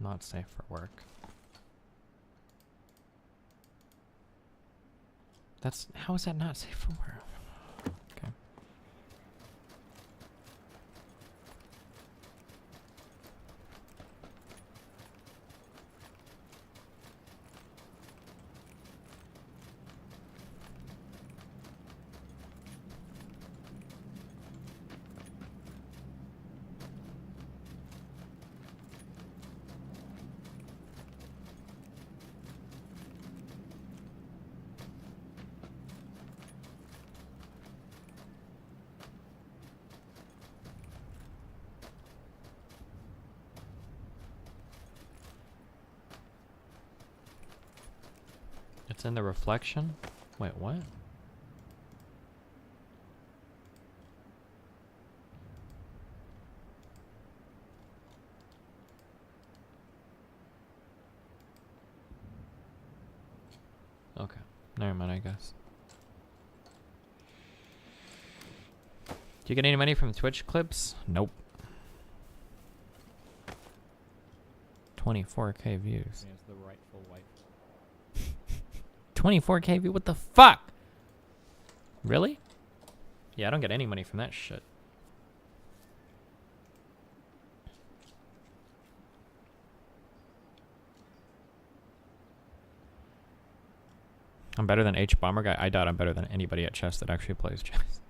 Not safe for work. How is that not safe for work? Okay. It's in the reflection? Wait, what? Never mind, I guess. Do you get any money from Twitch clips? Nope. 24k views. 24k view? What the fuck? Really? Yeah, I don't get any money from that shit. I'm better than H Bomber Guy. I doubt I'm better than anybody at chess that actually plays chess.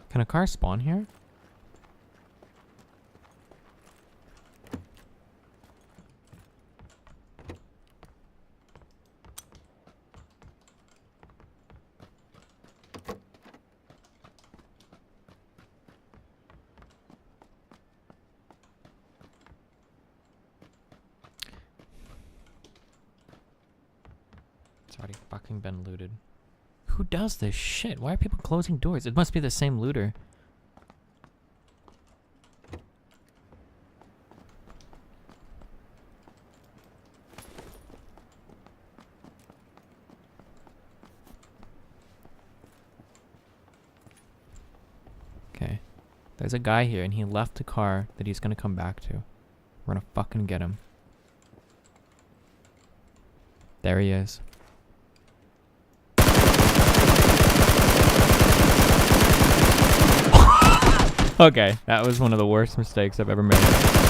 Can a car spawn here? It's already fucking been looted. Who does this shit? Why are people closing doors? It must be the same looter. Okay. There's a guy here and he left a car that he's gonna come back to. We're gonna fucking get him. There he is. Okay, that was one of the worst mistakes I've ever made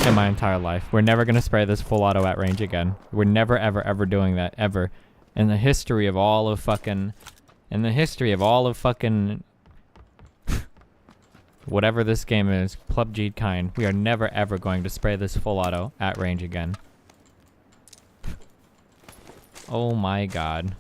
in my entire life. We're never gonna spray this full auto at range again. We're never, ever, ever doing that, ever. In the history of all of fucking... whatever this game is, PUBG kind, we are never, ever going to spray this full auto at range again. Oh my god.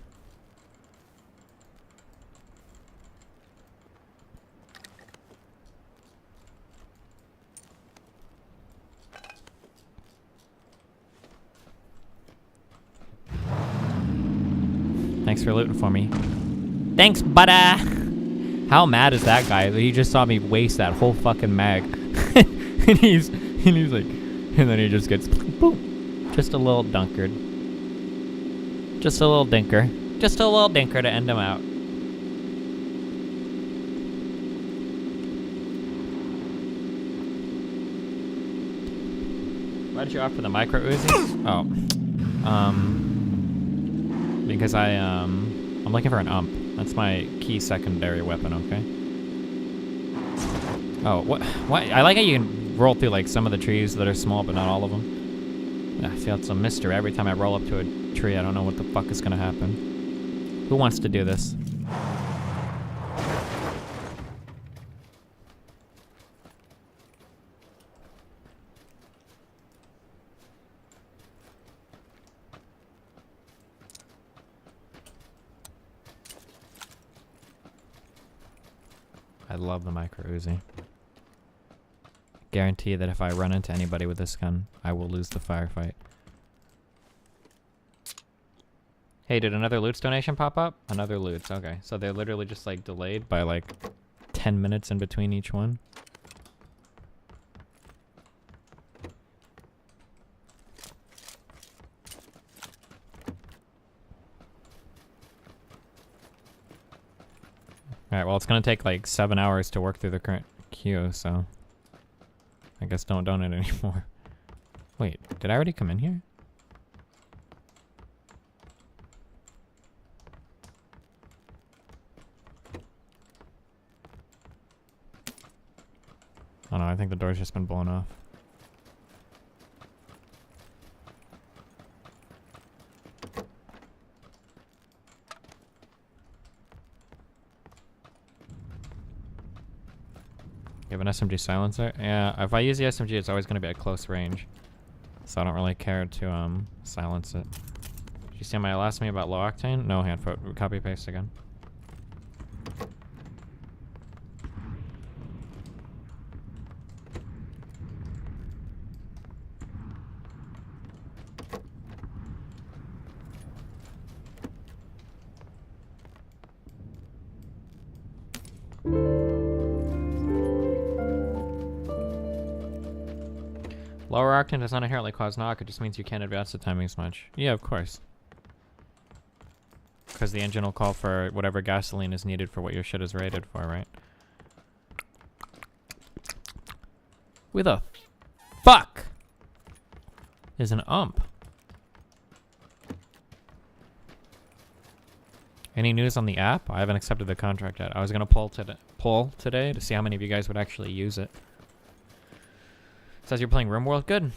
Thanks for looting for me. Thanks, budda! How mad is that guy that he just saw me waste that whole fucking mag? and he's like, and then he just gets, boom. Just a little dunkered. Just a little dinker. Just a little dinker to end him out. Why did you offer the micro Uzis? Oh. Because I'm looking for an ump. That's my key secondary weapon, okay? Oh, what? I like how you can roll through like some of the trees that are small, but not all of them. I feel it's a mystery every time I roll up to a tree. I don't know what the fuck is gonna happen. Who wants to do this? I love the micro Uzi. Guarantee that if I run into anybody with this gun, I will lose the firefight. Hey, did another loot donation pop up? Another loot. Okay, so they're literally just like delayed by like 10 minutes in between each one. Alright, well it's gonna take like 7 hours to work through the current queue, so I guess don't donate anymore. Wait, did I already come in here? Oh no, I think the door's just been blown off. You have an SMG silencer? Yeah, if I use the SMG, it's always going to be at close range. So I don't really care to silence it. Did you see my last me about low octane? No, hand foot. Copy paste again. Lower octane does not inherently cause knock, it just means you can't advance the timing as much. Yeah, of course. Because the engine will call for whatever gasoline is needed for what your shit is rated for, right? Who the fuck is an ump? Any news on the app? I haven't accepted the contract yet. I was gonna poll today to see how many of you guys would actually use it. Says you're playing RimWorld. Good.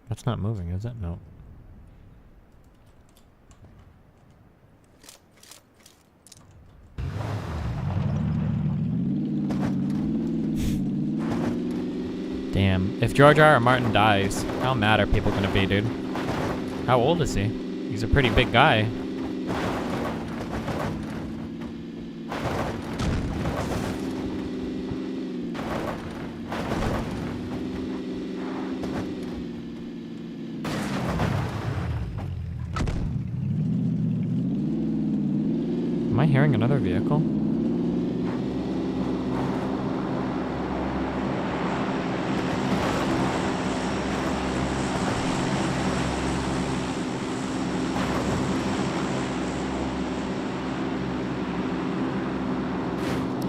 That's not moving, is it? No. Damn. If George R. R. Martin dies, how mad are people gonna be, dude? How old is he? He's a pretty big guy. Am I hearing another vehicle?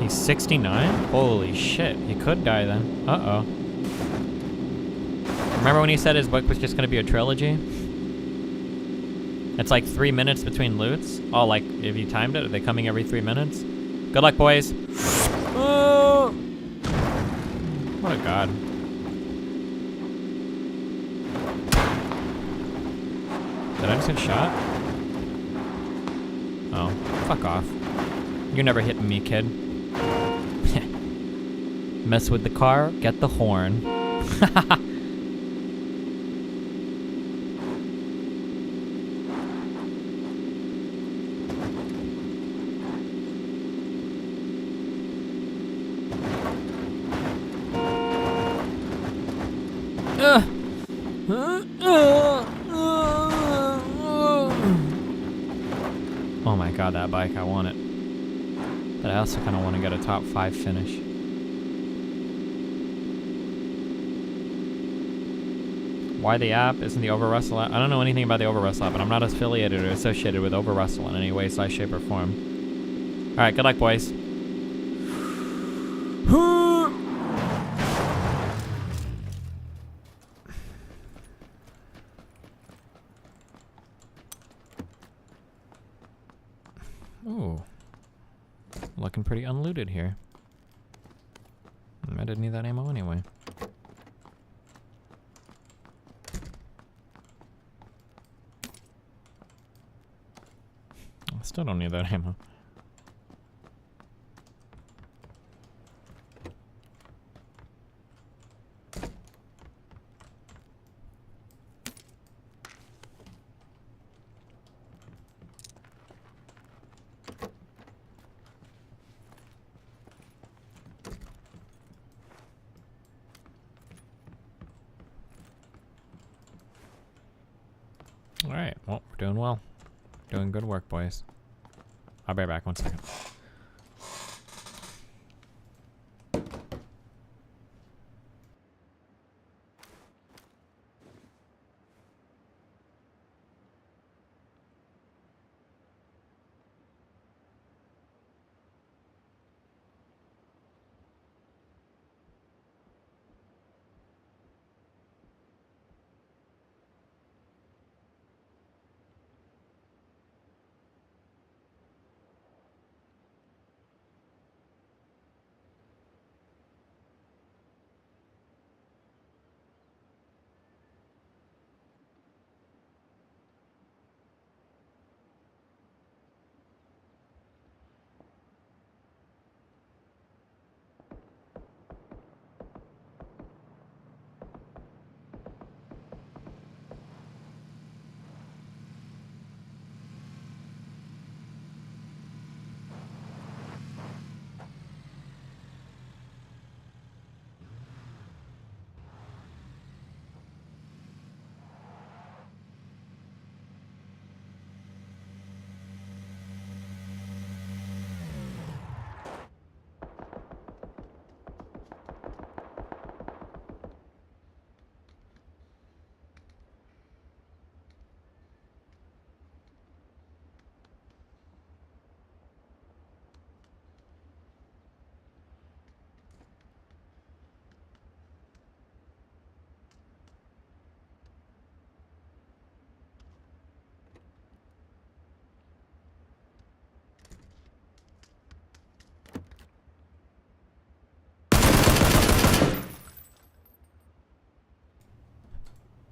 He's 69? Holy shit, he could die then. Uh-oh. Remember when he said his book was just gonna be a trilogy? It's like 3 minutes between loots. Oh, like, if you timed it, are they coming every 3 minutes? Good luck, boys. Oh! What a god. Did I just get shot? Oh, fuck off. You're never hitting me, kid. Mess with the car, get the horn. Oh my god, that bike, I want it. But I also kind of want to get a top 5 finish. Why the app? Isn't the Overrussell app? I don't know anything about the Overrussell app, and I'm not affiliated or associated with Overrussell in any way, size, shape, or form. Alright, good luck, boys. Ooh. Looking pretty unlooted here. I didn't need that ammo anyway. I still don't need that ammo. Alright, well, we're doing well. Doing good work, boys. I'll be right back, 1 second.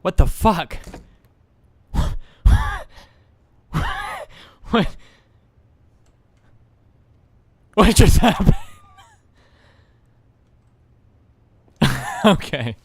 What the fuck? What? What just happened? Okay.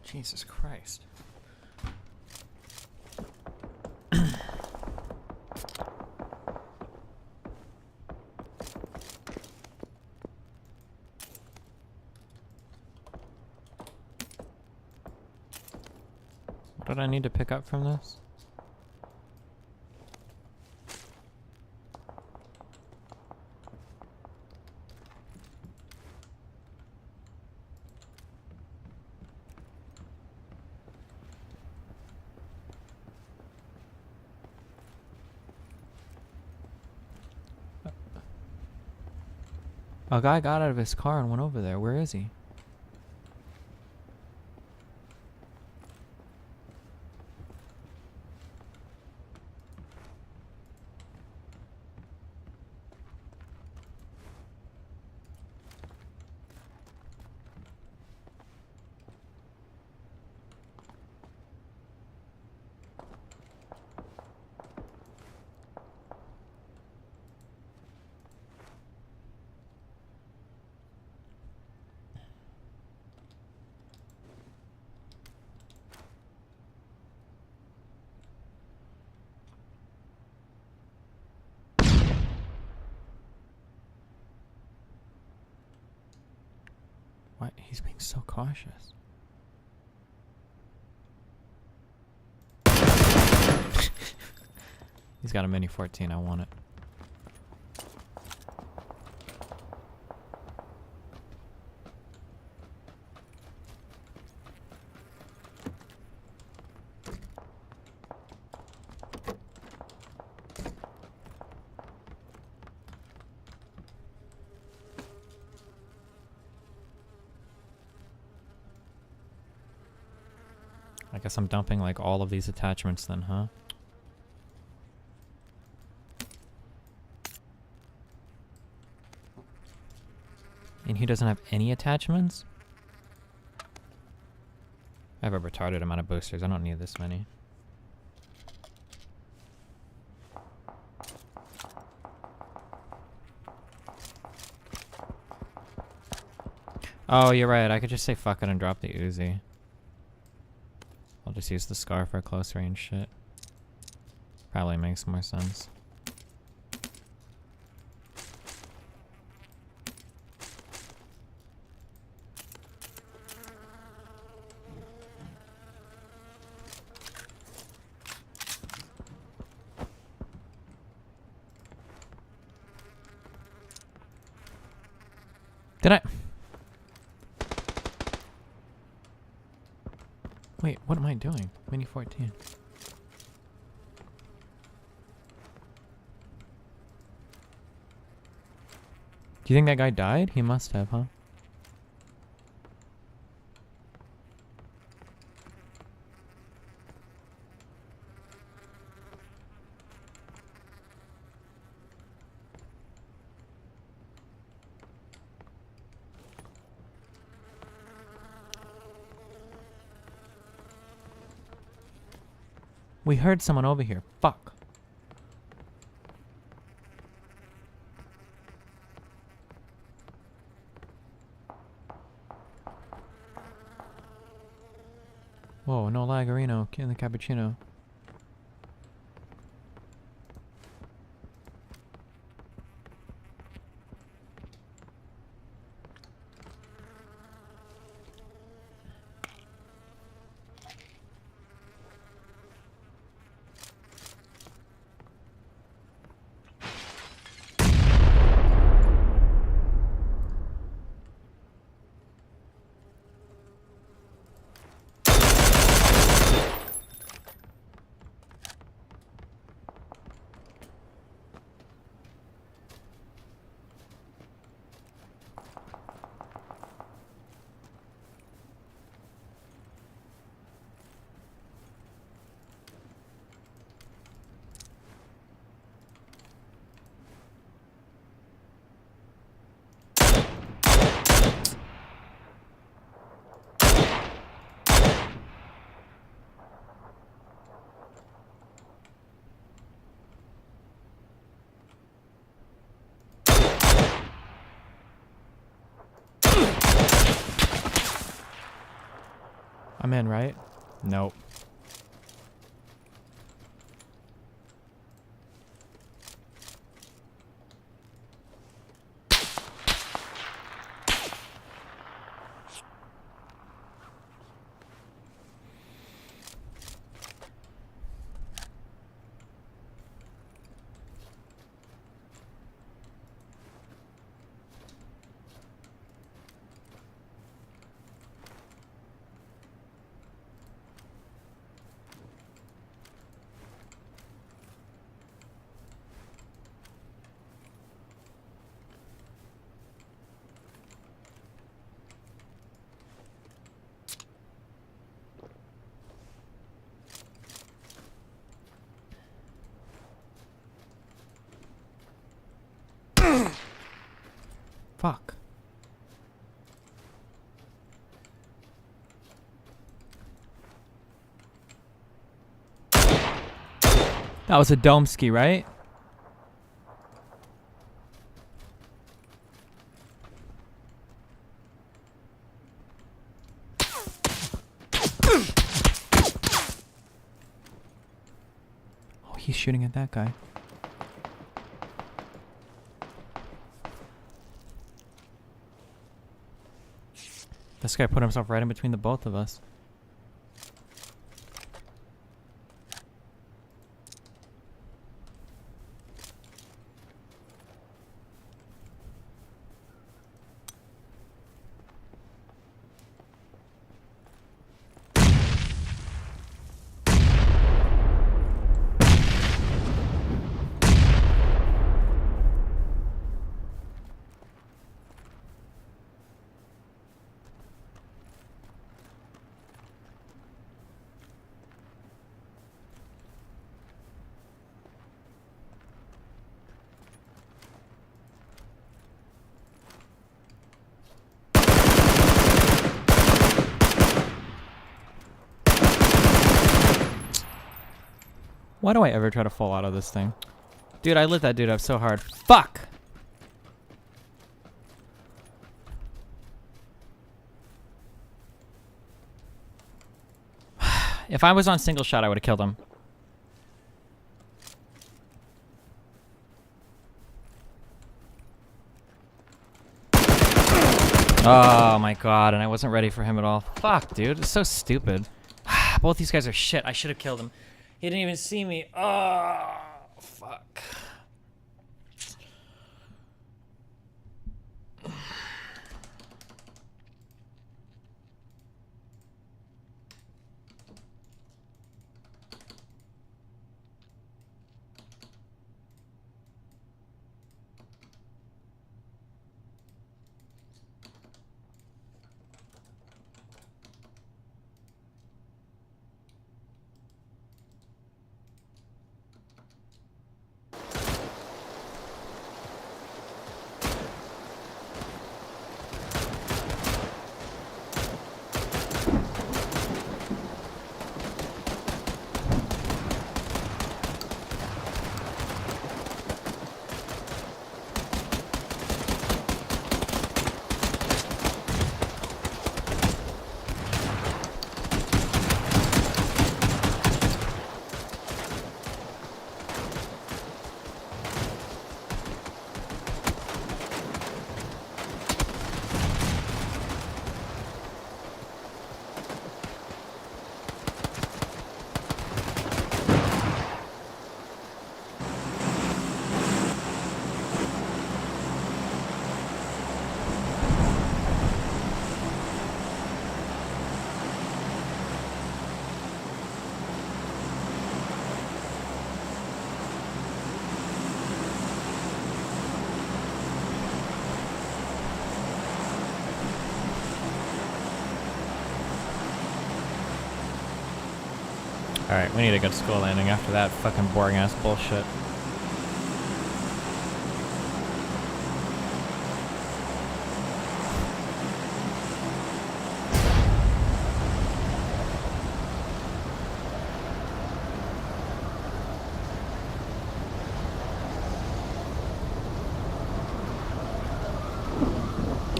Jesus Christ. What did I need to pick up from this? A guy got out of his car and went over there. Where is he? What? He's being so cautious. He's got a Mini 14. I want it. I guess I'm dumping like all of these attachments then, huh? And he doesn't have any attachments? I have a retarded amount of boosters. I don't need this many. Oh, you're right. I could just say fuck it and drop the Uzi. I'll just use the SCAR for close range shit. Probably makes more sense. Did I? Wait, what am I doing? Mini 14. Do you think that guy died? He must have, huh? We heard someone over here. Fuck. Whoa, no lagarino in the cappuccino. I'm in, right? Nope. Fuck. That was a dome ski, right? Oh, he's shooting at that guy. This guy put himself right in between the both of us. Why do I ever try to fall out of this thing? Dude, I lit that dude up so hard. Fuck! If I was on single shot, I would have killed him. Oh my god, and I wasn't ready for him at all. Fuck, dude. It's so stupid. Both these guys are shit. I should have killed him. He didn't even see me. Oh, fuck. Alright, we need a good school landing after that fucking boring ass bullshit.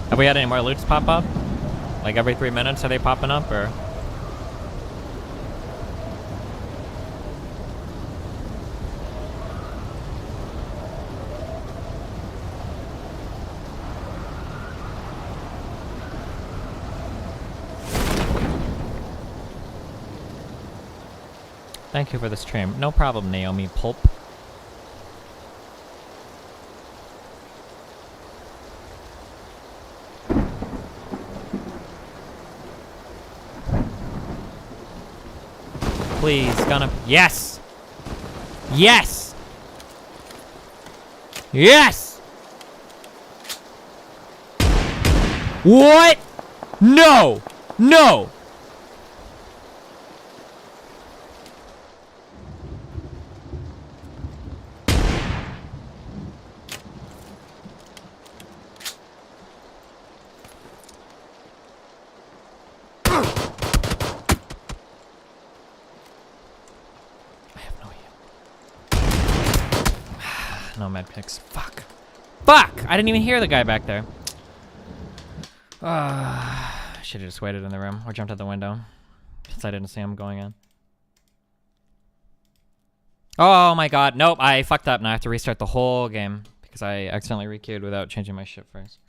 Have we had any more loots pop up? Like every 3 minutes are they popping up, or? Thank you for the stream. No problem, Naomi Pulp. Please, gonna... Yes! Yes! Yes! What? No! No! No med picks. Fuck. Fuck! I didn't even hear the guy back there. Should've just waited in the room or jumped out the window. Since I didn't see him going in. Oh my god, nope, I fucked up. Now I have to restart the whole game because I accidentally requeued without changing my shit first.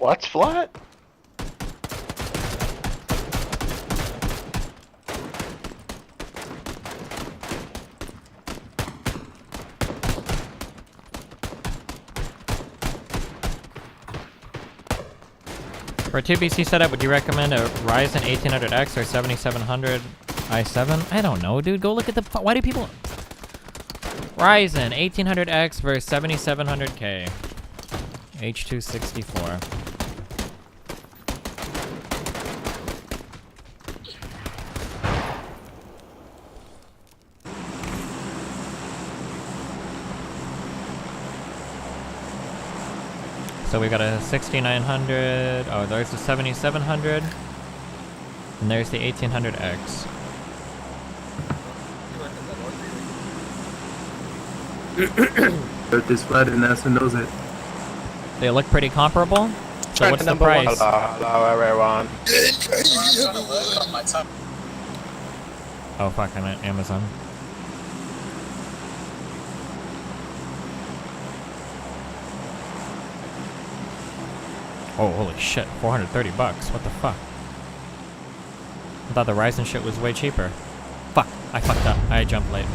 What's flat? For a 2PC setup, would you recommend a Ryzen 1800X or 7700 i7? I don't know, dude. Go look at the... Why do people... Ryzen 1800X versus 7700K. H264. So we got a 6900. Oh, there's the 7700. And there's the 1800X. This flat and NASA knows it. They look pretty comparable. So what's the price? Hello, everyone. Oh fuck, I'm at Amazon. Oh, holy shit, 430 bucks. What the fuck? I thought the Ryzen shit was way cheaper. Fuck, I fucked up. I jumped late.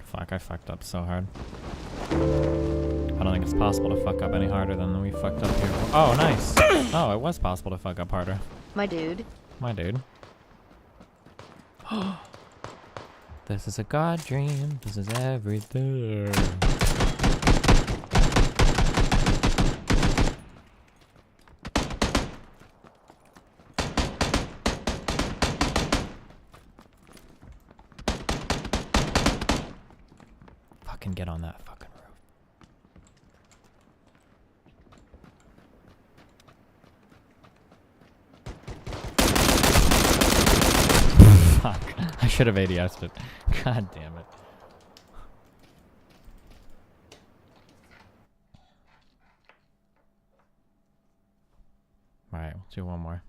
Fuck, I fucked up so hard. I don't think it's possible to fuck up any harder than we fucked up here. Oh, nice! Oh, it was possible to fuck up harder. My dude. My dude. This is a god dream. This is everything. Fucking get on that fucking roof. Fuck. I should have ADS'd it. God damn it. Alright, we'll do one more.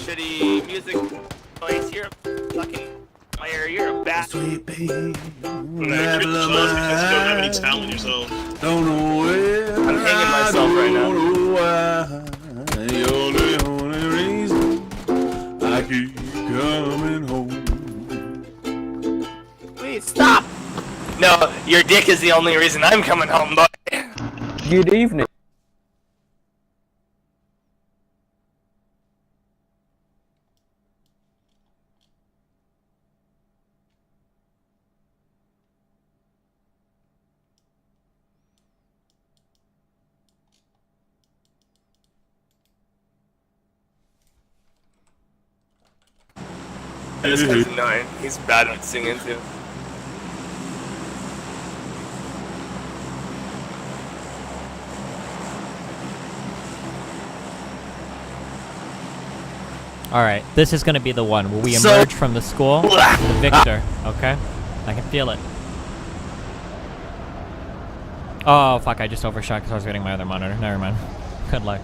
shitty music noise. You're a fucking player. You're a bad. Sweet baby. Because you don't have any talent yourself. Don't know where. I'm hanging myself right now. You're the only reason I keep coming home. Wait, stop! No, your dick is the only reason I'm coming home, boy. Good evening. This guy's annoying. He's bad at singing too. Alright, this is gonna be the one where we emerge from the school, the victor, okay? I can feel it. Oh, fuck, I just overshot because I was getting my other monitor. Never mind. Good luck.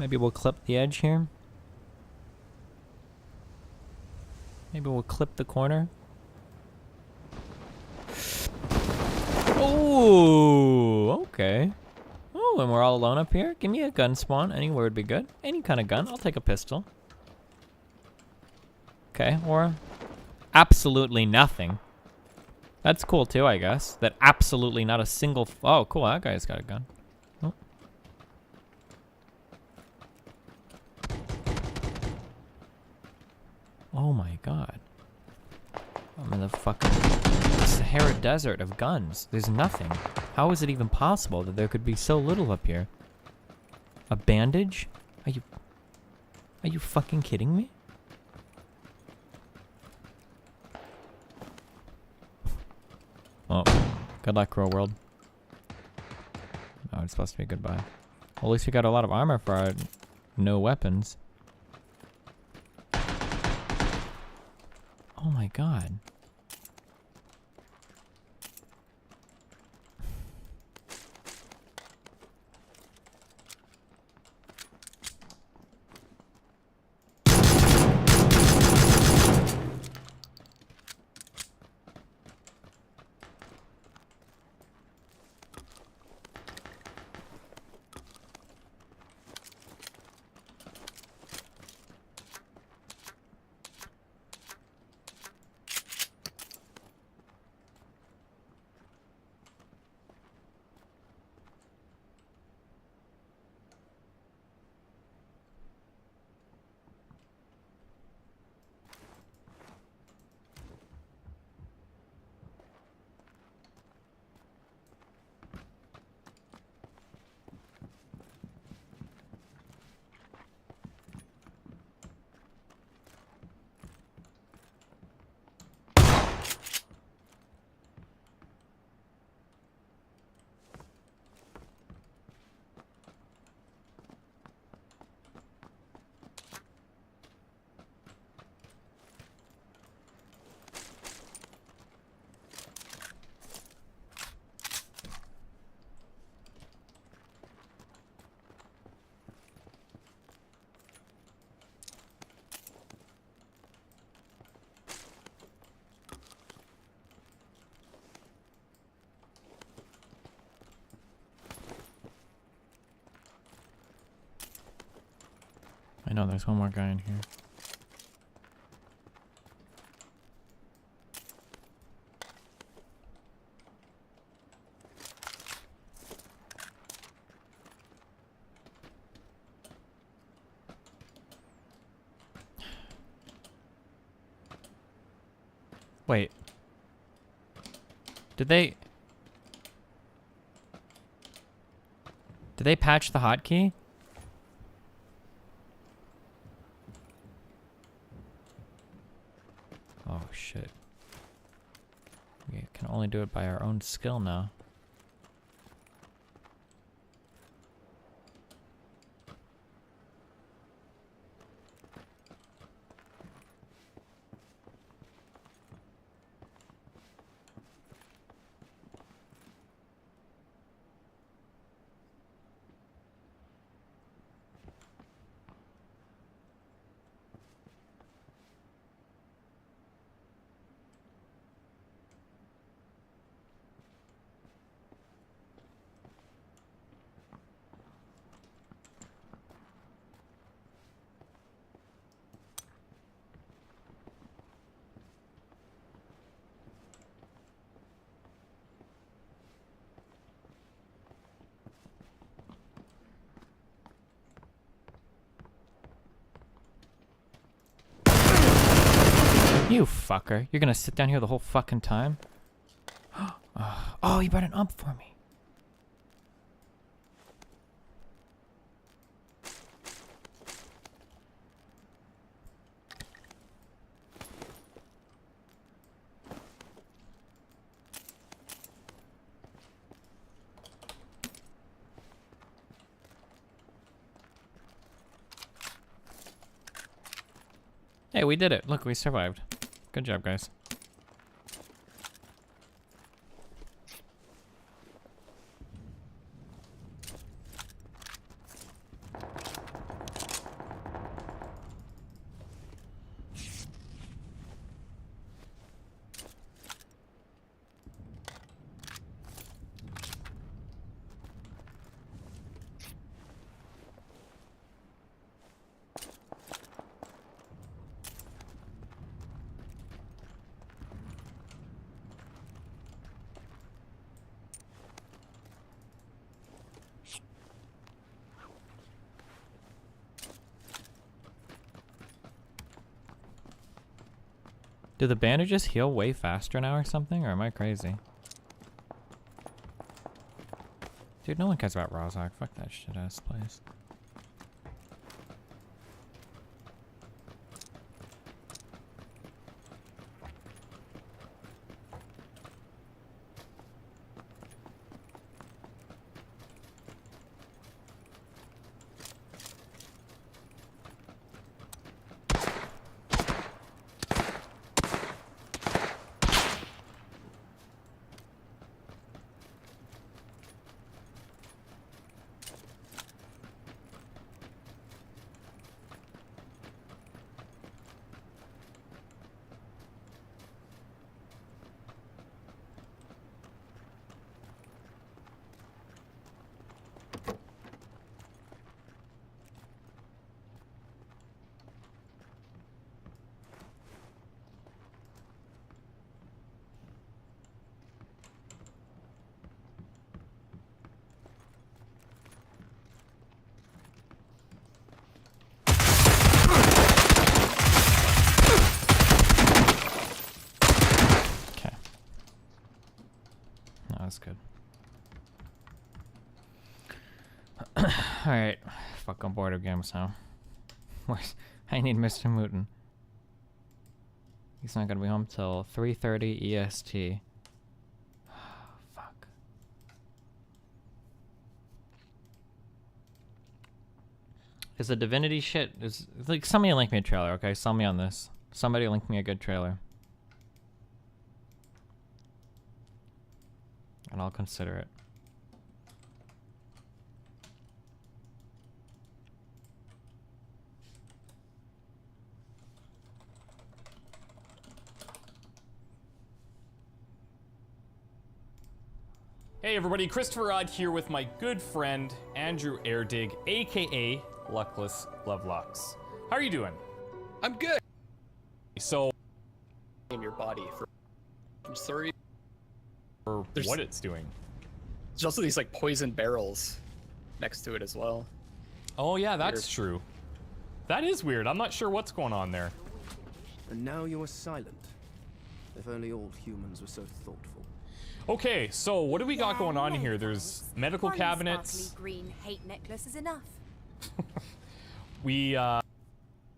Maybe we'll clip the edge here. Maybe we'll clip the corner. Oh, okay. Oh, and we're all alone up here? Give me a gun spawn. Anywhere would be good. Any kind of gun. I'll take a pistol. Okay, or absolutely nothing. That's cool too, I guess. That absolutely not a single... Oh, cool. That guy's got a gun. Oh. Oh my god. I'm in the fucking Sahara Desert of guns. There's nothing. How is it even possible that there could be so little up here? A bandage? Are you fucking kidding me? Oh, good luck, RimWorld. Oh, it's supposed to be goodbye. Well, at least we got a lot of armor for our no weapons. Oh my god. No, there's one more guy in here. Wait. Did they patch the hotkey? Oh shit. We can only do it by our own skill now. You fucker. You're gonna sit down here the whole fucking time? Oh, you brought an ump for me. Hey, we did it. Look, we survived. Good job, guys. Do the bandages heal way faster now or something? Or am I crazy? Dude, no one cares about Rozhok. Fuck that shit ass place. That's good. Alright. Fuck, I'm bored of games now. I need Mr. Mooten. He's not gonna be home till 3:30 EST. Fuck. Is the Divinity shit... like, somebody link me a trailer, okay? Sell me on this. Somebody link me a good trailer. And I'll consider it. Hey everybody, Christopher Odd here with my good friend Andrew Airdig, aka Luckless Lovelocks. How are you doing? I'm good. So, In your body for I'm sorry. for what it's doing. There's also these like poison barrels next to it as well. Oh yeah, that's true. That is weird. I'm not sure what's going on there. And now you are silent. If only all humans were so thoughtful. Okay, so what do we got going on here? There's medical cabinets. Green hate necklace is enough. We,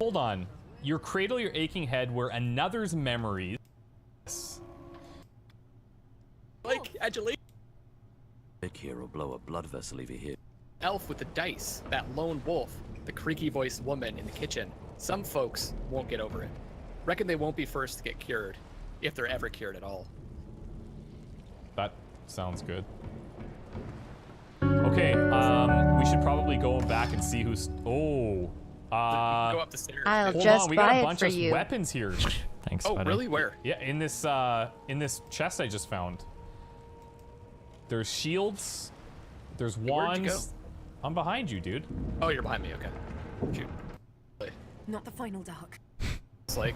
hold on. You cradle your aching head where another's memories. Like, adulate. Pick here or blow a blood vessel over here. Elf with the dice, that lone wolf, the creaky voiced woman in the kitchen. Some folks won't get over it. Reckon they won't be first to get cured, if they're ever cured at all. That sounds good. Okay, we should probably go back and see who's. Oh, Go up the stairs. I'll hold just on, we got buy a it bunch for of you. weapons here. Thanks, Oh, buddy. really? Where? Yeah, in this chest I just found. There's shields. There's Where'd you wands. I'm behind you, dude. Oh, you're behind me. Okay. Shoot. Not the final dark. It's like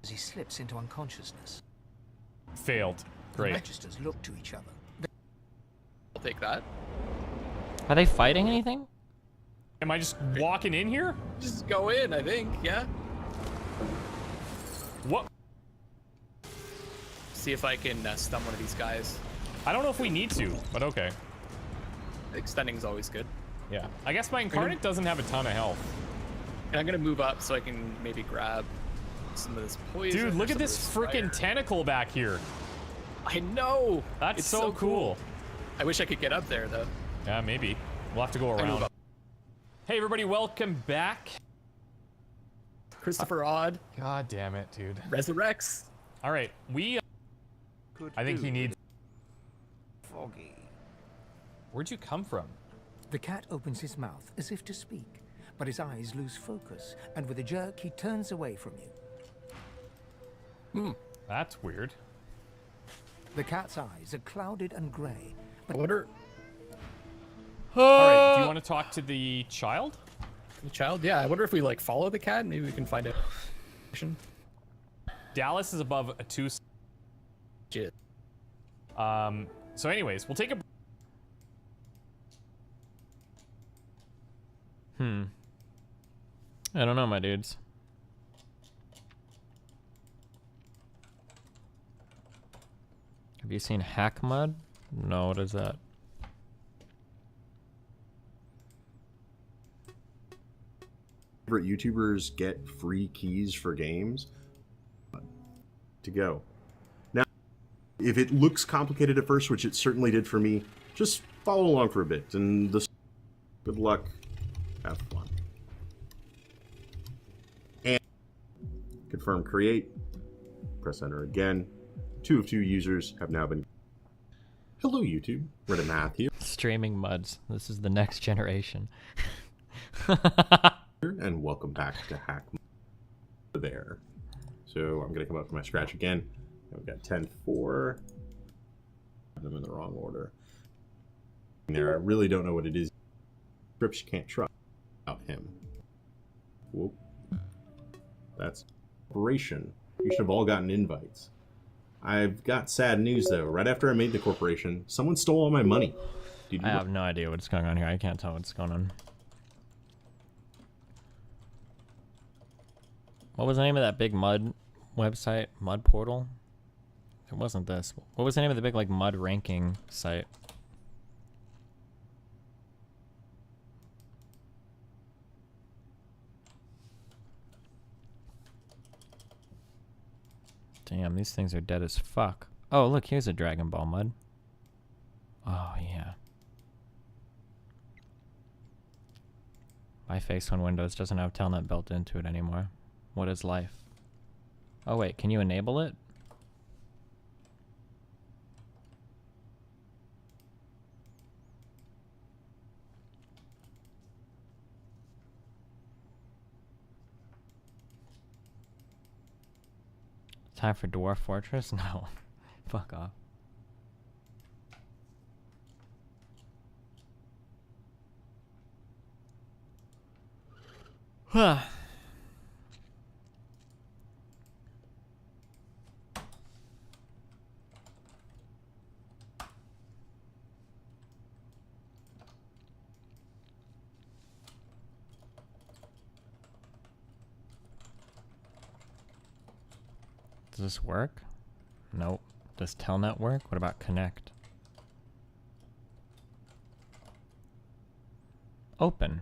As he slips into unconsciousness, Failed. Great. registers look to each other. I'll take that. Are they fighting anything? Am I just walking in here? Just go in, I think. Yeah. What? See if I can stun one of these guys. I don't know if we need to, but okay. Extending is always good. Yeah. I guess my incarnate doesn't have a ton of health. And I'm gonna move up so I can maybe grab some of this poison. Dude, or look at some of this freaking fire. tentacle back here. I know. That's It's so cool. I wish I could get up there though. Yeah, maybe. We'll have to go I move around. up. Hey, everybody, welcome back. Christopher Odd God damn it, dude. resurrects. All right, we. I think he needs. Foggy. Where'd you come from? The cat opens his mouth as if to speak, but his eyes lose focus, and with a jerk he turns away from you. That's weird. The cat's eyes are clouded and grey, I wonder. All right, do you want to talk to the child? The child? Yeah, I wonder if we like follow the cat. Maybe we can find a. Dallas is above a 2. Shit. So anyways, we'll take a. I don't know, my dudes. Have you seen Hack Mud? No, what is that? Favorite YouTubers get free keys for games to go. Now, if it looks complicated at first, which it certainly did for me, just follow along for a bit, and good luck, have fun. And confirm create, press enter again. 2 of 2 users have now been. Hello YouTube, Reddit Math here. Streaming muds. This is the next generation. And welcome back to Hack there. So I'm gonna come up to my scratch again. I've got 10-4. I'm in the wrong order. There, I really don't know what it is. Scripts you can't trust about him. Whoop. That's corporation. You should have all gotten invites. I've got sad news though. Right after I made the corporation, someone stole all my money. I have no idea what's going on here. I can't tell what's going on. What was the name of that big mud website? Mud portal? It wasn't this. What was the name of the big like mud ranking site? Damn, these things are dead as fuck. Oh, look, here's a Dragon Ball mud. Oh, yeah. My face on Windows doesn't have Telnet built into it anymore. What is life? Oh, wait, can you enable it? Time for Dwarf Fortress? No. Fuck off. Does this work? Nope. Does telnet work? What about connect? Open.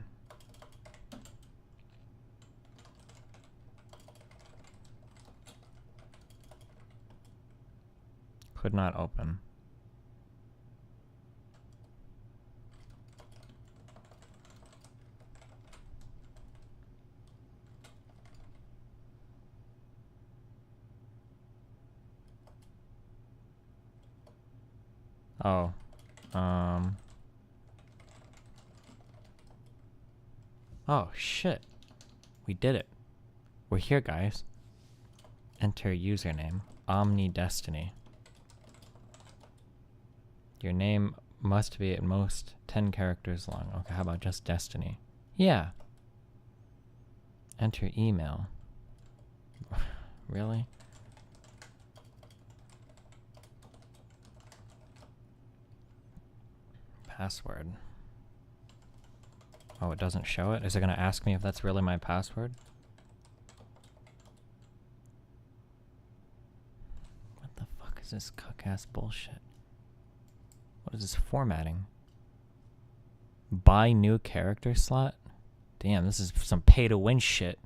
Could not open. Oh. Oh, shit. We did it. We're here, guys. Enter username. OmniDestiny. Your name must be at most 10 characters long. Okay, how about just Destiny? Yeah. Enter email. Really? Password. Oh, it doesn't show it? Is it going to ask me if that's really my password? What the fuck is this cuck-ass bullshit? What is this formatting? Buy new character slot? Damn, this is some pay-to-win shit.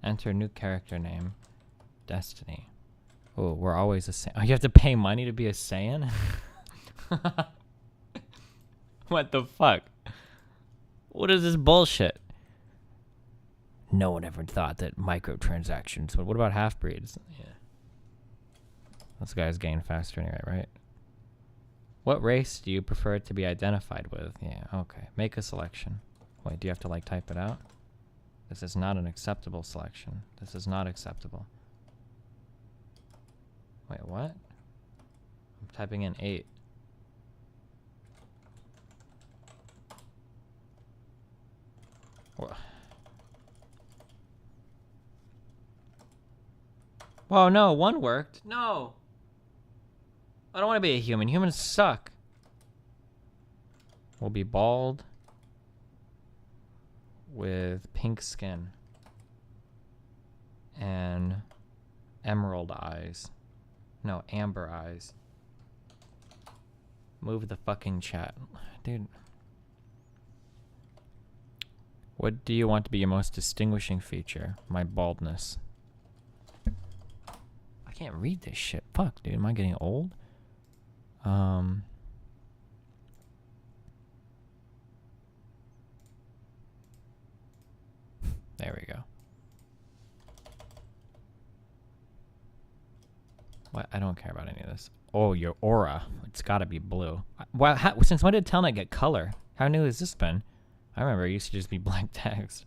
Enter new character name. Destiny. Oh, we're always a Saiyan. Oh, you have to pay money to be a Saiyan? What the fuck? What is this bullshit? No one ever thought that microtransactions. But what about half-breeds? Yeah. Those guys gain faster anyway, right? What race do you prefer to be identified with? Yeah, okay. Make a selection. Wait, do you have to, like, type it out? This is not an acceptable selection. This is not acceptable. Wait, what? I'm typing in 8. Whoa, no, 1 worked. No! I don't want to be a human. Humans suck. We'll be bald with pink skin and emerald eyes. No, amber eyes. Move the fucking chat. Dude. What do you want to be your most distinguishing feature? My baldness. I can't read this shit. Fuck, dude. Am I getting old? There we go. What? I don't care about any of this. Oh, your aura. It's gotta be blue. Wow, since when did Telnet get color? How new has this been? I remember it used to just be blank text.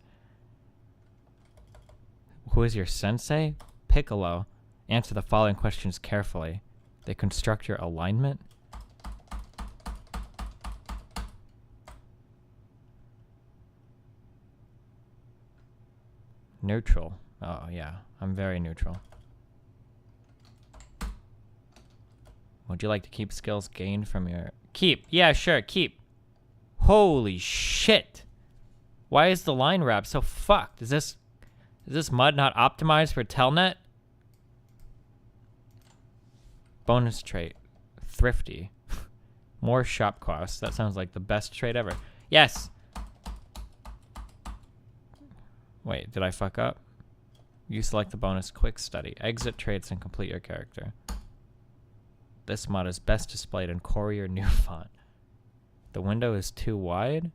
Who is your sensei? Piccolo. Answer the following questions carefully. They construct your alignment. Neutral. Oh, yeah. I'm very neutral. Would you like to keep skills gained from your... Keep. Yeah, sure. Keep. Holy shit. Why is the line wrap so fucked? Is this mud not optimized for Telnet? Bonus trait. Thrifty. More shop costs. That sounds like the best trait ever. Yes. Wait, did I fuck up? You select the bonus quick study. Exit traits and complete your character. This mod is best displayed in Courier new font. The window is too wide?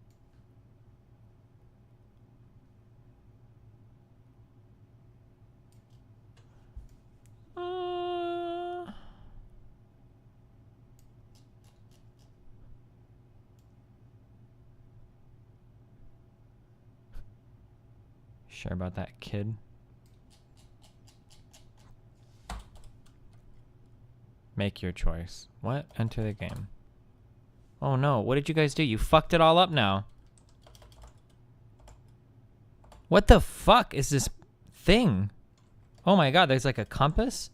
Sure about that, kid? Make your choice. What? Enter the game. Oh no, what did you guys do? You fucked it all up now. What the fuck is this thing? Oh my god, there's like a compass?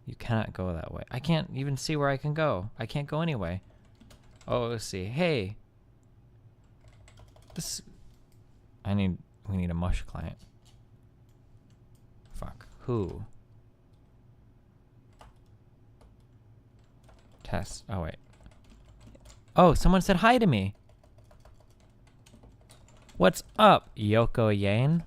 You cannot go that way. I can't even see where I can go. I can't go anyway. Oh, let's see. Hey. This... We need a mush client. Fuck. Who? Test. Oh, wait. Oh, someone said hi to me. What's up, Yoko Yane?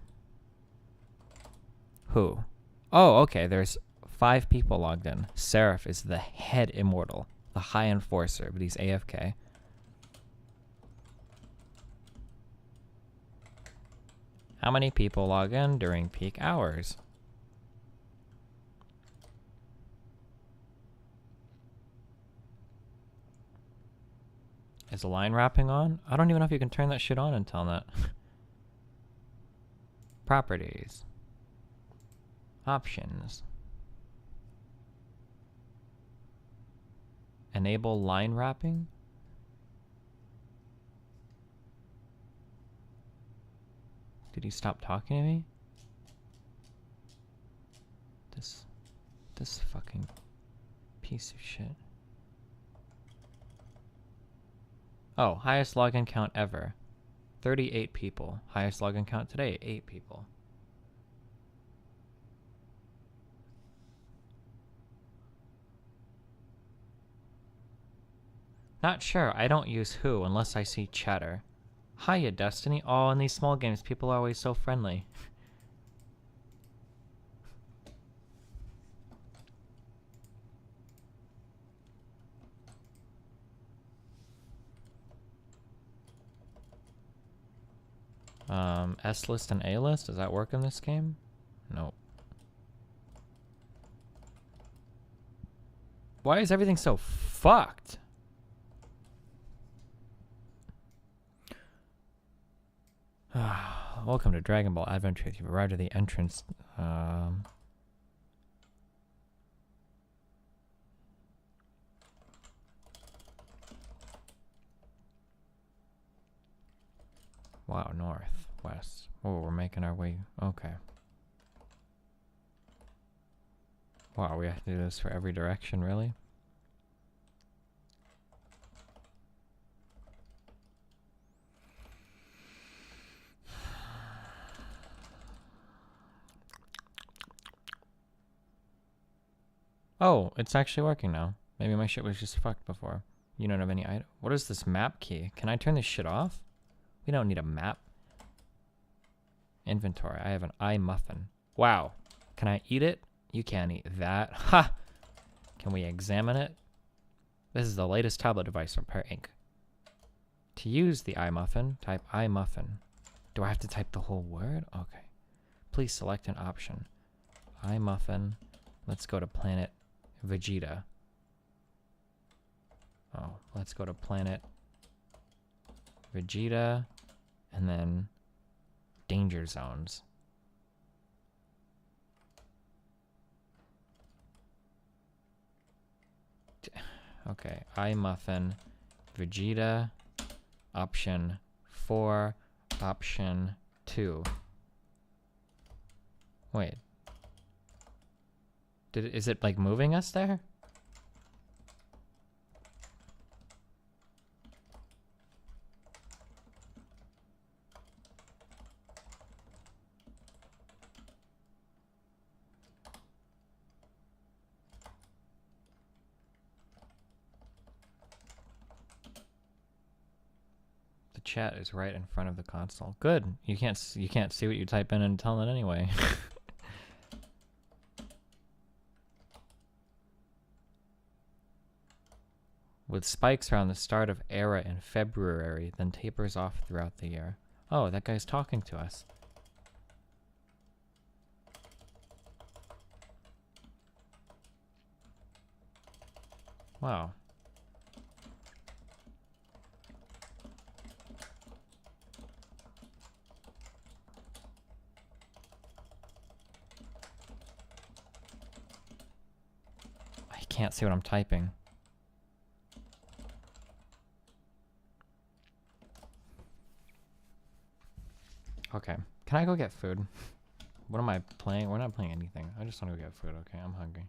Who? Oh, okay. There's 5 people logged in. Seraph is the head immortal, the high enforcer, but he's AFK. How many people log in during peak hours? Is the line wrapping on? I don't even know if you can turn that shit on until that. Properties. Options. Enable line wrapping? Did he stop talking to me? This fucking piece of shit. Oh, highest login count ever. 38 people. Highest login count today, 8 people. Not sure. I don't use who unless I see chatter. Hiya, Destiny. Oh, in these small games, people are always so friendly. S list and A list? Does that work in this game? Nope. Why is everything so fucked? Welcome to Dragon Ball Adventure. You've arrived at the entrance. Wow, north, west. Oh, we're making our way. Okay. Wow, we have to do this for every direction, really? Oh, it's actually working now. Maybe my shit was just fucked before. You don't have any item. What is this map key? Can I turn this shit off? We don't need a map. Inventory. I have an eye muffin. Wow. Can I eat it? You can't eat that. Ha! Can we examine it? This is the latest tablet device from Pear Inc. To use the eye muffin, type eye muffin. Do I have to type the whole word? Okay. Please select an option. Eye muffin. Let's go to planet Vegeta. Oh, let's go to planet Vegeta, and then danger zones. Okay, iMuffin, Vegeta, option 4, option 2. Wait. Is it like moving us there? The chat is right in front of the console. Good. You can't see what you type in and tell it anyway. With spikes around the start of era in February, then tapers off throughout the year. Oh, that guy's talking to us. Wow. I can't see what I'm typing. Okay. Can I go get food? What am I playing? We're not playing anything. I just want to go get food. Okay, I'm hungry.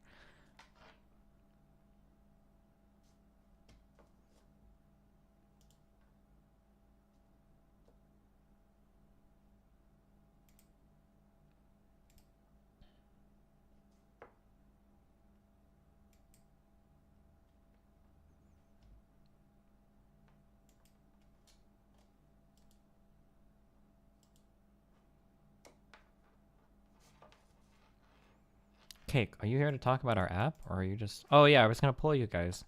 Cake, are you here to talk about our app, or are you just... Oh yeah, I was gonna pull you guys.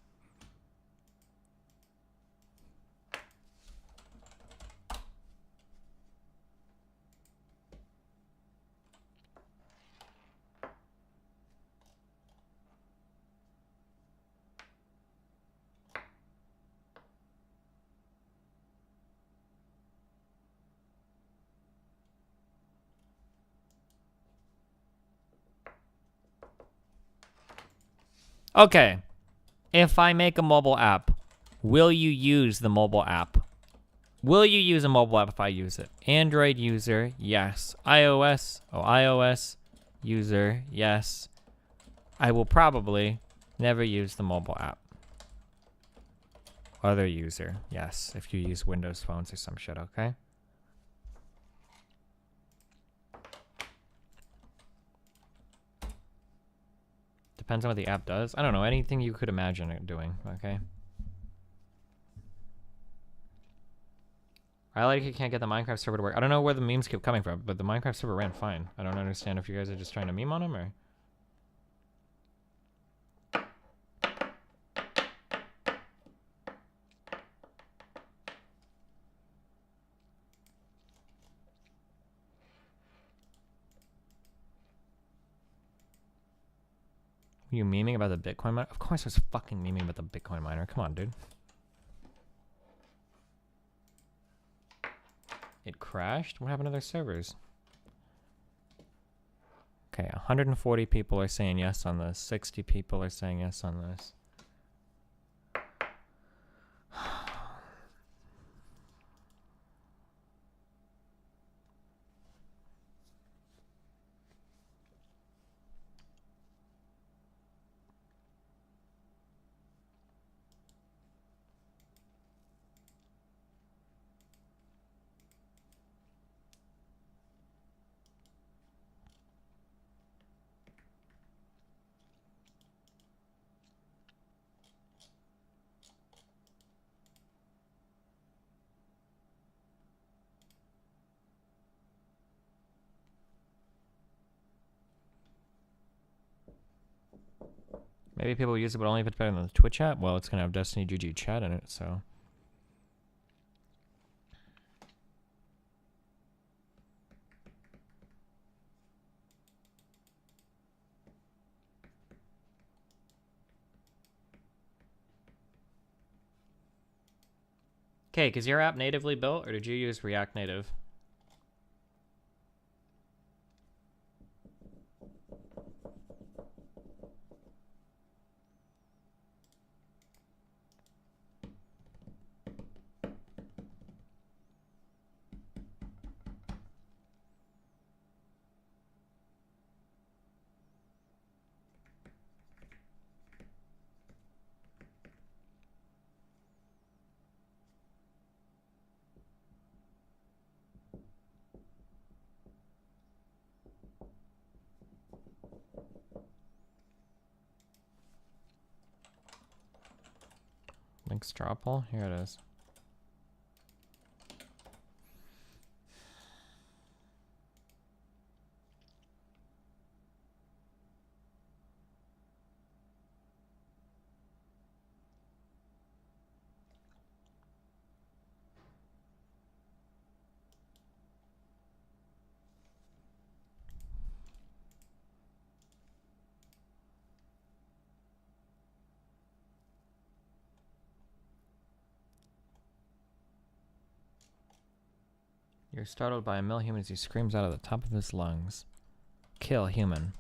Okay, if I make a mobile app, will you use the mobile app? Will you use a mobile app if I use it? Android user, yes. iOS user, yes. I will probably never use the mobile app. Other user, yes. If you use Windows phones or some shit, okay? Depends on what the app does. I don't know, anything you could imagine it doing, okay? I like you can't get the Minecraft server to work. I don't know where the memes keep coming from, but the Minecraft server ran fine. I don't understand if you guys are just trying to meme on him or... You memeing about the Bitcoin miner? Of course I was fucking memeing about the Bitcoin miner. Come on, dude. It crashed? What happened to their servers? Okay, 140 people are saying yes on this. 60 people are saying yes on this. Maybe people use it, but only if it's better than the Twitch app. Well, it's gonna have Destiny GG chat in it, so. Okay, is your app natively built, or did you use React Native? Links dropple? Here it is. You're startled by a male human as he screams out of the top of his lungs. Kill human.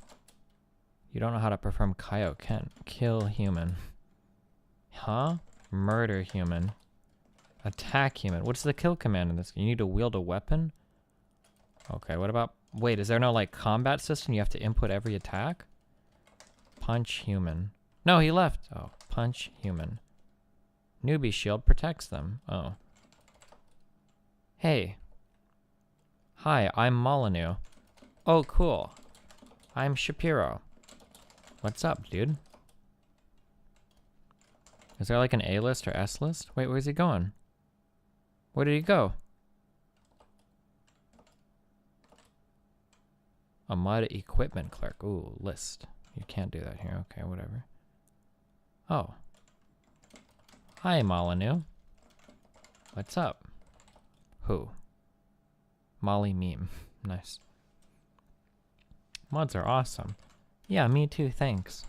You don't know how to perform Kaioken. Kill human. Huh? Murder human. Attack human. What's the kill command in this? You need to wield a weapon? Okay, what about... Wait, is there no, like, combat system? You have to input every attack? Punch human. No, he left. Oh, punch human. Newbie shield protects them. Oh. Hey. Hi, I'm Molyneux. Oh, cool. I'm Shapiro. What's up, dude? Is there like an A list or S list? Wait, where's he going? Where did he go? A mod equipment clerk. Ooh, list. You can't do that here. Okay, whatever. Oh. Hi, Molyneux. What's up? Who? Molly meme. Nice. Mods are awesome. Yeah, me too, thanks.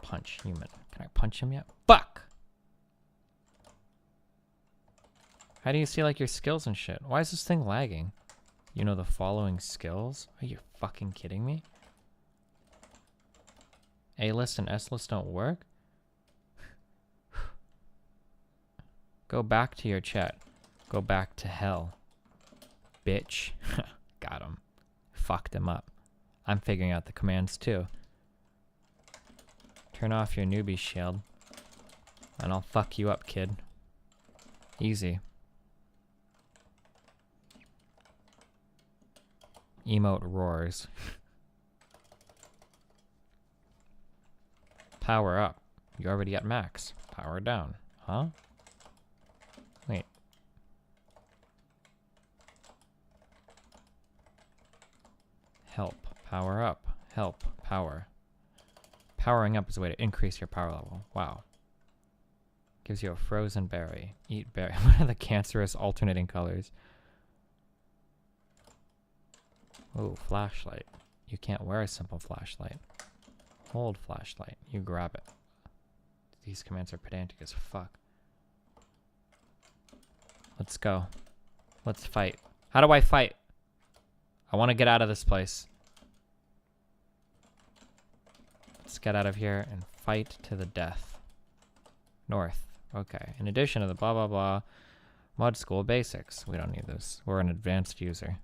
Punch human. Can I punch him yet? Fuck! How do you see like your skills and shit? Why is this thing lagging? You know the following skills? Are you fucking kidding me? A-list and S-list don't work? Go back to your chat. Go back to hell. Bitch. Got him. Fucked him up. I'm figuring out the commands too. Turn off your newbie shield. And I'll fuck you up, kid. Easy. Emote roars. Power up. You already at max. Power down. Huh? Wait. Help. Power up. Help. Power. Powering up is a way to increase your power level. Wow. Gives you a frozen berry. Eat berry. What are the cancerous alternating colors? Ooh, flashlight. You can't wear a simple flashlight. Hold flashlight. You grab it. These commands are pedantic as fuck. Let's go. Let's fight. How do I fight? I want to get out of this place. Let's get out of here and fight to the death. North. Okay. In addition to the blah blah blah mod school basics. We don't need this. We're an advanced user.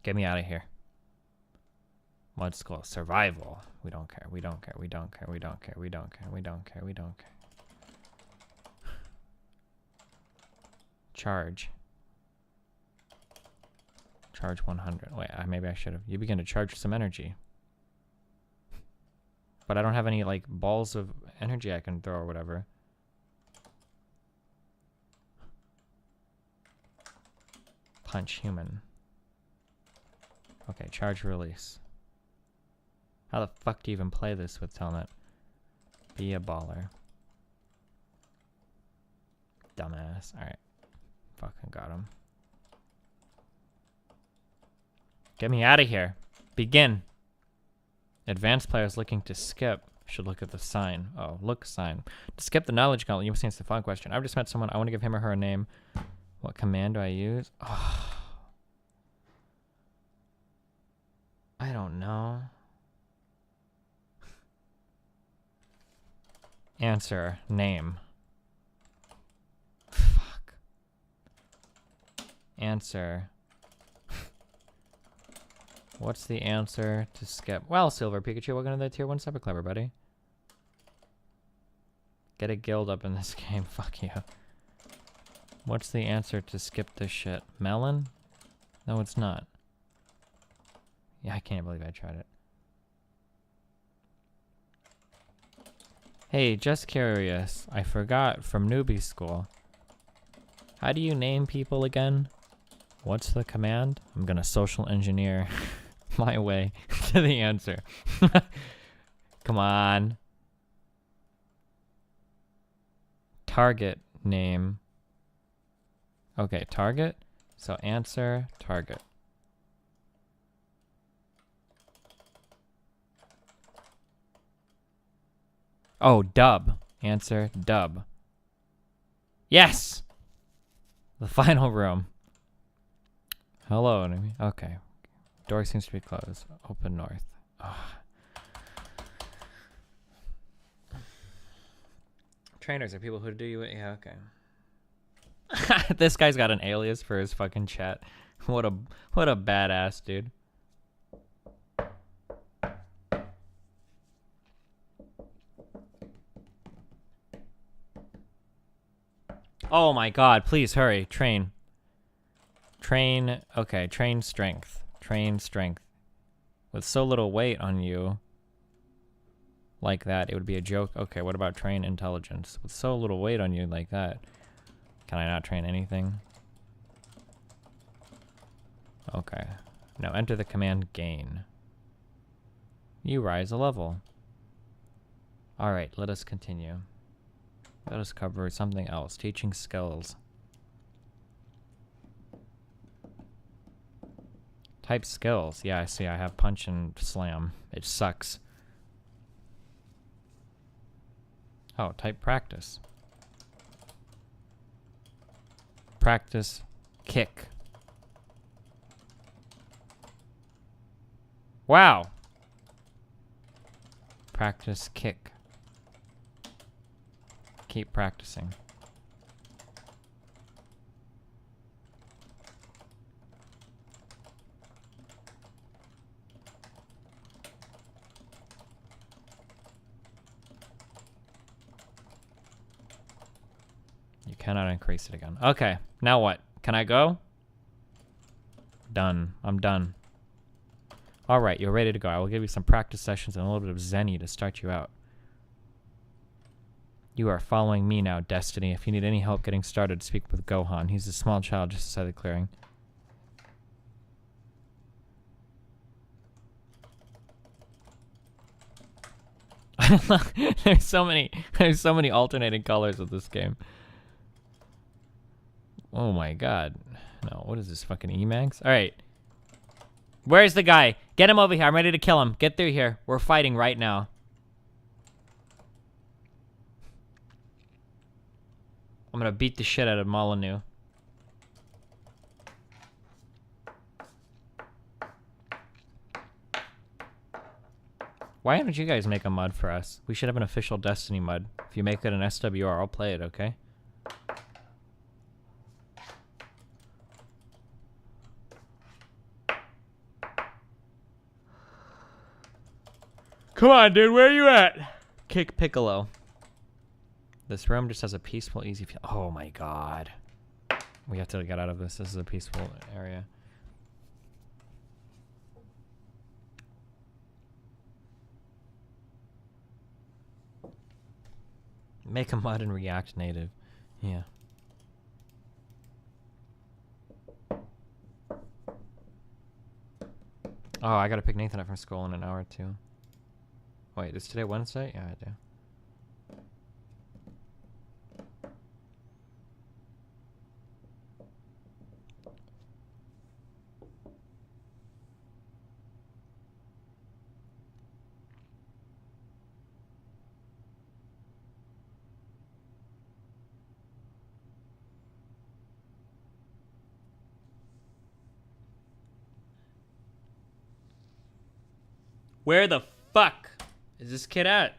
Get me out of here. Mod school. Survival. We don't care. We don't care. We don't care. We don't care. We don't care. We don't care. We don't care. Charge. Charge 100. Wait, maybe I should have. You begin to charge some energy. But I don't have any, like, balls of energy I can throw or whatever. Punch human. Okay, charge release. How the fuck do you even play this with Telnet? Be a baller. Dumbass. Alright. Fucking got him. Get me out of here. Begin. Advanced players looking to skip should look at the sign. Oh, look sign. To skip the knowledge gauntlet, you must answer the following question. I've just met someone. I want to give him or her a name. What command do I use? Oh. I don't know. Answer. Name. Fuck. Answer. What's the answer to skip? Well, Silver Pikachu, welcome to the tier 1 super clever, buddy. Get a guild up in this game. Fuck you. What's the answer to skip this shit? Melon? No, it's not. Yeah, I can't believe I tried it. Hey, just curious. I forgot from newbie school. How do you name people again? What's the command? I'm gonna social engineer my way to the answer. Come on. Target name. Okay, target. So answer, target. Oh, dub. Answer, dub. Yes! The final room. Hello, enemy. Okay. Door seems to be closed. Open north. Ugh. Trainers are people who do you... Yeah, okay. This guy's got an alias for his fucking chat. What a badass, dude. Oh my god, please hurry. Train. Train, okay, train strength. Train strength. With so little weight on you, like that, it would be a joke. Okay, what about train intelligence? With so little weight on you like that, can I not train anything? Okay. Now enter the command gain. You rise a level. Alright, let us continue. Let us cover something else. Teaching skills. Type skills. Yeah, I see. I have punch and slam. It sucks. Oh, type practice. Practice kick. Wow. Practice kick. Keep practicing. You cannot increase it again. Okay, now what? Can I go? Done. I'm done. Alright, you're ready to go. I will give you some practice sessions and a little bit of Zenny to start you out. You are following me now, Destiny. If you need any help getting started, speak with Gohan. He's a small child just outside the clearing. There's so many alternating colors of this game. Oh my god. No, what is this, fucking Emacs? Alright. Where's the guy? Get him over here. I'm ready to kill him. Get through here. We're fighting right now. I'm gonna beat the shit out of Molyneux. Why don't you guys make a mud for us? We should have an official Destiny mud. If you make it an SWR, I'll play it, okay? Come on, dude, where are you at? Kick Piccolo. This room just has a peaceful, easy feel. Oh my god. We have to get out of this. This is a peaceful area. Make a mod and React Native. Yeah. Oh, I gotta pick Nathan up from school in an hour or two. Wait, is today Wednesday? Yeah, I do. Where the fuck is this kid at?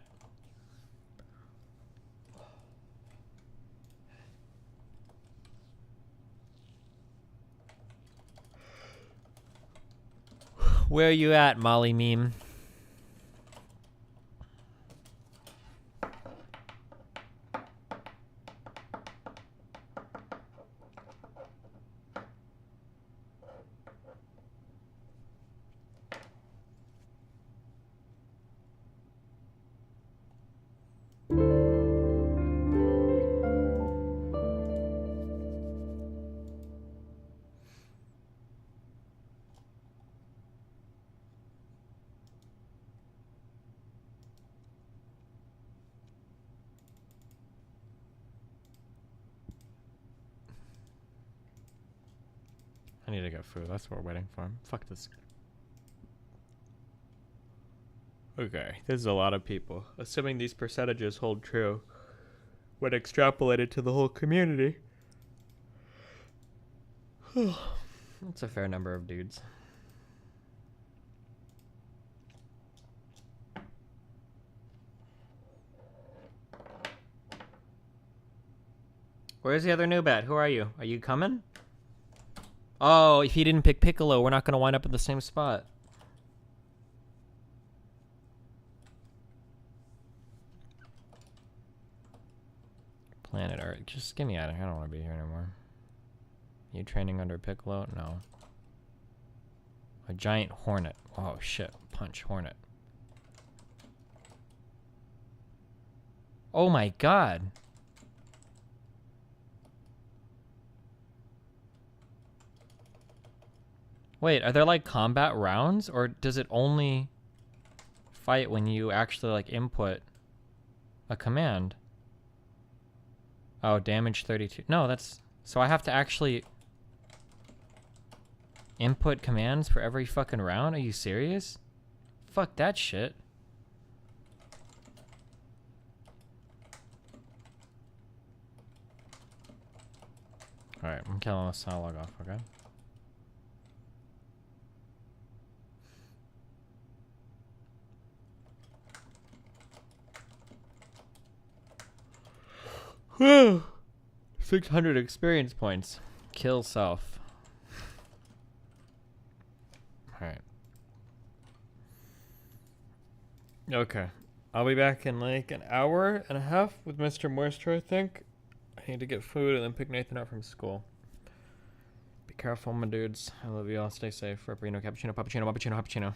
Where are you at, Molly meme? I need to get food. That's what we're waiting for. Fuck this. Okay, this is a lot of people. Assuming these percentages hold true, when extrapolated to the whole community, that's a fair number of dudes. Where's the other noob? Who are you? Are you coming? Oh, if he didn't pick Piccolo, we're not going to wind up in the same spot. Planet Earth. Just get me out of here. I don't want to be here anymore. You training under Piccolo? No. A giant hornet. Oh, shit. Punch hornet. Oh my god. Wait, are there like combat rounds, or does it only fight when you actually like input a command? Oh, damage 32. No, that's... So I have to actually input commands for every fucking round? Are you serious? Fuck that shit. Alright, I'm killing this. I'll log off, okay? Whew. 600 experience points. Kill self. Alright. Okay. I'll be back in like an hour and a half with Mr. Moisture, I think. I need to get food and then pick Nathan up from school. Be careful, my dudes. I love you all. Stay safe. Reprino, cappuccino, puppuccino, puppuccino, puppuccino.